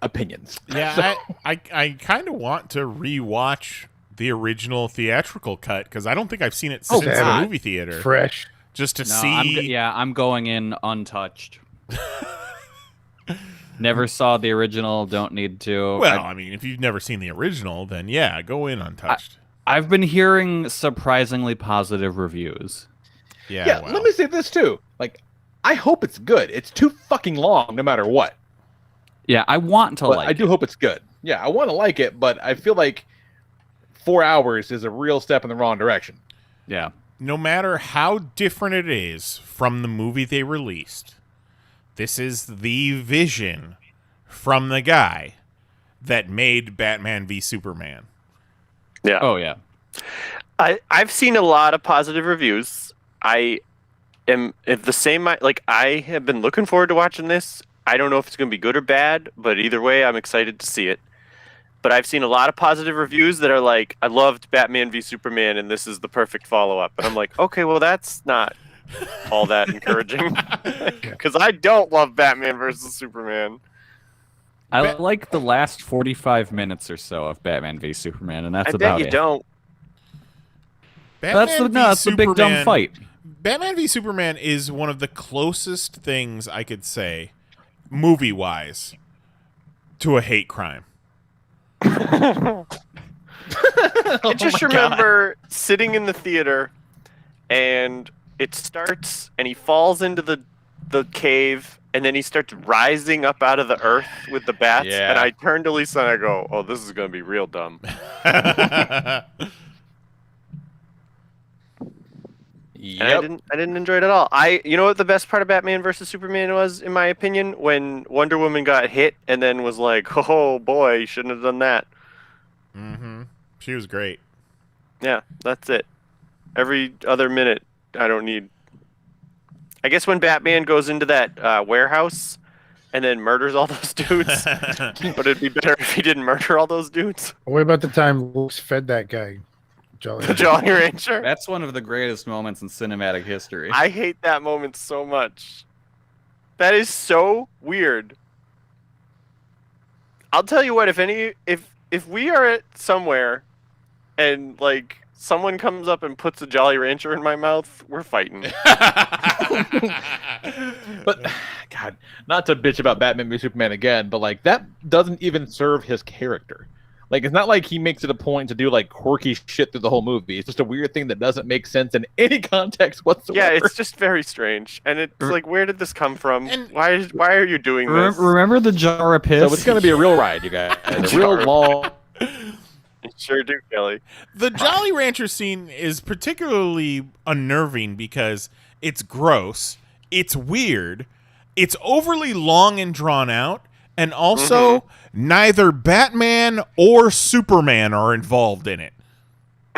opinions. Yeah, so. I kind of want to rewatch the original theatrical cut because I don't think I've seen it since the movie theater. Fresh, just to see. I'm going in untouched. Never saw the original. Don't need to. Well, I mean, if you've never seen the original, then yeah, go in untouched. I've been hearing surprisingly positive reviews. Yeah. Let me say this too. Like, I hope it's good. It's too fucking long, no matter what. Yeah, I want to like. I do hope it's good. Yeah, I want to like it, but I feel like 4 hours is a real step in the wrong direction. Yeah. No matter how different it is from the movie they released, this is the vision from the guy that made Batman v Superman. Yeah. Oh, yeah. I've seen a lot of positive reviews. I am the same. Like, I have been looking forward to watching this. I don't know if it's going to be good or bad, but either way, I'm excited to see it. But I've seen a lot of positive reviews that are like, I loved Batman v Superman, and this is the perfect follow-up. And I'm like, okay, well, that's not all that encouraging. Because I don't love Batman versus Superman. I like the last 45 minutes or so of Batman v Superman, and that's about it. I bet you don't. That's the big dumb fight. Batman v Superman is one of the closest things I could say, movie-wise, to a hate crime. I just remember sitting in the theater, and it starts, and he falls into the cave, and then he starts rising up out of the earth with the bats. Yeah. And I turn to Lisa and I go, "Oh, this is gonna be real dumb." Yep. And I didn't enjoy it at all. You know what the best part of Batman versus Superman was, in my opinion, when Wonder Woman got hit and then was like, "Oh boy, you shouldn't have done that." Mm-hmm. She was great. Yeah, that's it. Every other minute, I don't need. I guess when Batman goes into that warehouse and then murders all those dudes, but it'd be better if he didn't murder all those dudes. What about the time Luke's fed that guy? The Jolly Rancher. That's one of the greatest moments in cinematic history. I hate that moment so much. That is so weird. I'll tell you what, if we are at somewhere and like someone comes up and puts a Jolly Rancher in my mouth, we're fighting. But God, not to bitch about Batman v Superman again, but like that doesn't even serve his character. Like, it's not like he makes it a point to do like quirky shit through the whole movie. It's just a weird thing that doesn't make sense in any context whatsoever. Yeah, it's just very strange, and it's like, where did this come from? And why are you doing this? Remember the jar of piss? So it's going to be a real ride, you guys. A real long. Sure do, Kelly. The Jolly Rancher scene is particularly unnerving because it's gross, it's weird, it's overly long and drawn out, and also neither Batman or Superman are involved in it.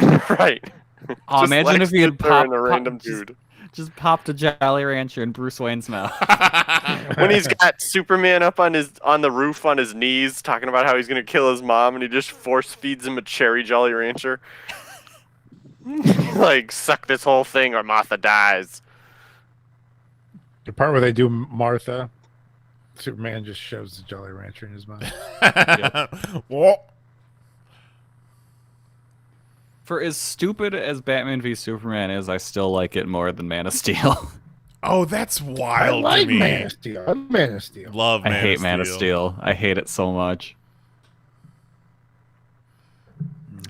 Right. Oh, Just imagine Lex if he had Luthor and a random just, dude. just popped a Jolly Rancher in Bruce Wayne's mouth. When he's got Superman up on the roof on his knees, talking about how he's gonna kill his mom, and he just force feeds him a cherry Jolly Rancher. Like, suck this whole thing or Martha dies. The part where they do Martha, Superman just shoves the Jolly Rancher in his mouth. What? For as stupid as Batman v Superman is, I still like it more than Man of Steel. Oh, that's wild I like to me. Man of Steel. I love Man of Steel. Love Man I of hate Steel. Man of Steel. I hate it so much.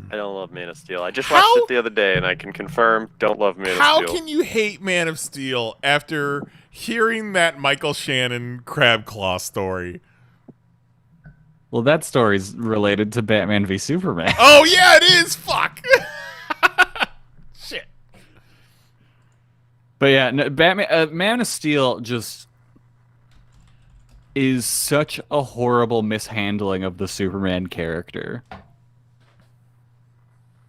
I don't love Man of Steel. I just watched it the other day, and I can confirm, don't love Man of Steel. How can you hate Man of Steel after hearing that Michael Shannon crab claw story? Well, that story's related to Batman v Superman. Oh yeah, it is. Fuck. Shit. But yeah, no, Man of Steel just is such a horrible mishandling of the Superman character.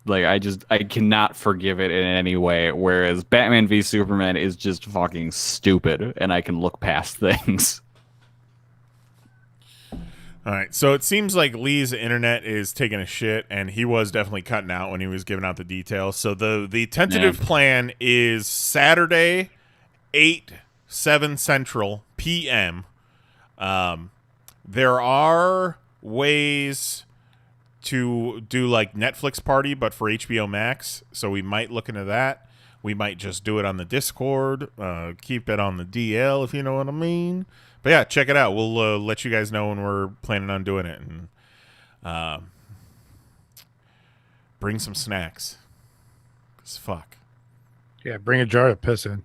Like, I cannot forgive it in any way, whereas Batman v Superman is just fucking stupid, and I can look past things. All right, so it seems like Lee's internet is taking a shit, and he was definitely cutting out when he was giving out the details. So the tentative plan is Saturday, 7 Central p.m. There are ways to do like Netflix party, but for HBO Max. So we might look into that. We might just do it on the Discord. Keep it on the DL, if you know what I mean. But yeah, check it out. We'll let you guys know when we're planning on doing it, and bring some snacks. 'Cause fuck. Yeah, bring a jar to piss in.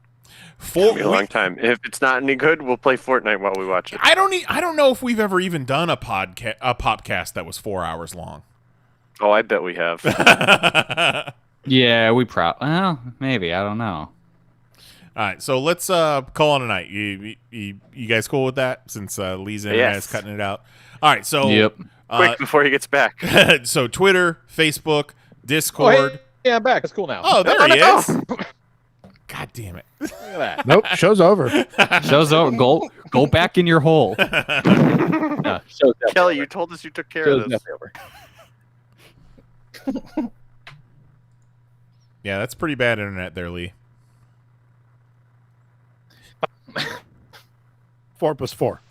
It'll be a long time. If it's not any good, we'll play Fortnite while we watch it. I don't know if we've ever even done a popcast that was 4 hours long. Oh, I bet we have. Yeah, well, maybe, I don't know. All right, so let's call it a night. You guys cool with that? Since Lee's internet is cutting it out. All right, so yep. Quick before he gets back. So Twitter, Facebook, Discord. Oh, hey, yeah, I'm back. It's cool now. Oh, there he is. God damn it! Look at that. Nope, show's over. Show's over. Go back in your hole. No, show's Kelly, you told us you took care of this. Over. Yeah, that's pretty bad internet there, Lee. 4 + 4.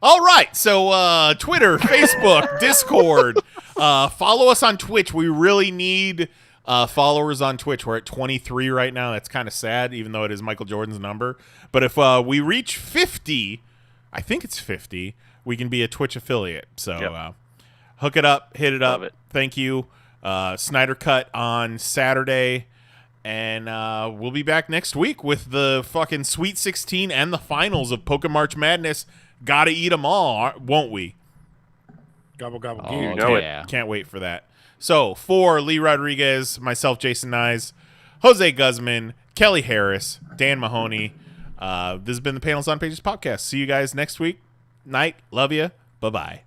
All right, so Twitter, Facebook, Discord. Follow us on Twitch. We really need followers on Twitch. We're at 23 right now. That's kind of sad, even though it is Michael Jordan's number. But if we reach 50, I think it's 50, we can be a Twitch affiliate. So hook it up, hit it up. Thank you. Snyder Cut on Saturday. And we'll be back next week with the fucking Sweet 16 and the finals of Poké-March Madness. Gotta eat them all, won't we? Gobble, gobble, Oh, you know it. yeah. Can't wait for that. So, for Lee Rodriguez, myself, Jason Nyes, Jose Guzman, Kelly Harris, Dan Mahoney, this has been the Panels on Pages podcast. See you guys next week. Night. Love you. Bye-bye.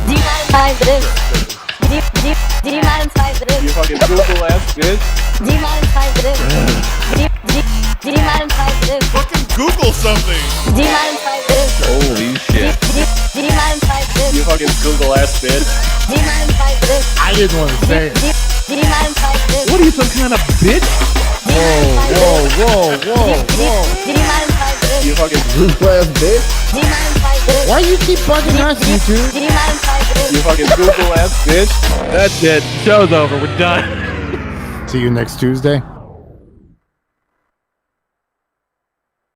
Demonetize this. You fucking Google ass bitch. Demonetize this. Demonetize this. Fucking Google something. Demonetize this. Holy shit. Demonetize this. You fucking Google ass bitch. Demonetize this. I didn't want to say it. Demonetize this. What are you, some kind of bitch? Whoa. Demonetize this. You fucking Google ass bitch. Demonetize this. Why you keep bugging us, you two? Demonetize this. You fucking Google ass bitch. That's it. Show's over. We're done. See you next Tuesday.